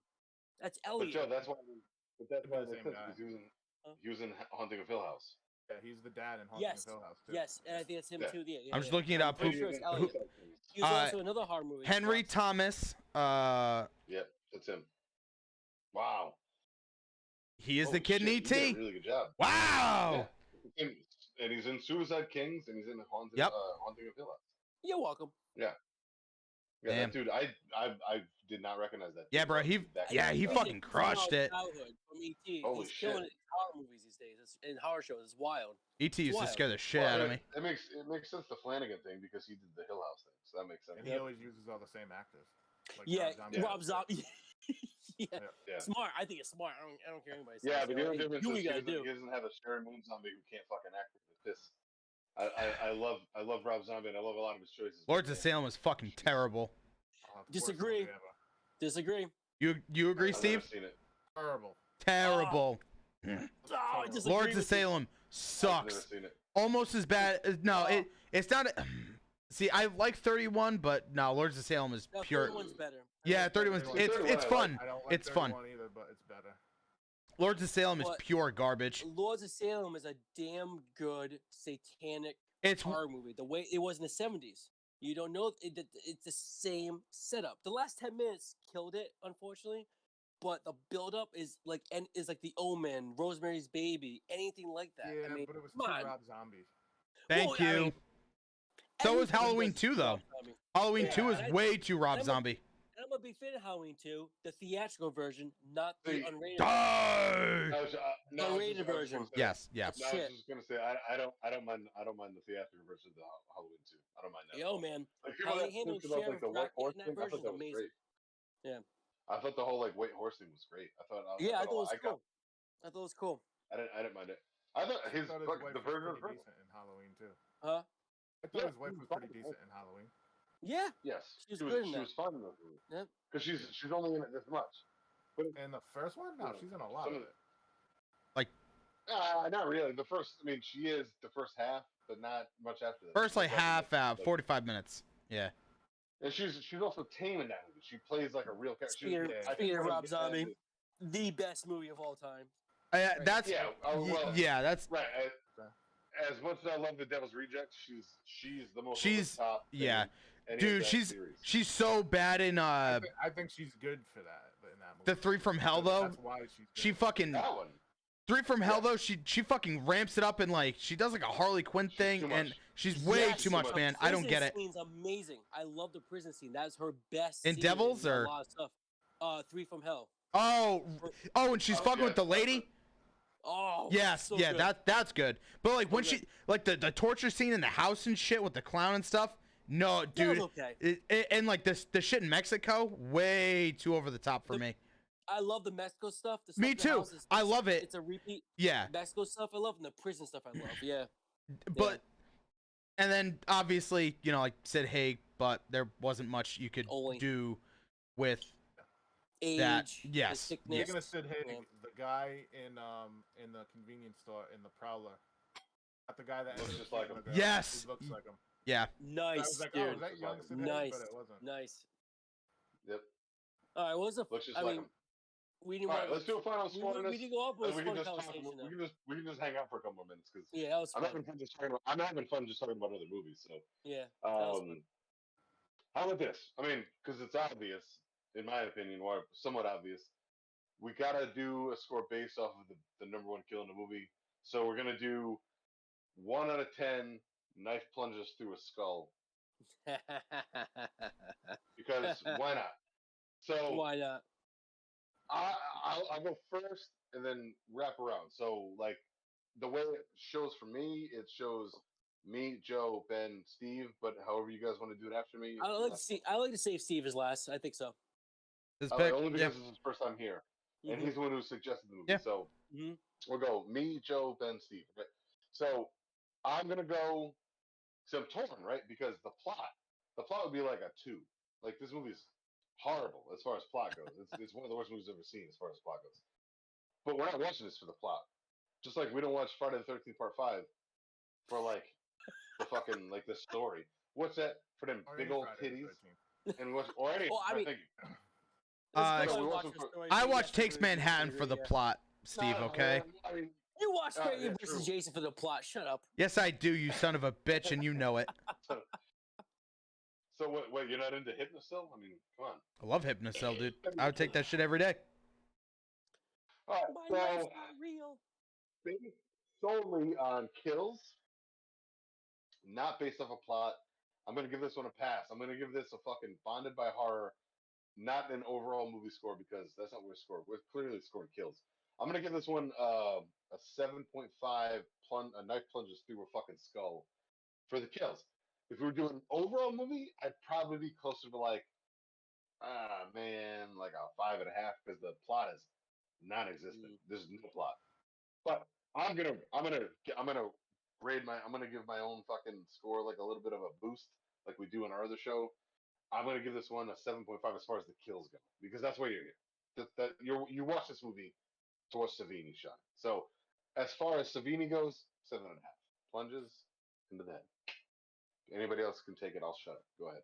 That's But Elliot. Joe, that's why. But that's Could be why the it makes same sense guy. because Huh? he was in Haunting of Hill House. Yeah, he's the dad in Haunting Yes, of Hill House too. yes, and I think it's him Yeah. too. Yeah, I'm just yeah. looking it I'm up. pretty Who- sure it's Elliot. He was also another horror movie. Henry Thomas. Yep, that's him. Wow. He is the Holy kid in shit, you did E.T. a really good job. Wow. Yeah. And he's in Suicide Kings, and he's in Haunting, Yep. Haunting of Hill House. You're welcome. Yeah, Damn. that dude, I did not recognize that. Yeah, dude. bro. That He dude back yeah in he the fucking crushed it. Childhood from E.T. Holy He's killing shit. it in horror movies these days. In horror shows, it's wild. E.T. used to Wild. scare the shit Well, out of me. It makes sense the Flanagan thing because he did the Hill House thing, so that makes sense. And he always uses all the same actors. Like Yeah, Zombie. Rob Zombie. Yeah. Yeah. Smart. I think it's smart. I don't care what anybody says. Yeah, but the You know, only difference do is what he you gotta doesn't, do. he doesn't have a Sharon Moon zombie who can't fucking act with the piss. I love Rob Zombie and I love a lot of his choices. Lords of Salem was fucking terrible. Oh, worst Disagree. movie ever. Disagree. You agree, I've never Steve? seen it. Terrible. Terrible. Oh, I disagree Lords of with you. Salem I've never sucks. seen it. Almost as bad. No, it's not. See, I like 31, but no, Lords of Salem is No, pure. 31's better. Yeah, 31's 31's 31. it's fun. I don't like It's fun. 31 either, but it's better. Lords of Salem is But pure garbage. Lords of Salem is a damn good satanic It's horror movie. The way it was in the 70s. You don't know it's the same setup. The last 10 minutes killed it, unfortunately. But the build-up is like The Omen, Rosemary's Baby, anything like that. Yeah, I mean, but it was come too on. Rob Zombie. Thank Well, I you. mean, So was everything Halloween does 2 though. Rob Zombie. Halloween Yeah, 2 is and way too Rob I'm a- Zombie. And I'm a big fan of Halloween 2, the theatrical version, not the See, unrated. Die! I was, no, I was Unrated just version. gonna say- Yes, yeah. That's No, I was shit. just gonna say I don't mind the theatrical version of the Halloween 2. I don't mind that. at Yo, all. man. Like How people they that handle think about Sheriff the white Brackett horse in that thing, I thought version is that was amazing. great. Yeah. I thought the whole like white horse thing was great. I thought Yeah, I thought it was I got cool. I thought it was cool. I didn't mind it. I thought I his thought his like, wife the was version pretty of decent in Halloween too. Huh? I thought Yeah, his wife she was was pretty fine. decent in Halloween. Yeah. Yes, She was good in she that. was fun in those movies. Yeah. Because she's only in it this much. But And the first one? No, she's in a lot some of of it. not really. The first, I mean, she is the first half, but not much after that. First She like goes back half to, hour, 45 minutes. Yeah. and she's also tame in that movie. She plays like a real character. Speaking of Rob Zombie, the best movie of all time. That's Yeah, well, yeah, that's right. As much as I love The Devil's Rejects, she's the most over she's the top. yeah. in any Dude, of that series. she's so bad in I think she's good for that in that movie. The Three from Hell though. That's why she's good. She fucking That one. Three from Hell though. She fucking ramps it up and like she does like a Harley Quinn thing too and much. she's way Yes, too much, the man. I don't get it. Prison scene's amazing. I love the prison scene. That's her best In scene Devils, in or- a lot of stuff. Three from Hell. Oh, and she's fucking yeah, with the lady. Oh, Yes, so yeah, good. that's good. But like when So she like the torture scene in the house and shit with the clown and stuff. No, That dude. was okay. And like the shit in Mexico, way too over the top for me. I love the Mexico stuff. The stuff Me in the too. house I love it. It's a repeat. Yeah, Mexico stuff I love, and the prison stuff I love. Yeah. but and then obviously like Sid Haig, but there wasn't much you could Only. do with Age. that. the Yes. sickness. Speaking of Sid Haig, Yeah. the guy in the convenience store in the Prowler, not the guy that Looks ended just up like shooting him. the girl. Yes. He looks like him. Yeah. I Nice, was like, dude. oh, is that young Sid Haig? Nice. But it wasn't. Nice. Yep. All right. What was the? Looks just I like mean, him. we didn't All want. right, let's do a final score on we this. didn't go up, but it And was we a can fun just talk, conversation. though. we can just hang out for a couple more minutes because Yeah, that was I'm fun. having fun just talking about. I'm having fun just talking about other movies. So, Yeah. That was fun. how about this? I mean, because it's obvious, in my opinion, or somewhat obvious, we gotta do a score based off of the number one kill in the movie. So we're gonna do 1 out of 10 knife plunges through a skull because why not? So Why not? I'll go first and then wrap around. So like the way it shows for me, it shows me, Joe, Ben, Steve. But however you guys want to do it after me. I like to see. I like to save Steve as last. I think so. This Oh, pick. only Yeah. because this is his first time here, and Mhm. he's the one who suggested the movie. Yeah. So Mhm. we'll go me, Joe, Ben, Steve. Right? So I'm gonna go. So I'm torn, right? Because the plot would be like a 2. Like this movie's horrible as far as plot goes. It's one of the worst movies I've ever seen as far as plot goes. But we're not watching this for the plot. Just like we don't watch Friday the 13th Part 5 for like the fucking like the story. What's that for them Or big any old Friday the titties 13th. and what's or any? Well, I mean- thank you. Let's Uh, go we and watched watch it the for- story. I You watched got Takes the Manhattan for the yeah. plot, Steve. No, Okay. I mean, You watched Freddy yeah, versus true. Jason for the plot. Shut up. Yes, I do. You son of a bitch, and you know it. so what? You're not into Hypnocil? I mean, come on. I love Hypnocil, dude. I would take that shit every day. All My right, life's so not real. based solely on kills, not based off a plot. I'm gonna give this one a pass. I'm gonna give this a fucking Bonded by Horror, not an overall movie score because that's not where we scored. We're clearly scoring kills. I'm gonna give this one a 7.5 a knife plunges through a fucking skull for the kills. If we were doing overall movie, I'd probably be closer to like like a 5.5 because the plot is non-existent. There's no plot. But I'm gonna give my own fucking score like a little bit of a boost, like we do in our other show. I'm gonna give this one a 7.5 as far as the kills go, because that's why you're here. You watch this movie to watch Savini shine. So as far as Savini goes, 7.5 plunges into the head. Anybody else can take it. I'll shut up. Go ahead.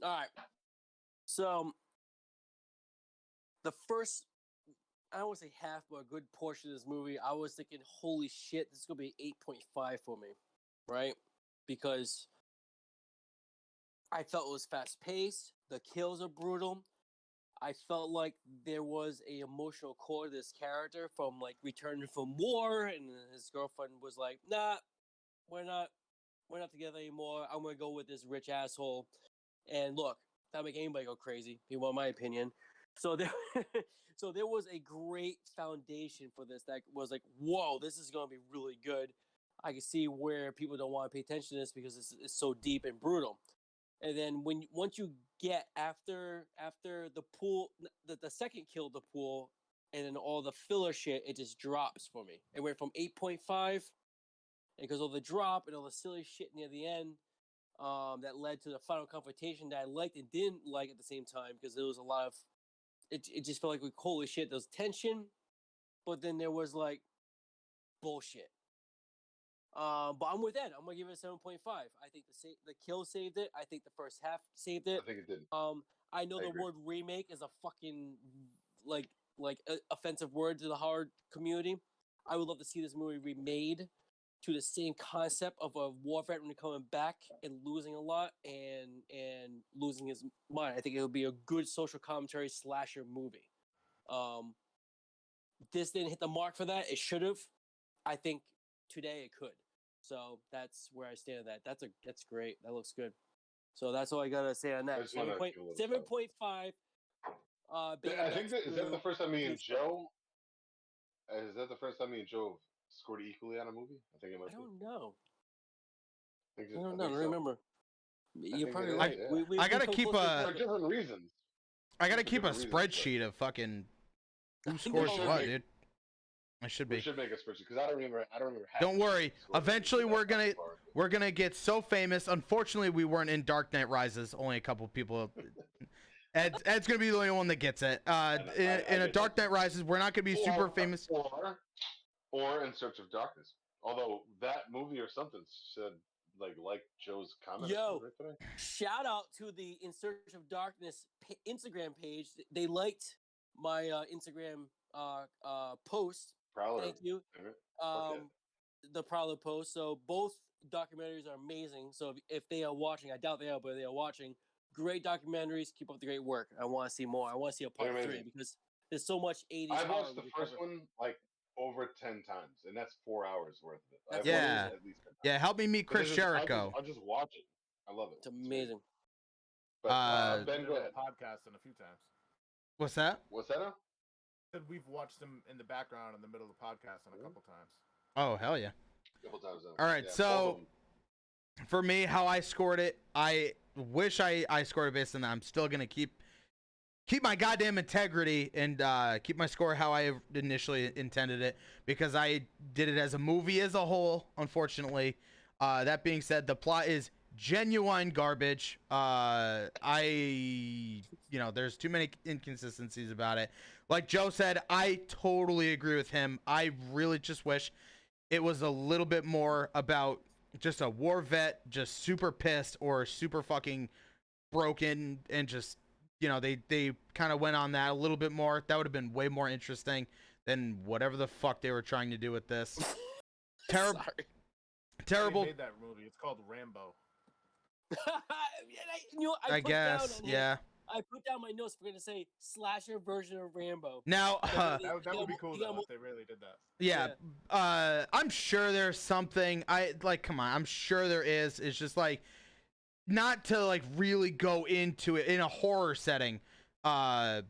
All right. So the first, I don't want to say half, but a good portion of this movie, I was thinking, holy shit, this is going to be 8.5 for me, right? Because I felt it was fast paced. The kills are brutal. I felt like there was a emotional core to this character from like returning from war, and his girlfriend was like, "Nah, we're not together anymore. I'm gonna go with this rich asshole." And look, that'll make anybody go crazy. If you want my opinion. So there, so there was a great foundation for this that was like, "Whoa, this is gonna be really good." I can see where people don't want to pay attention to this because it's so deep and brutal. And then once you get after the pool, the second kill, the pool, and then all the filler shit, it just drops for me. It went from 8.5, and because of the drop and all the silly shit near the end, that led to the final confrontation that I liked and didn't like at the same time because there was a lot of it just felt like holy shit, there was tension, but then there was like bullshit. But I'm with Ed. I'm gonna give it a 7.5. I think the kill saved it. I think the first half saved it. I think it did. I know the word remake is a fucking like offensive word to the horror community. I would love to see this movie remade to the same concept of a war veteran coming back and losing a lot and losing his mind. I think it would be a good social commentary slasher movie. This didn't hit the mark for that. It should have. I think today it could. So that's where I stand on that. That's great. That looks good. So that's all I gotta say on that. 7.5. I think is that the first time me and Joe? Is that the first time me and Joe scored equally on a movie? I think it might be. I don't know. I don't know. I don't remember. You're probably right. Yeah. I gotta keep for different reasons. I gotta keep a spreadsheet of fucking who scores what, dude. I should be. We should make a spreadsheet because I don't remember. Don't worry. Eventually, we're gonna get so famous. Unfortunately, we weren't in Dark Knight Rises. Only a couple people. Ed's gonna be the only one that gets it. In a Dark Knight Rises, we're not gonna be super famous. Or In Search of Darkness. Although that movie or something said like Joe's comment. Yo, shout out to the In Search of Darkness Instagram page. They liked my Instagram post. Prowler. Thank you. The Prowler post. So both documentaries are amazing. So if they are watching, I doubt they are, but they are watching. Great documentaries. Keep up the great work. I want to see more. I want to see a part 3 because there's so much 80s. I watched the first one like over 10 times, and that's 4 hours worth of it. Yeah. At least 10 times. Yeah. Help me meet Chris Jericho. I'll just watch it. I love it. It's amazing. But Ben, go ahead. Podcast a few times. What's that? What's that? We've watched them in the background in the middle of the podcast a couple times. Oh, hell yeah. A couple times. All right, so for me, how I scored it, I wish I scored it based on that. I'm still going to keep my goddamn integrity and keep my score how I initially intended it because I did it as a movie as a whole, unfortunately. That being said, the plot is genuine garbage. There's too many inconsistencies about it. Like Joe said, I totally agree with him. I really just wish it was a little bit more about just a war vet, just super pissed or super fucking broken, and just, they kind of went on that a little bit more. That would have been way more interesting than whatever the fuck they were trying to do with this. Terrible. Terrible. They made that movie. It's called Rambo. I guess, yeah. I put down my notes. We're gonna say slasher version of Rambo. Now, that would be cool though, if they really did that. Yeah. I'm sure there's something. Come on. I'm sure there is. It's just like not to like really go into it in a horror setting. But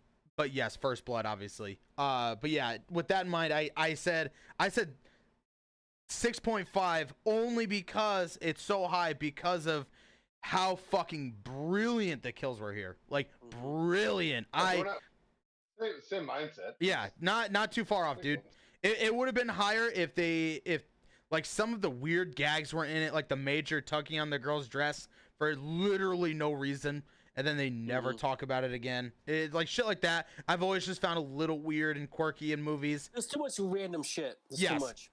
yes, First Blood, obviously. But yeah, with that in mind, I said 6.5 only because it's so high because of how fucking brilliant the kills were here. Like brilliant. Same mindset. Yeah, not too far off, dude. It would have been higher if like some of the weird gags weren't in it, like the major tugging on the girl's dress for literally no reason, and then they never talk about it again. Like shit like that. I've always just found a little weird and quirky in movies. There's too much random shit. There's too much.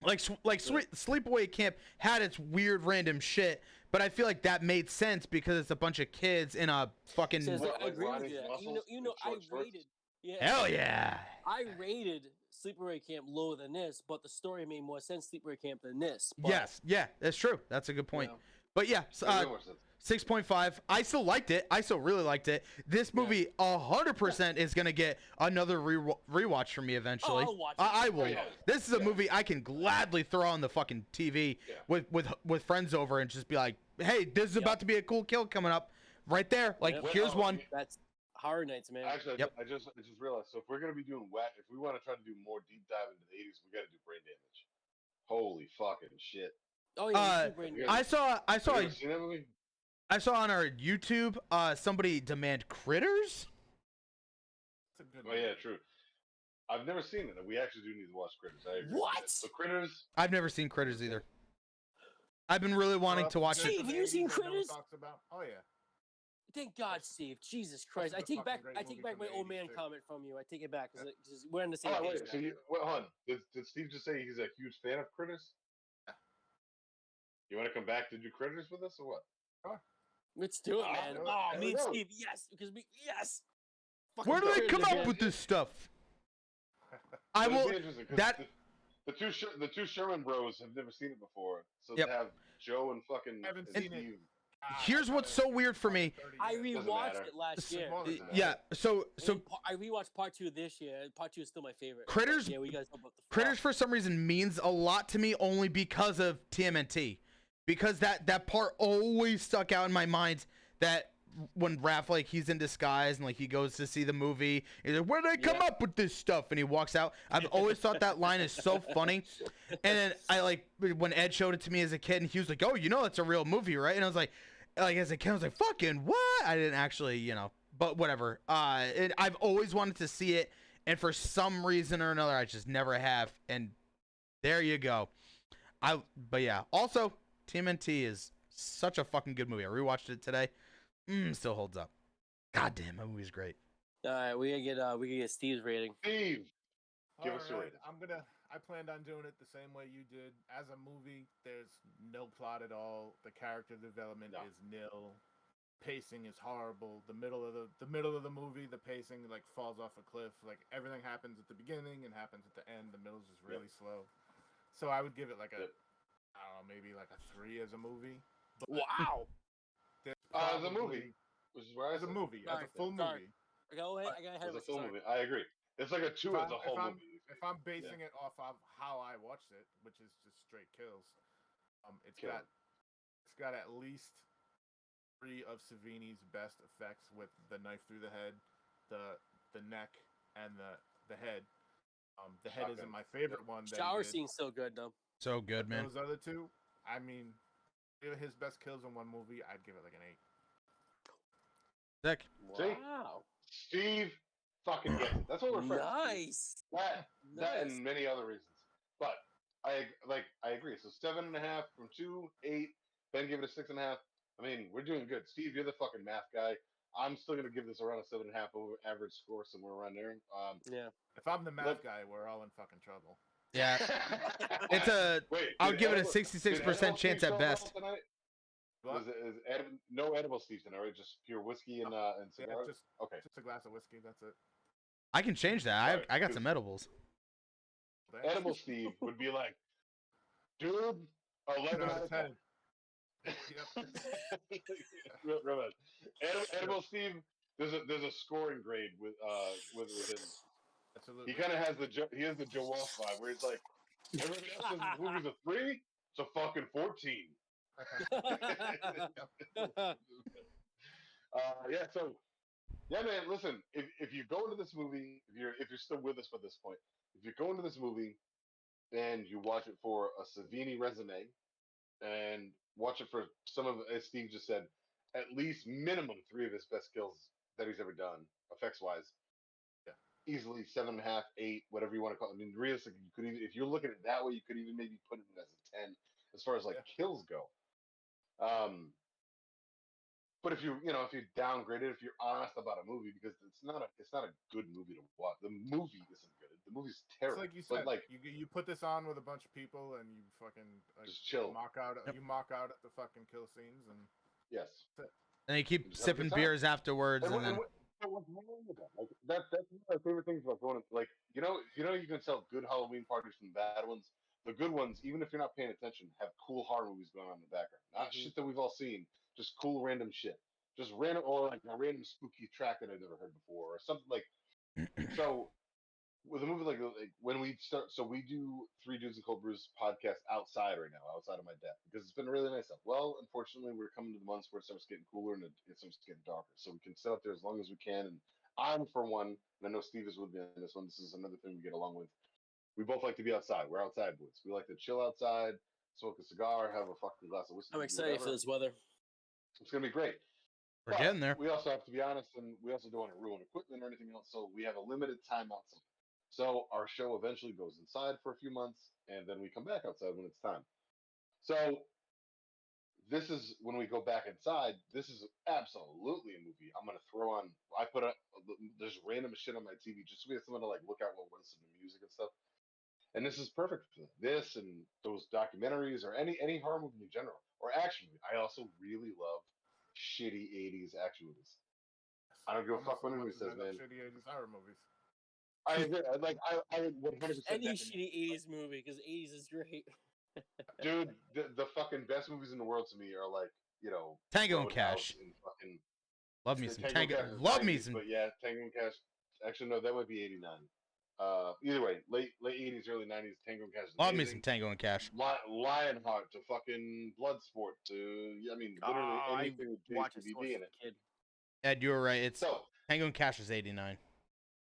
Sleepaway Camp had its weird random shit, but I feel like that made sense because it's a bunch of kids in a fucking. I agree with you. I rated. Yeah. Hell yeah. I rated Sleepaway Camp lower than this, but the story made more sense Sleepaway Camp than this. But, Yes, yeah, that's true. That's a good point. But yeah, 6.5. I still liked it. I still really liked it. This movie 100% is gonna get another rewatch from me eventually. I'll watch it. I will. Yeah. This is a movie I can gladly throw on the fucking TV with friends over and just be like, hey, this is about to be a cool kill coming up right there. Like, here's one. That's Horror Nights, man. Actually, I just realized. So if we're gonna be doing if we want to try to do more deep dive into the 80s, we got to do Brain Damage. Holy fucking shit! Oh yeah, I saw you seen that movie? I saw on our YouTube somebody demand Critters. Oh yeah, true. I've never seen it. We actually do need to watch Critters. I agree. What? So Critters. I've never seen Critters either. I've been really wanting to watch it. Steve, have you seen Critters? Oh yeah. Thank God, Steve. Jesus Christ! I take back my old man comment from you. I take it back because we're on the same page. So hold on. Did Steve just say he's a huge fan of Critters? You want to come back to do Critters with us or what? Sure. Let's do it, man. Oh, me and Steve, yes, because Fucking Where do they come up with this stuff? I will. That the two Sherman Bros have never seen it before, so to have Joe and fucking Steve. Here's what's so weird for me. I rewatched it last year. Yeah, so I rewatched part 2 this year. Part 2 is still my favorite. Critters. Yeah, we guys know about the Critters for some reason means a lot to me only because of TMNT, because that part always stuck out in my mind. That when Raph, like, he's in disguise and like he goes to see the movie, he's like, where did they come up with this stuff? And he walks out. I've always thought that line is so funny. And then I like when Ed showed it to me as a kid, and he was like, oh, you know that's a real movie, right? And I was like as a kid, I was like, fucking what? I didn't actually, but whatever. I've always wanted to see it, and for some reason or another, I just never have. And there you go. But yeah, also TMNT is such a fucking good movie. I rewatched it today. Still holds up. God damn, that movie's great. All right, we can get Steve's rating. Steve, give us a rating. I planned on doing it the same way you did. As a movie, there's no plot at all. The character development is nil. Pacing is horrible. The middle of the movie, the pacing like falls off a cliff. Like everything happens at the beginning and happens at the end. The middle's just really slow. So I would give it like I don't know, maybe like a 3 as a movie. But wow. As a movie, which is where as a movie, as a full movie. Go ahead. I got ahead of a full movie. I agree. It's like a 2 as a whole movie. If I'm basing it off of how I watched it, which is just straight kills, it's got at least 3 of Savini's best effects with the knife through the head, the neck, and the head. The head isn't my favorite one. Shower scene's so good though. So good, man. Those other 2, I mean, his best kills in one movie, I'd give it like an 8. Sick. Wow. Steve fucking gets it. That's what we're friends. Nice. That and many other reasons. But I agree. So 7.5 from 2, 8. Ben gave it a 6.5. I mean, we're doing good. Steve, you're the fucking math guy. I'm still gonna give this around a 7.5 over average score, somewhere around there. If I'm the math guy, we're all in fucking trouble. Yeah. I'll give it a 66% chance at best. No edible Steve tonight, right? Just pure whiskey and cigars? Just a glass of whiskey, that's it. I can change that. I got some edibles. Edible Steve would be like, dude, 11 out of 10. Real Edible Steve, there's a scoring grade with him. Absolutely. He kind of has the Joe Walsh vibe, where it's like, everybody else says this movie's a 3, it's a fucking 14. Man, listen, if you go into this movie, if you're still with us at this point, if you go into this movie and you watch it for a Savini resume and watch it for some of, as Steve just said, at least minimum 3 of his best kills that he's ever done, effects wise, easily 7.5, 8, whatever you want to call it. I mean, realistically, you could even, if you're looking at it that way, you could even maybe put it as a 10 as far as kills go. But if you downgrade it, if you're honest about a movie, because it's not a good movie to watch. The movie isn't good. The movie's movie's It's terrible. like you said, but like you put this on with a bunch of people and you fucking like just chill. mock out. You mock out at the fucking kill scenes and Yes. And you keep Just have a good sipping time. beers afterwards, and then But what's wrong with that? Like that's one of my favorite things about going. Like you can tell good Halloween parties from the bad ones. The good ones, even if you're not paying attention, have cool horror movies going on in the background. Not shit that we've all seen, just cool random shit. Just random or like a random spooky track that I've never heard before, or something like. So with a movie like when we start, so we do Three Dudes and Cold Brews podcast outside right now, outside of my deck, because it's been really nice out. Well, unfortunately, we're coming to the months where it starts getting cooler and it starts getting darker, so we can sit out there as long as we can. And I'm for one, and I know Steve is with me on this one. This is another thing we get along with. We both like to be outside. We're outside boys. We like to chill outside, smoke a cigar, have a fucking glass of whiskey. I'm excited for this weather. It's gonna be great. we're getting there. We also have to be honest, and we also don't want to ruin equipment or anything else. So we have a limited time outside. So our show eventually goes inside for a few months, and then we come back outside when it's time. So this is when we go back inside. This is absolutely a movie I'm gonna throw on. I put up there's random shit on my TV just so we have someone to like look at while we're listening to music and stuff. And this is perfect for that. This and those documentaries or any horror movie in general or action movie. I also really love shitty '80s action movies. I don't give a fuck what anybody says, man. Shitty '80s horror movies. I agree. I would 100%. Any shitty '80s movie, because '80s is great. Dude, the fucking best movies in the world to me are like, Tango and Cash. And fucking Love me some Tango. Tango. Love me some. But yeah, Tango and Cash. Actually, no, that would be '89. Either way, late '80s, early '90s. Tango and Cash. Is Love me some Tango and Cash. Lionheart to fucking Bloodsport to literally anything with JCVD in it. Kid. Ed, you were right. It's Tango and Cash is '89.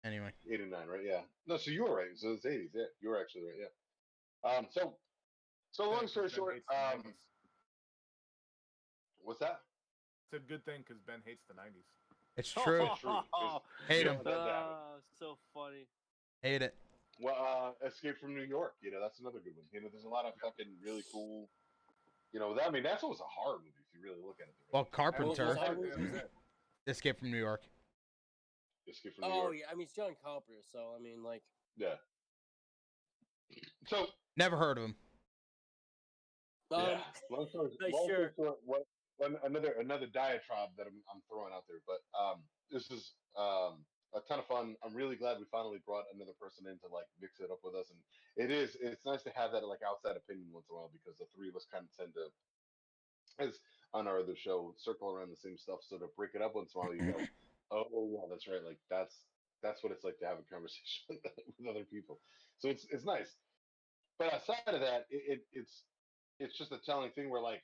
Anyway. '89, right? Yeah. No, so you were right. So it's '80s. Yeah, you were actually right. Yeah. So long story short, what's that? It's a good thing because Ben hates the '90s. It's true. Hate him. So funny. Hate it. Well, Escape from New York. That's another good one. There's a lot of fucking really cool. That's always a horror movie if you really look at it. Well, Carpenter. Escape from New York. Escape from New York. Oh yeah, it's John Carpenter, so Yeah. So never heard of him. Yeah. Long story short, another diatribe that I'm throwing out there, but this is a ton of fun. I'm really glad we finally brought another person in to like mix it up with us, and it's nice to have that like outside opinion once in a while because the three of us kind of tend to, as on our other show, circle around the same stuff. So to break it up once in a while, you go, oh yeah, that's right. Like that's what it's like to have a conversation with other people. So it's nice. But outside of that, it's just a telling thing where like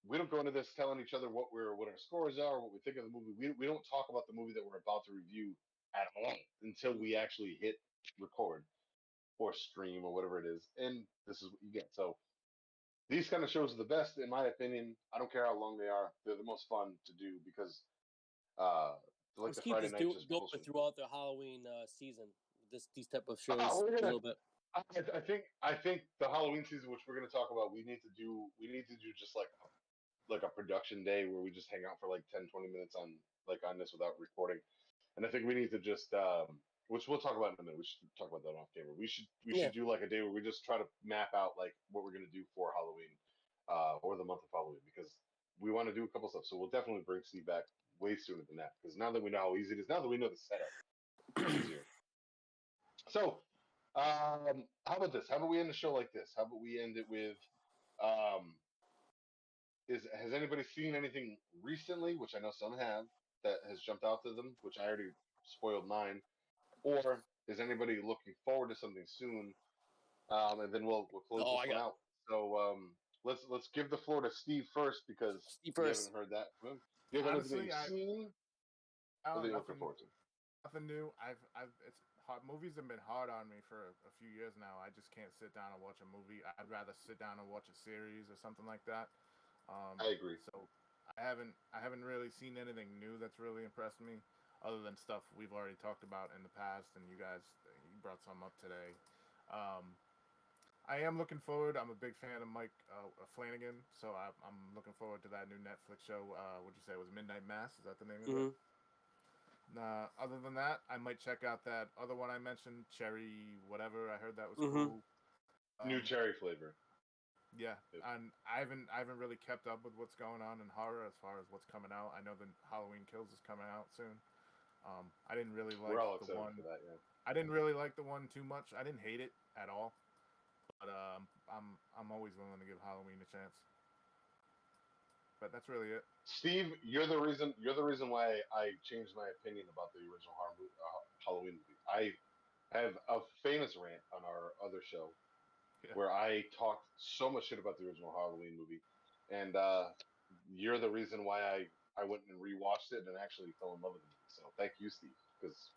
we don't go into this telling each other what our scores are, what we think of the movie. We don't talk about the movie that we're about to review at all until we actually hit record or stream or whatever it is. And this is what you get. So these kind of shows are the best in my opinion. I don't care how long they are. They're the most fun to do because let's keep this going throughout the Halloween season. These type of shows a little bit. I think the Halloween season, which we're going to talk about, we need to do just like a production day where we just hang out for like 10-20 minutes on this without recording. And I think we need to just which we'll talk about in a minute. We should talk about that off camera. We should do like a day where we just try to map out like what we're going to do for Halloween or the month of Halloween because we want to do a couple stuff. So we'll definitely bring Steve back way sooner than that because now that we know how easy it is, now that we know the setup, it's easier. So how about this? How about we end the show like this? How about we end it with has anybody seen anything recently, which I know some have, that has jumped out to them, which I already spoiled mine, or is anybody looking forward to something soon? And then we'll close this one out. So let's give the floor to Steve first because we haven't heard that from him. Do you have anything seen? What are you looking forward to? Nothing new. It's hard. Movies have been hard on me for a few years now. I just can't sit down and watch a movie. I'd rather sit down and watch a series or something like that. I agree. So I haven't really seen anything new that's really impressed me, other than stuff we've already talked about in the past, and you brought some up today. I am looking forward. I'm a big fan of Mike Flanagan, so I'm looking forward to that new Netflix show. What'd you say? It was Midnight Mass? Is that the name of it? Other than that, I might check out that other one I mentioned, Cherry whatever. I heard that was Mhm. cool. New cherry flavor. Yeah, and I haven't really kept up with what's going on in horror as far as what's coming out. I know the Halloween Kills is coming out soon. I didn't really like We're all the excited one. for that, yeah. I didn't really like the one too much. I didn't hate it at all, but I'm always willing to give Halloween a chance. But that's really it. Steve, you're the reason. You're the reason why I changed my opinion about the original Halloween movie. I have a famous rant on our other show Yeah. where I talked so much shit about the original Halloween movie, and you're the reason why I went and rewatched it and actually fell in love with the movie. So thank you, Steve, because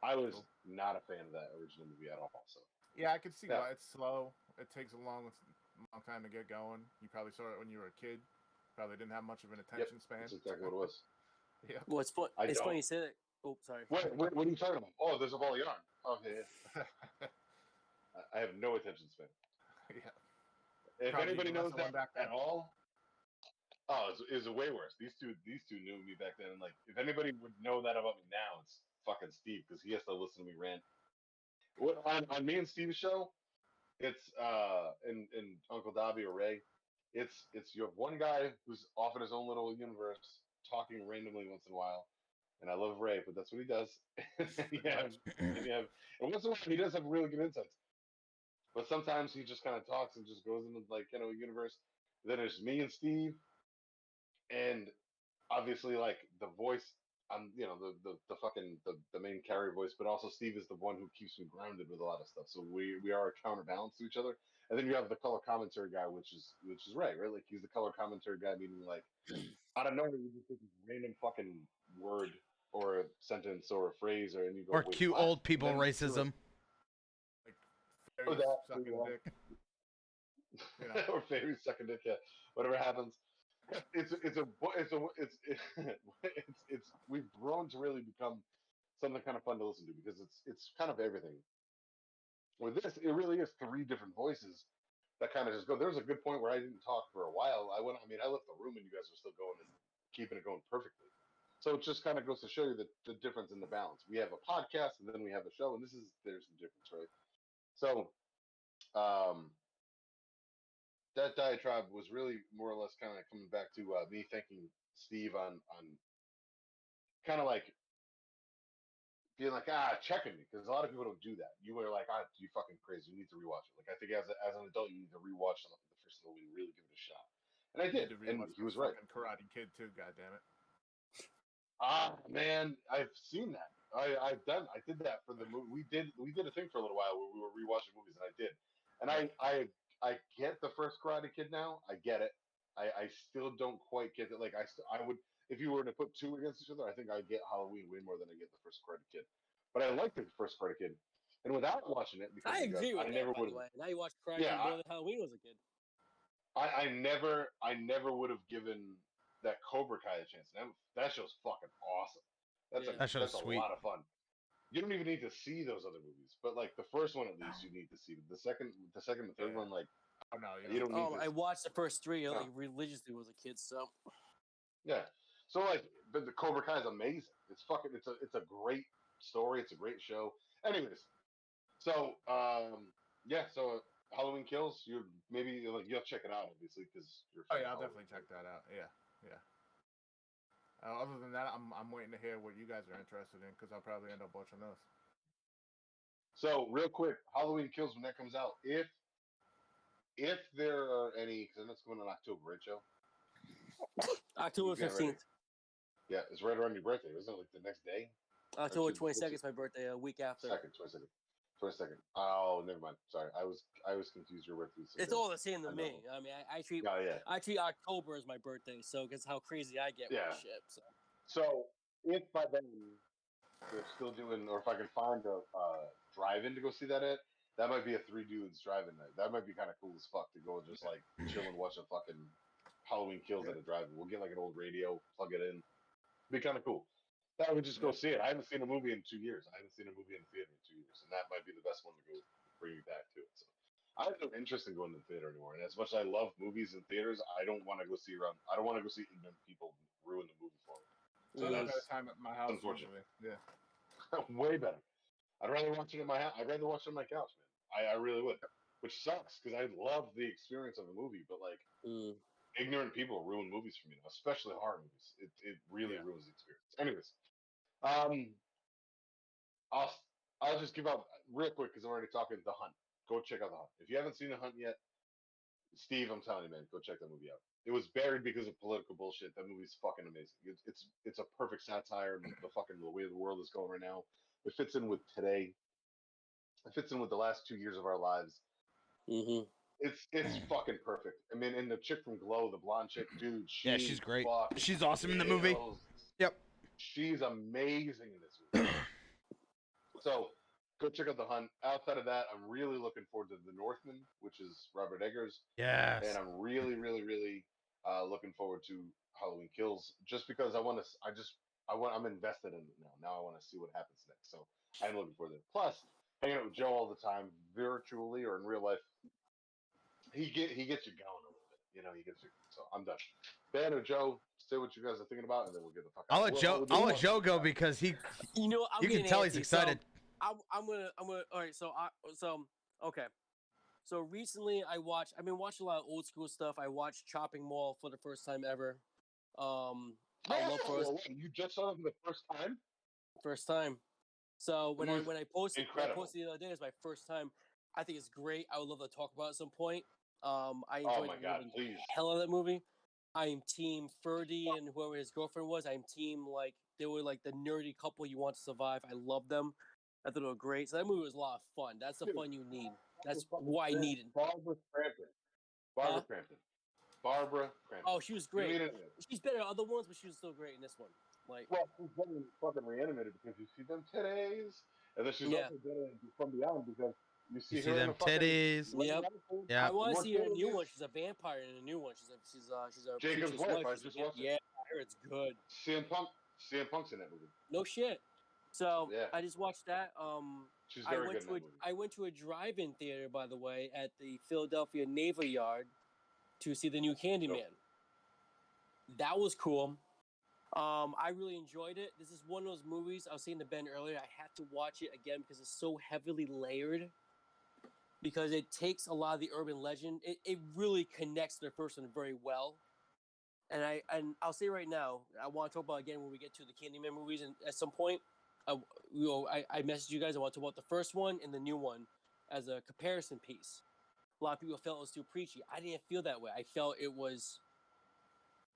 I was Cool. not a fan of that original movie at all. So Yeah, I can see yeah. why it's slow. It takes a long time to get going. You probably saw it when you were a kid. Probably didn't have much of an attention span. That's exactly what it was. Yeah. Well, it's fun. I It's don't. funny you say that. Oh, sorry. What are you talking about? Oh, there's a ball of yarn. Okay, yeah. I have no attention span. Yeah. If Probably anybody even less knows of that one back at then. all, oh, it's way worse. These two knew me back then, and like, if anybody would know that about me now, it's fucking Steve because he has to listen to me rant. On me and Steve's show, it's in Uncle Dobby or Ray, it's you have one guy who's off in his own little universe talking randomly once in a while, and I love Ray, but that's what he does. and you Pretty have, much. and once in a while he does have really good insights. But sometimes he just kind of talks and just goes into like a universe. Then there's me and Steve, and obviously like the voice. I'm the fucking the main carrier voice, but also Steve is the one who keeps me grounded with a lot of stuff. So we are a counterbalance to each other. And then you have the color commentary guy, which is Ray, right? Like he's the color commentary guy, meaning like out of nowhere you just get this random fucking word or a sentence or a phrase, or and you go, Or wait, cute what? old people And then you're like, racism. Like oh, fairies that, sucking dick. You know. or fairy second dick, yeah, whatever happens. It's we've grown to really become something kind of fun to listen to because it's kind of everything. With this, it really is three different voices that kind of just go. There was a good point where I didn't talk for a while. I left the room and you guys were still going and keeping it going perfectly. So it just kind of goes to show you the difference in the balance. We have a podcast and then we have a show, and there's the difference, right? So um, that diatribe was really more or less kind of coming back to me thanking Steve on kind of like being like checking me because a lot of people don't do that. You were like, you fucking crazy. You need to rewatch it. Like I think as an adult, you need to rewatch the first movie and really give it a shot. And I You did, need to and rewatch he the was right. fucking Karate Kid too. God damn it. Man, I've seen that. I did that for the movie. We did a thing for a little while where we were rewatching movies, and I did. And Right. I get the first Karate Kid now. I get it. I still don't quite get it. Like I would if you were to put two against each other, I think I get Halloween way more than I get the first Karate Kid. But I like the first Karate Kid, and without watching it because I of you guys, agree with I that, never by would the have. way. Now you watch Karate Yeah, Kid more than Halloween was a kid. I never would have given that Cobra Kai a chance. That show's fucking awesome. Yeah. That show's That's a sweet. lot of fun. You don't even need to see those other movies, but like the first one at least you need to see. The second, and third Yeah. one, like Oh no, you don't need Oh, to. I watched the first three No. like religiously when I was a kid. So Yeah. So like, but the Cobra Kai is amazing. It's fucking. It's a great story. It's a great show. Anyways, so yeah. So Halloween Kills. You maybe like, you'll check it out obviously because you're. A Oh fan yeah, of I'll Halloween. definitely check that out. Yeah, yeah. Other than that, I'm waiting to hear what you guys are interested in because I'll probably end up watching those. So real quick, Halloween Kills when that comes out. If there are any, because it's going on October, right, Joe? October Get ready. 15th. Yeah, it's right around your birthday. Isn't it like the next day? October 22nd is my birthday. A week after. 22nd. Oh, never mind. Sorry, I was confused. Your birthday. It's all the same to me. I mean, I treat Yeah. I treat October as my birthday, so because how crazy I get with Yeah. this shit. So if by then they're still doing, or if I can find a drive-in to go see that at, that might be a three dudes drive-in night. That might be kind of cool as fuck to go and just like chill and watch a fucking Halloween Kills at a drive-in. We'll get like an old radio, plug it in. Be kind of cool. That would just go see it. I haven't seen a movie in 2 years. I haven't seen a movie in the theater in 2 years, and that might be the best one to go bring me back to it. So I have no interest in going to the theater anymore. And as much as I love movies in theaters, I don't want to go see I don't want to go see ignorant people ruin the movie for me. So I have better time at my house. Unfortunate. Yeah. Way better. I'd rather watch it in my house. I'd rather watch it on my couch, man. I really would. Which sucks because I love the experience of a movie, but like ignorant people ruin movies for me now, especially horror movies. It really ruins the experience. Anyways, I'll I'll just give out real quick because I'm already talking The Hunt. Go check out The Hunt. If you haven't seen The Hunt yet, Steve, I'm telling you, man, go check that movie out. It was buried because of political bullshit. That movie's fucking amazing. It's a perfect satire of the way the world is going right now. It fits in with today. It fits in with the last 2 years of our lives. Mm-hmm. It's fucking perfect. I mean, and the chick from Glow, the blonde chick, dude, she's great. She's fucking awesome in the movie. kills. Yep. She's amazing in this movie. So go check out The Hunt. Outside of that, I'm really looking forward to The Northman, which is Robert Eggers. Yes. And I'm really, really, really looking forward to Halloween Kills, just because I'm invested in it now. Now I want to see what happens next. So I'm looking forward to it. Plus, hanging out with Joe all the time, virtually or in real life, he gets you going a little bit. You know, he gets you. So I'm done. Ben or Joe, say what you guys are thinking about, and then we'll get the fuck out. I'll let Joe go because he. You know, you can tell he's excited. So I'm gonna. All right. So okay. So recently, I've been watching a lot of old school stuff. I watched Chopping Mall for the first time ever. You just saw it for the first time. First time. So when I posted incredible. The other day, it's my first time. I think it's great. I would love to talk about it at some point. I enjoyed the hell out of that movie. I am team Ferdy and whoever his girlfriend was. I'm team they were like the nerdy couple you want to survive. I love them. I thought they were great. So that movie was a lot of fun. That's the fun you need. That's why I needed. Barbara Crampton. Barbara Crampton. Oh, she was great. She's better than other ones, but she was still great in this one. Well, she's getting fucking reanimated because you see them titties, and then she's also getting From Beyond because you see her in the titties. Yep. Yeah. I want to see her in a new one. She's a vampire in a new one. She's a Jacob's wife. I just watched it. Yeah, I heard it's good. CM Punk's in that movie. No shit. So I just watched that. She's very good in that movie. I went to a drive-in theater, by the way, at the Philadelphia Naval Yard to see the new Candyman. That was cool. I really enjoyed it. This is one of those movies I was saying to Ben earlier. I had to watch it again because it's so heavily layered. Because it takes a lot of the urban legend. It really connects to the first one very well. And I'll say right now, I want to talk about again when we get to the Candyman movies, and at some point, I messaged you guys. I want to talk about the first one and the new one as a comparison piece. A lot of people felt it was too preachy. I didn't feel that way. I felt it was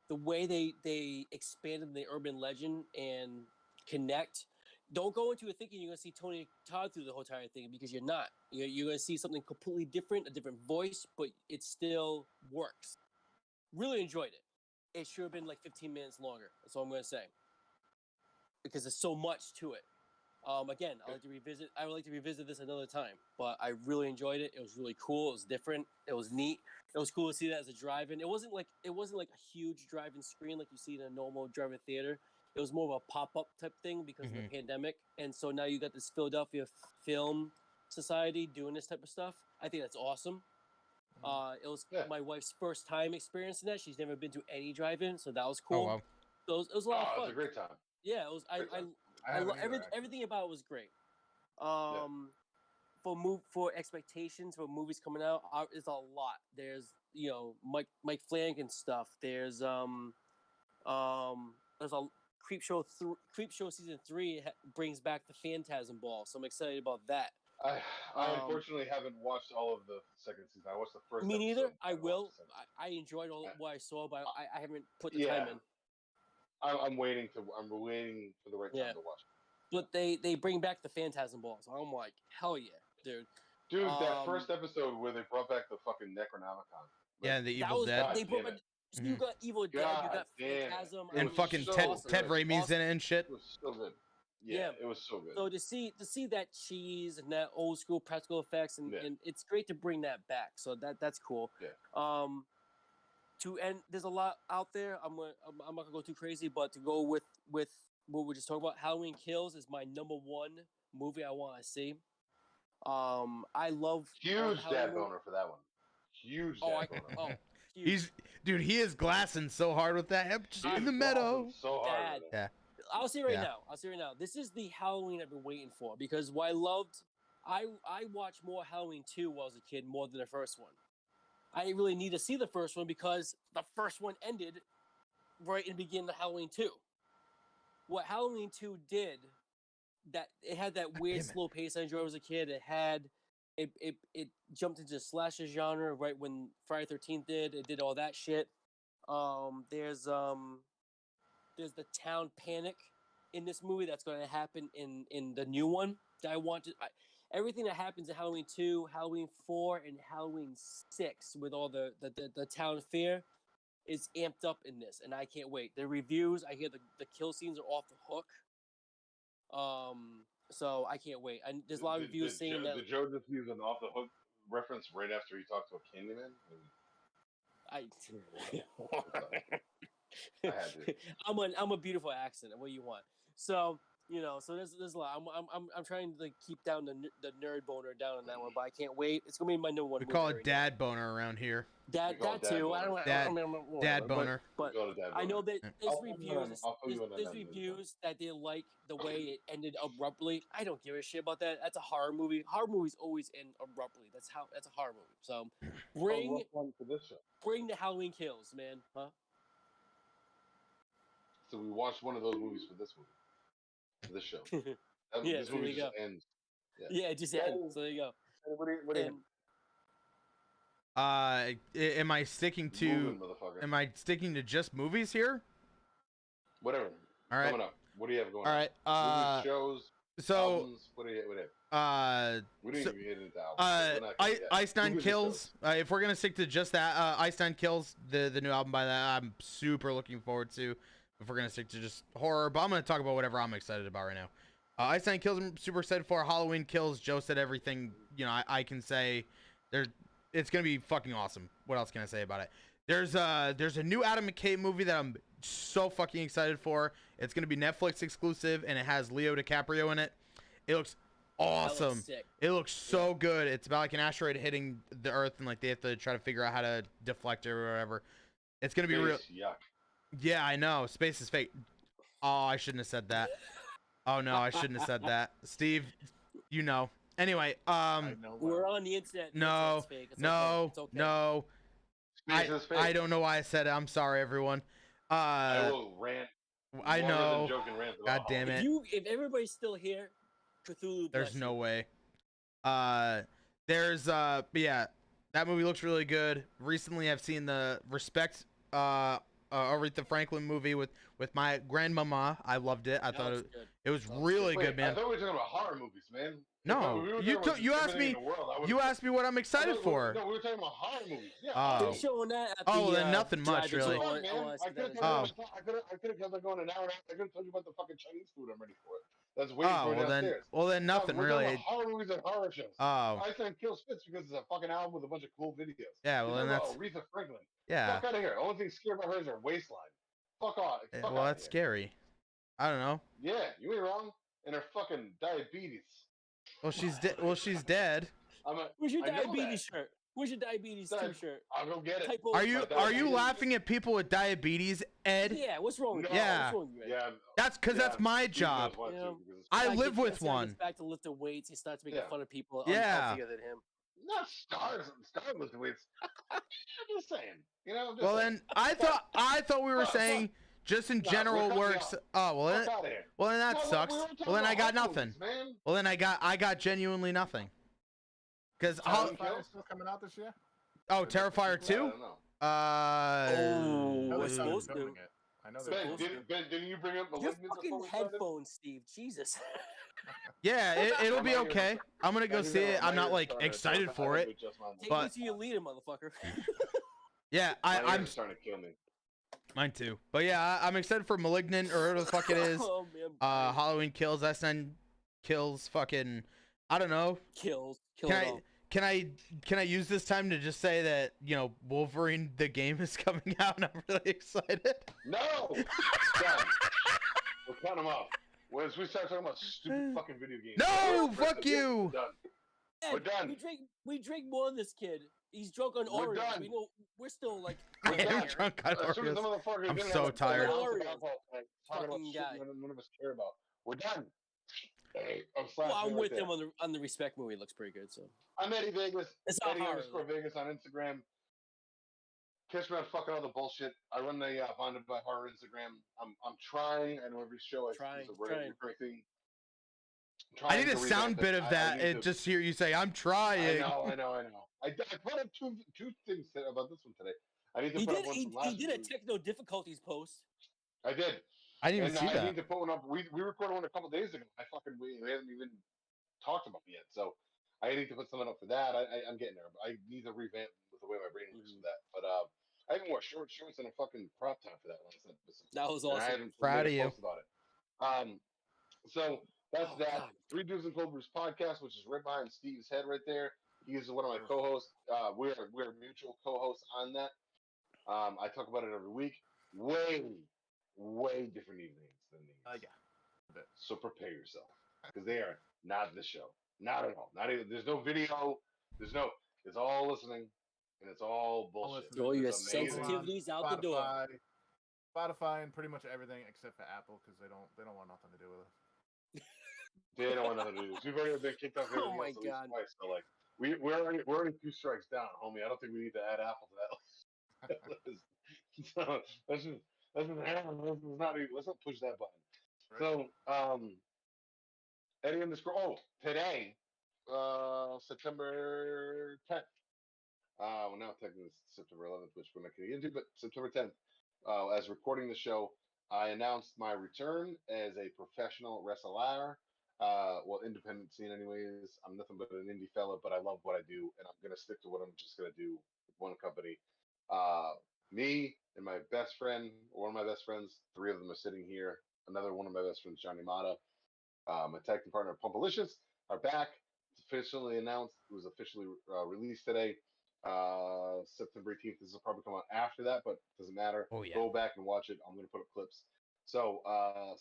the way they expanded the urban legend and connect. Don't go into it thinking you're going to see Tony Todd through the whole entire thing because you're not. You're going to see something completely different, a different voice, but it still works. Really enjoyed it. It should have been like 15 minutes longer. That's all I'm going to say. Because there's so much to it. Again, I would like to revisit this another time, but I really enjoyed it. It was really cool. It was different. It was neat. It was cool to see that as a drive-in. It wasn't like a huge drive-in screen like you see in a normal drive-in theater. It was more of a pop-up type thing because of the pandemic. And so now you got this Philadelphia Film Society doing this type of stuff. I think that's awesome. It was my wife's first time experiencing that. She's never been to any drive-in, so that was cool. Oh, wow. So it was a lot of fun. It was a great time. Yeah, it was. Everything about it was great. For expectations for movies coming out, it's a lot. There's Mike Flanagan stuff. There's a Creepshow season 3 brings back the Phantasm Ball, so I'm excited about that. I unfortunately haven't watched all of the second season. I watched the first. Me neither. I will. I enjoyed what I saw, but I haven't put the time in. I'm waiting for the right time to watch it. But they bring back the Phantasm Ball, so I'm like, hell yeah, dude. Dude, that first episode where they brought back the fucking Necronomicon. Yeah, the Evil Dead. You got Evil Dead, you got Phantasm, and fucking Ted Raimi's in it and shit. It was so good. Yeah, it was so good. So to see that cheese and that old school practical effects, and it's great to bring that back. So that's cool. Yeah. To end, there's a lot out there. I'm not gonna go too crazy, but to go with what we just talked about, Halloween Kills is my number one movie I want to see. I love huge dad boner for that one. Huge dad boner. Huge. He is glassing so hard with that. Just in the meadow. So hard. Yeah. I'll say right Yeah. now. I'll say right now. This is the Halloween I've been waiting for because I watched more Halloween 2 while I was a kid more than the first one. I didn't really need to see the first one because the first one ended right in the beginning of Halloween 2. What Halloween 2 did, that it had that weird slow pace I enjoyed as a kid. It jumped into the slasher genre right when Friday 13th did. It did all that shit. There's the town panic in this movie that's going to happen in the new one. That I want to. Everything that happens in Halloween 2, Halloween 4, and Halloween 6 with all the town fear is amped up in this, and I can't wait. The reviews, I hear the kill scenes are off the hook. So I can't wait. And there's a lot of reviews saying that. Did Joe just use an off the hook reference right after he talked to a Candyman? I had to. I'm a beautiful accent. What do you want? So so there's a lot. I'm trying to keep down the nerd boner down on that one, but I can't wait. It's gonna be my number one. We call it dad boner around here. That too. I don't. Dad boner. But I know that there's reviews. Reviews that they like the way it ended abruptly. I don't give a shit about that. That's a horror movie. Horror movies always end abruptly. That's a horror movie. So bring the Halloween Kills, man. Huh? So we watched one of those movies for this movie. For this show. Yeah, this movie just ends. Yeah, it just ends. So there you go. What do you am I sticking to just movies here? Whatever. All right. Coming up. What do you have going on? All right. Movies, shows, so albums, what do you have? We didn't even get into albums. Ice Nine Kills. If we're gonna stick to just that, Ice Nine Kills, the new album by that, I'm super looking forward to. If we're gonna stick to just horror, but I'm gonna talk about whatever I'm excited about right now. Ice Nine Kills, I'm super excited for. Halloween Kills, Joe said everything. I can say. It's gonna be fucking awesome. What else can I say about it? There's a new Adam McKay movie that I'm so fucking excited for. It's gonna be Netflix exclusive, and it has Leo DiCaprio in it. It looks awesome. It looks so good. It's about like an asteroid hitting the Earth, and like they have to try to figure out how to deflect it or whatever. It's gonna be real. Yuck. Yeah, I know. Space is fake. Oh, I shouldn't have said that. Oh no, I shouldn't have said that. Steve, Anyway, we're on the internet. No, no, it's okay. no. I don't know why I said it. I'm sorry, everyone. I will rant. I know. God damn it. If everybody's still here, Cthulhu. There's no way. There's but yeah, that movie looks really good. Recently, I've seen the Respect Aretha Franklin movie with my grandmama. I loved it. I thought it was really good, man. I thought we were talking about horror movies, man. No, you asked me. You asked me what I'm excited for. No, we were talking about horror movies. Yeah. Oh. Showing that at Then nothing much really. I could have kept going an hour and a half. I could have told you about the fucking Chinese food I'm ready for. That's waiting for me downstairs. Well then nothing we're really. Talking about horror movies and horror shows. Oh. I think Kill Spits because it's a fucking album with a bunch of cool videos. Yeah, well then that's. Aretha Franklin. Yeah. Fuck out of here. The only thing scary about her is her waistline. Fuck off. Well, that's scary. I don't know. Yeah, you ain't wrong. And her fucking diabetes. Well, she's dead. Well, she's dead. Where's your diabetes shirt? Where's your diabetes T-shirt? I'll go get it. Are you laughing at people with diabetes, Ed? Yeah. What's wrong with you? Yeah. What's wrong with you, Ed? Yeah. That's because that's my job. I live with one. Back to lifting weights, he starts making fun of people. Yeah. Than him. Not stars lifting weights. I'm just saying. Well, then I thought we were saying. Just in general works. Oh well then that sucks. Well then I got nothing. Well then I got genuinely nothing. Because Terrifier still coming out this year? Oh, Terrifier 2? What's supposed to? I know Ben, didn't you bring up Malignant? Your fucking headphones, Steve. Jesus. Yeah, it'll be okay. I'm gonna go see it. I'm not like excited for it. Take me to your leader, motherfucker. Yeah, I'm starting to kill me. Mine too. But yeah, I'm excited for Malignant or whatever the fuck it is. Oh, man. Halloween Kills, S9 Kills, fucking, I don't know. Kills. Can I use this time to just say that, Wolverine the game is coming out and I'm really excited? No! Done. We'll count them off. Once we start talking about stupid fucking video games. No! Fuck you! Done. We're done. We drink more than this kid. He's drunk on We're Oreos. done. We know we're still like. I am there. drunk on As soon as the Oreos. motherfucker I'm didn't so have a tired. ounce of Oreos. alcohol, talking about Fucking shit guy. none of us care about. We're done. Hey, I'm Well, slapping I'm right with there. him on the Respect movie. It looks pretty good. So I'm Eddie Vegas. it's not Eddie hard. _ Vegas on Instagram. Catch me on fucking all the bullshit. I run the Bonded by Horror Instagram. I'm trying. I know every show I use a trying. recurring thing. I need a sound bit of that and just hear you say, "I'm trying." I know. I put up two things about this one today. I need to put up one from last He did a week. techno difficulties post. I did. I didn't even see that. I need to put one up. We recorded one a couple days ago. We haven't even talked about it yet. So I need to put something up for that. I'm getting there. I need to revamp with the way my brain works for that. But I even wore short shorts and a fucking crop top for that last episode. That was awesome. And I haven't Proud of made a you. post about it. So that's that. God. Three Dudes and Cold Brews podcast, which is right behind Steve's head right there. He is one of my co-hosts. We're mutual co-hosts on that. I talk about it every week. Way different evenings than these. Yeah. So prepare yourself because they are not the show. Not at all. Not even. There's no video. It's all listening, and it's all bullshit. All your It's amazing. sensitivities out the door. Spotify and pretty much everything except for Apple because they don't want nothing to do with us. They don't want nothing to do with this. We've already been kicked off Oh everything my else at least God. twice. So like we're already 2 strikes down, homie. I don't think we need to add Apple to that list. So let's not push that button. Right. So Eddie _ today, September 10th. Well, now technically it's September 11th, which we're not going to get into, but September 10th, as recording the show, I announced my return as a professional wrestler. Well, independent scene anyways. I'm nothing but an indie fella, but I love what I do, and I'm going to stick to what I'm just going to do with one company. Me and my best friend, one of my best friends, 3 of them are sitting here. Another one of my best friends, Johnny Mata, my tag team partner, Pumpalicious, are back. It's officially announced. It was officially released today. September 18th. This will probably come out after that, but it doesn't matter. Oh, yeah. Go back and watch it. I'm going to put up clips. So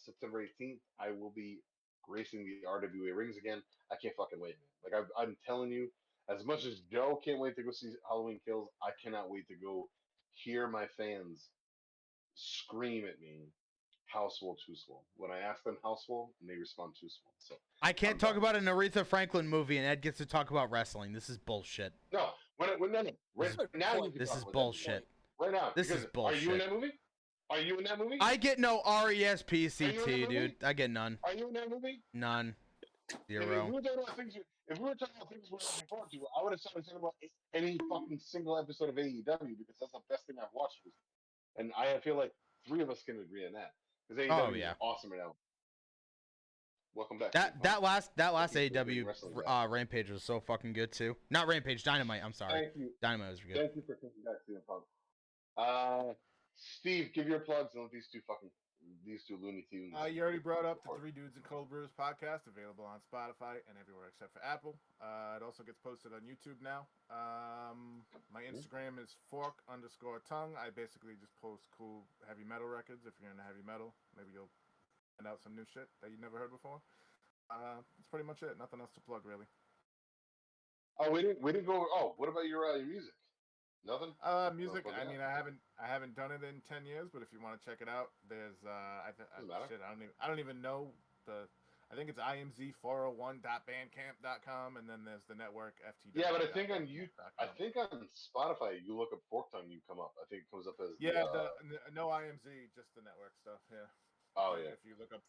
September 18th, I will be gracing the RWA rings again. I can't fucking wait, man. Like I'm telling you, as much as Joe can't wait to go see Halloween Kills, I cannot wait to go hear my fans scream at me, "House Swole, Too Swole." When I ask them how swole, and they respond too swole. So I can't talk about an Aretha Franklin movie and Ed gets to talk about wrestling. This is bullshit. No, no. Right now you can This talk is about bullshit. that. Right now. This is bullshit. Are you in that movie? Are you in that movie? I get no Are you in RESPCT, that dude. I get none. Are you in that movie? None. If 0. we were talking about things, we're looking forward to, I would have started talking about any fucking single episode of AEW because that's the best thing I've watched. And I feel like 3 of us can agree on that because AEW is awesome right now. Welcome back. That last AEW Rampage was so fucking good too. Not Rampage, Dynamite. I'm sorry. Thank you. Dynamite was good. Thank you for coming back, CM Punk. Steve, give your plugs and let these two Looney Tunes. You already brought up the Three Dudes and Cold Brews podcast, available on Spotify and everywhere except for Apple. It also gets posted on YouTube now. My Instagram is fork_tongue. I basically just post cool heavy metal records. If you're into heavy metal, maybe you'll find out some new shit that you never heard before. That's pretty much it. Nothing else to plug, really. Oh, we didn't go. Oh, what about your music? Nothing. Music. I mean, I haven't done it in 10 years, but if you want to check it out, there's I don't even know I think it's imz401.bandcamp.com, and then there's the network FTW. Yeah, but I think on Spotify, you look up Fork Tongue, you come up. I think it comes up as no IMZ, just the network stuff. Yeah. Oh yeah. If you look up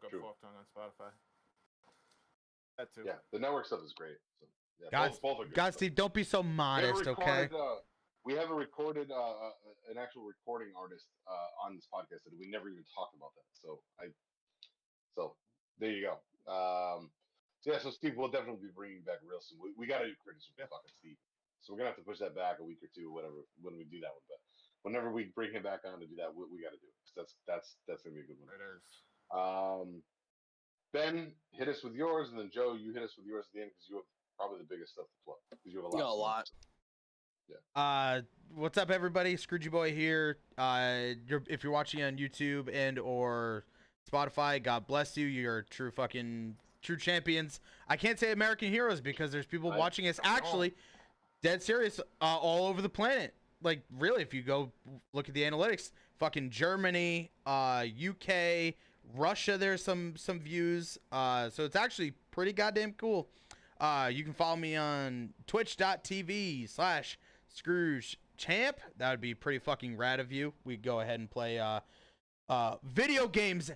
True. Fork Tongue on Spotify. That too. Yeah, the network stuff is great. So, yeah, both are good. God, Steve, don't be so modest, okay? We have a recorded, an actual recording artist on this podcast, and we never even talked about that. So there you go. So Steve, we'll definitely be bringing you back real soon. We got to do criticism with fucking Steve, so we're gonna have to push that back a week or two, whatever, when we do that one. But whenever we bring him back on to do that, we got to do it. That's gonna be a good one. It is. Ben, hit us with yours, and then Joe, you hit us with yours at the end because you have probably the biggest stuff to plug. Because you have a lot. Yeah. What's up, everybody? Scroogey Boy here. If you're watching on YouTube and or Spotify, God bless you. You're a true fucking true champions. I can't say American heroes because there's people watching us actually dead serious all over the planet. Like, really, if you go look at the analytics, fucking Germany, UK, Russia, there's some views. So it's actually pretty goddamn cool. You can follow me on twitch.tv/ScroogeChamp. That would be pretty fucking rad of you. We go ahead and play video games,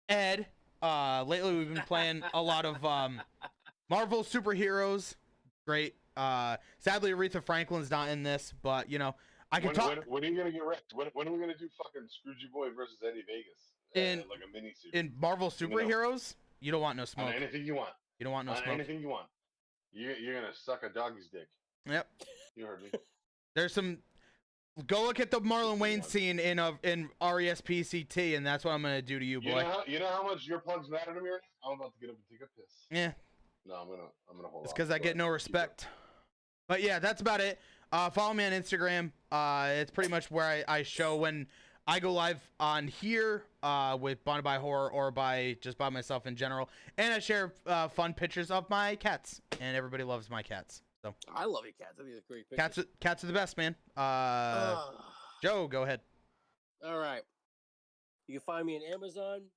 Ed. Lately we've been playing a lot of Marvel superheroes. Great. Sadly, Aretha Franklin's not in this, but you know, I can talk. When are you gonna get wrecked? When are we gonna do fucking Scroogey Boy versus Eddie Vegas? Like a mini series. In Marvel superheroes, you don't want no smoke. On anything you want. You don't want no on smoke. Anything you want. You're gonna suck a doggy's dick. Yep. You heard me. There's some. Go look at the Marlon Wayne scene in RESPCT, and that's what I'm gonna do to you, boy. You know how much your plugs matter to me right now? I'm about to get up and take a piss. Yeah. No, I'm gonna hold on. It's because I get no respect. But yeah, that's about it. Follow me on Instagram. It's pretty much where I show when I go live on here with Bonded by Horror or by myself in general. And I share fun pictures of my cats. And everybody loves my cats. So I love your cats. I think they're great pictures. Cats are the best, man. Joe, go ahead. All right. You can find me on Amazon,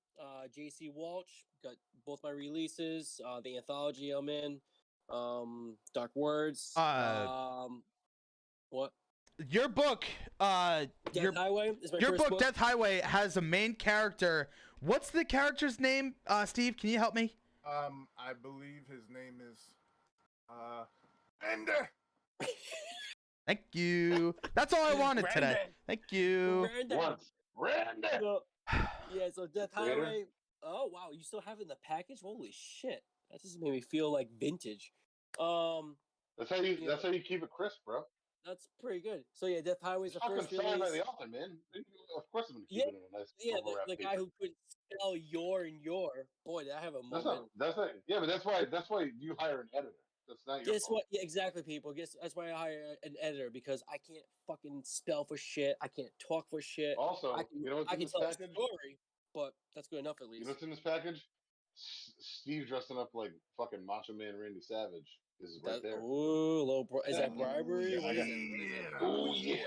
JC Walsh. Got both my releases, the anthology I'm in, Dark Words. What? Your book, Death Highway is my your first book, Death Highway, has a main character. What's the character's name, Steve? Can you help me? I believe his name is Bender. Thank you. That's all I wanted today. Thank you. Random. So Death Highway. Oh wow, you still have it in the package? Holy shit! That just made me feel like vintage. That's how you keep it crisp, bro. That's pretty good. So yeah, Death Highway is the first release. Signed by the author, man. Of course I'm gonna keep it in a nice. Yeah, the guy who couldn't spell your. Boy, did I have a moment. That's why you hire an editor. That's not your Guess fault. what? Yeah, exactly, people. That's why I hire an editor, because I can't fucking spell for shit. I can't talk for shit. Also, I can tell a story, but that's good enough at least. You know what's in this package? Steve dressing up like fucking Macho Man Randy Savage is right there. Ooh, is that bribery? What is it? Oh yeah.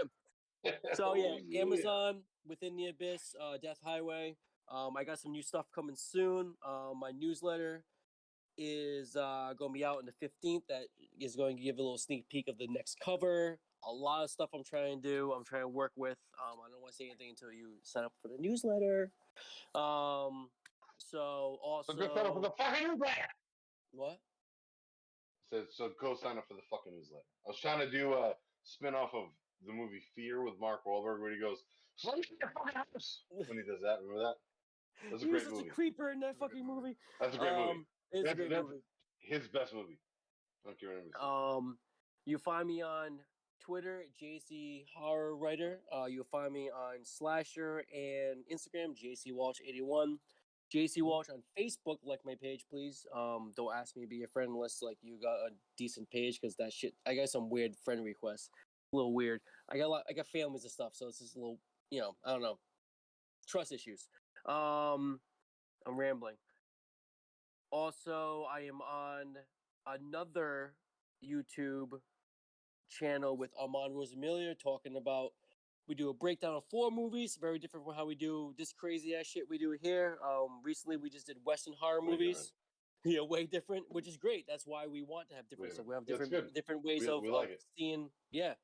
So yeah, Amazon, Within the Abyss, Death Highway. I got some new stuff coming soon. My newsletter is going to be out on the 15th. That is going to give a little sneak peek of the next cover. A lot of stuff I'm trying to do. I'm trying to work with. I don't want to say anything until you sign up for the newsletter. So also. So go sign up for the fucking newsletter. What? So go sign up for the fucking newsletter. I was trying to do a spin-off of the movie Fear with Mark Wahlberg, where he goes, "Let me in your fucking house," when he does that. Remember that? That's a great movie. Such a creeper in that fucking movie. That's a great movie. It's a great movie. His best movie. I don't care what anybody says. You find me on Twitter, JC Horror Writer. You'll find me on Slasher and Instagram, JC Walsh 81. JC Walsh on Facebook, like my page, please. Don't ask me to be your friend unless like you got a decent page, because that shit. I got some weird friend requests, a little weird. I got families and stuff, so it's just a little, I don't know, trust issues. I'm rambling. Also, I am on another YouTube channel with Armand Rosamilia talking about. We do a breakdown of 4 movies, very different from how we do this crazy ass shit we do here. Recently, we just did Western horror movies. Yeah, way different, which is great. That's why we want to have different stuff. We have different ways of seeing. Yeah,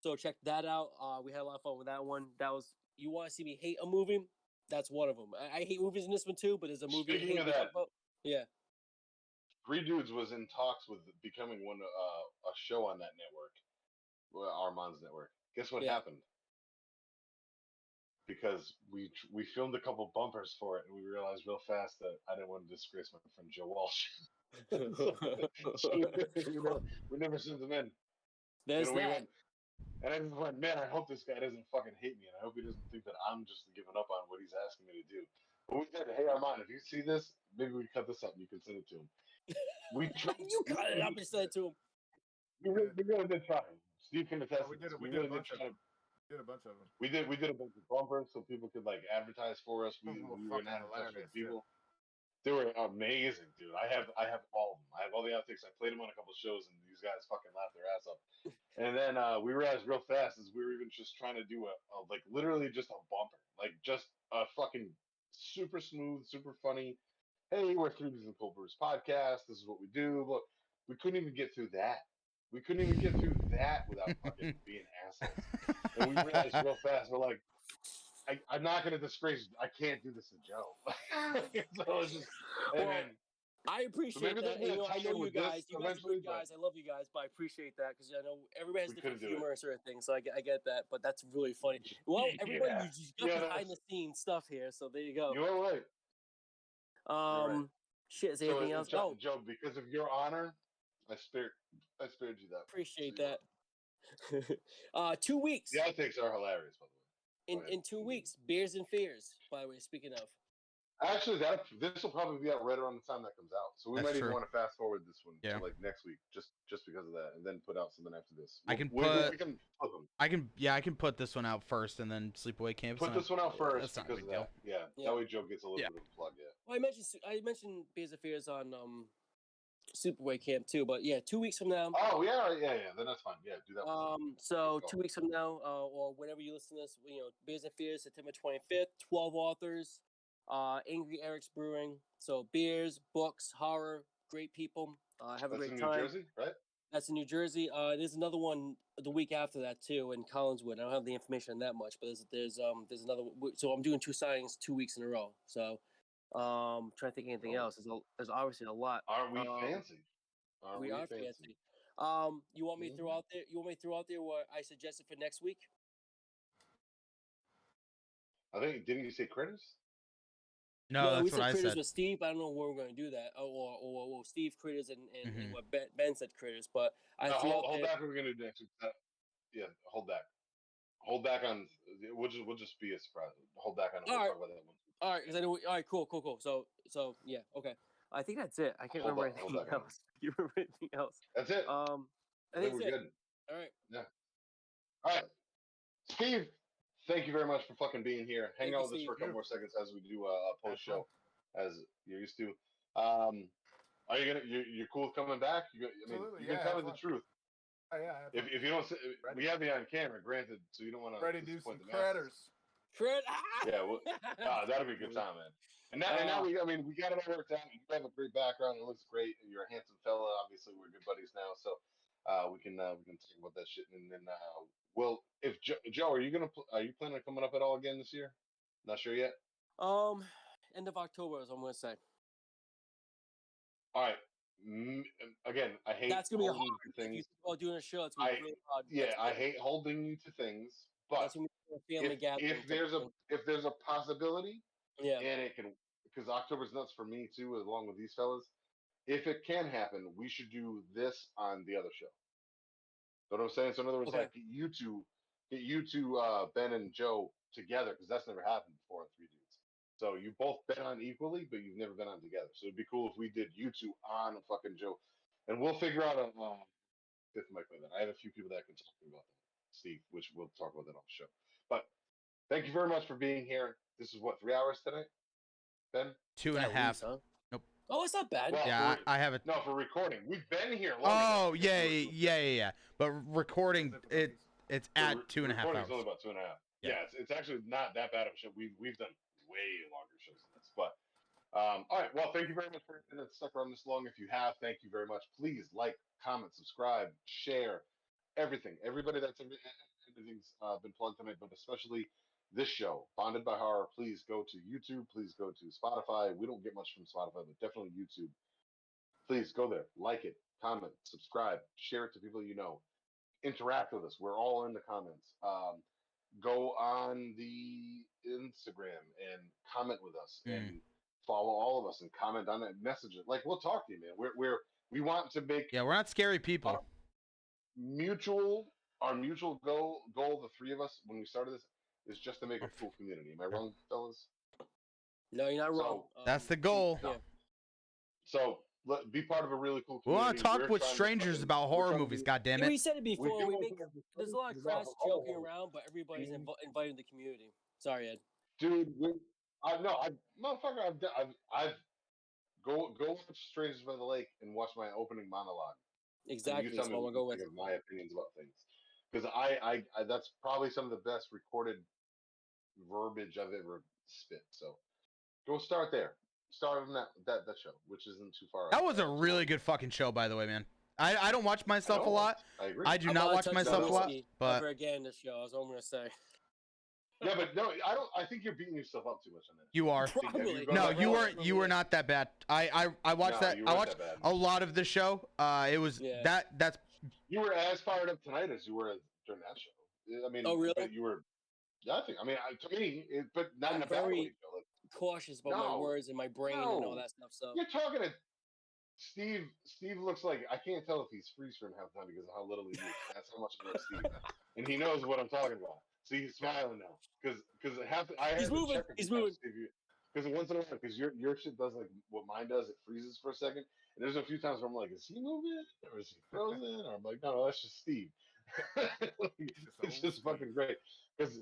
so check that out. We had a lot of fun with that one. You want to see me hate a movie? That's one of them. I hate movies in this one too, but there's a movie. Speaking of that, yeah. Three Dudes was in talks with becoming a show on that network, Armand's network. Guess what happened? Because we filmed a couple bumpers for it, and we realized real fast that I didn't want to disgrace my friend Joe Walsh. we never sent them in. There's that. And I just went, man, I hope this guy doesn't fucking hate me, and I hope he doesn't think that I'm just giving up on what he's asking me to do. But we said, hey, Armand, if you see this, maybe we cut this up and you can send it to him. You cut it up and send it to him. We really did try. Steve can attest. We did a bunch of them. We did a bunch of bumpers so people could like advertise for us. We were not in touch with people. They were amazing, dude. I have all of them. I have all the outtakes. I played them on a couple shows, and these guys fucking laughed their ass off. And then we realized real fast as we were even just trying to do a like literally just a bumper, like just a fucking super smooth, super funny. Hey, we're Three Bees and Cold Brews podcast. This is what we do. Look, we couldn't even get through that. We couldn't even get through that without fucking being assholes. And we realized real fast, we're like, I'm not going to disgrace. I can't do this to Joe. So it's just, hey, Well, man. I appreciate maybe that. they're And, gonna I tie know in you with this guys. You guys are eventually, good guys. I love you guys, but I appreciate that because I know everybody has we different couldn't do it. humor and certain things. So I get that, but that's really funny. Well, everybody, Yeah. you just got Yeah, behind the scenes stuff here, so there you go. You are right. You're right. Shit. Is there So, anything else? Joe, Oh, because of your honor, I spared you that. appreciate So, that. 2 weeks. the outtakes are hilarious, by the way. In 2 weeks, Beers and Fears. By the way, speaking of. Actually, this will probably be out right around the time that comes out. So we That's might even true. want to fast forward this one Yeah. to like next week, just because of that, and then put out something after this. I can we can flip them. I can put this one out first and then Sleepaway Camp. Put this one out first That's not a because big of deal. that. Yeah, that way Joe gets a little bit of a plug. Yeah. Well, I mentioned Beers and Fears on Superway Camp too, but yeah, 2 weeks from now. Oh yeah. Then that's fine. Yeah, do that. So 2 weeks from now, or whenever you listen to this, Beers and Fears, September 25th, 12 authors, Angry Eric's Brewing. So beers, books, horror, great people. Have a great time. That's in New Jersey, right? That's in New Jersey. There's another one the week after that too in Collinswood. I don't have the information on that much, but there's another. So I'm doing 2 signings 2 weeks in a row. So trying to think of anything else. There's obviously a lot. Aren't we fancy? We are fancy. You want me to throw out there? You want me to throw out there what I suggested for next week? I think didn't you say Critters? No, that's we what said I Critters said. with Steve. I don't know where we're going to do that. Or Steve Critters and what Ben said Critters. But hold back. We're gonna do next week. Yeah, hold back. Hold back on. We'll just be a surprise. Hold back on. We'll talk about that one. All right, because I know. All right, cool. So yeah, okay. I think that's it. I can't remember anything else. You remember anything else? That's it. I think we're good. All right. Yeah. All right, Steve. Thank you very much for fucking being here. Hang out with us for a couple more seconds as we do a post show, as you're used to. Are you gonna? You're cool with coming back? You can tell me the truth. Oh, yeah. If you don't, we have you on camera, granted, so you don't want to. Ready to do some critters. Yeah, well, that'll be a good time, man. And now we got it all worked out. You have a great background. It looks great. You're a handsome fella. Obviously, we're good buddies now, so we can talk about that shit. And then, if Joe, are you planning on coming up at all again this year? Not sure yet. End of October is what I'm gonna say. All right. Again, I hate that's gonna be hard things. Doing a show. It's gonna be really hard. Yeah, I hate holding you to things, but if there's a possibility, and it can, because October's nuts for me too, along with these fellas. If it can happen, we should do this on the other show. Know what I'm saying? So in other words, like get you two, Ben and Joe together, because that's never happened before on Three Dudes. So you both been on equally, but you've never been on together. So it'd be cool if we did you two on a fucking Joe, and we'll figure out a fifth mic by then. I have a few people that can talk about that, Steve, which we'll talk about that on the show. But thank you very much for being here. This is what, 3 hours tonight, Ben? 2.5. Nope. Oh, it's not bad. Well, yeah, I have it. No, for recording. We've been here. Oh, yeah. But recording, it's at 2.5 hours. Recording's only about 2.5. Yeah, it's actually not that bad of a show. We've done way longer shows than this. But all right. Well, thank you very much for stuck around this long. If you have, thank you very much. Please like, comment, subscribe, share, everything. Everybody everything's been plugged tonight, but especially this show, Bonded by Horror. Please go to YouTube. Please go to Spotify. We don't get much from Spotify, but definitely YouTube. Please go there, like it, comment, subscribe, share it to people you know. Interact with us. We're all in the comments. Go on the Instagram and comment with us and follow all of us and comment on it, message it. Like, we'll talk to you, man. We want to make. Yeah, we're not scary people. Our mutual goal, the three of us when we started this, is just to make a cool community. Am I wrong, fellas? No, you're not wrong. That's the goal. No. So be part of a really cool community. We want to talk with strangers about horror movies, goddammit. We said it before. There's a lot of crass joking around, but everybody's inviting the community. Sorry, Ed. Dude, motherfucker, Go watch Strangers by the Lake and watch my opening monologue. Exactly. And you tell me what you think of my opinions about things, because I that's probably some of the best recorded verbiage I've ever spit. So go start there. Start on that show, which isn't too far. That was a really good fucking show, by the way, man. I don't watch myself a lot. I agree. I do not watch myself a lot. But ever again this show, is what I'm gonna say. Yeah, but no, I don't. I think you're beating yourself up too much on that. You are. Probably. No, you weren't. You were not that bad. I watched that. I watched a lot of the show. It was that's. You were as fired up tonight as you were during that show. I mean, oh really? But you were. Yeah, I think. I mean, to me, but not in a bad way. Cautious about my words and my brain and all that stuff. So you're talking to Steve. Steve looks like I can't tell if he's freeze frame half the time because of how little he moves. That's how much I know Steve, and he knows what I'm talking about. See, he's smiling now because he's moving. He's moving. Because once in a while, because your shit does like what mine does, it freezes for a second. And there's a few times where I'm like, is he moving or is he frozen? Or I'm like, no, that's just Steve. It's just fucking great because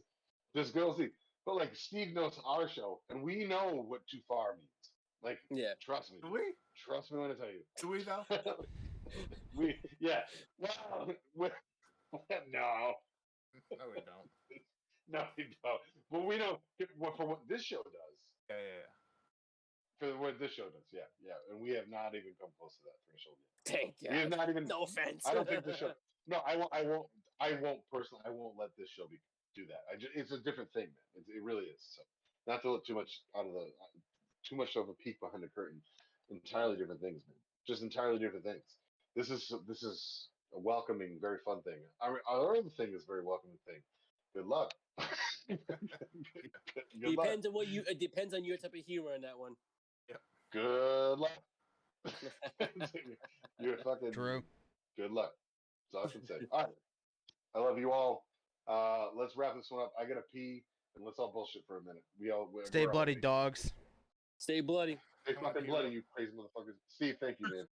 this girl Steve. But like Steve knows our show, and we know what too far means. Like, trust me. Do we? Trust me when I tell you. Do we though? Well, no. No, we don't. No, we don't. But we know for what this show does. Yeah. For what this show does, yeah. And we have not even come close to that threshold yet. Thank God. We have not even. No offense. I don't think the show. No, I won't personally. I won't let this show do that. It's a different thing, man. It really is. So, not to look too much of a peek behind the curtain. Entirely different things, man. Just entirely different things. This is a welcoming, very fun thing. Our other thing is a very welcoming thing. Good luck. Depends on it depends on your type of humor in that one. Yep. Good luck. You're fucking true. Good luck. That's all I can say. All right. I love you all. Let's wrap this one up. I gotta pee, and let's all bullshit for a minute. Stay bloody, dogs. Stay bloody. Stay fucking bloody, you crazy motherfuckers. Steve, thank you, man.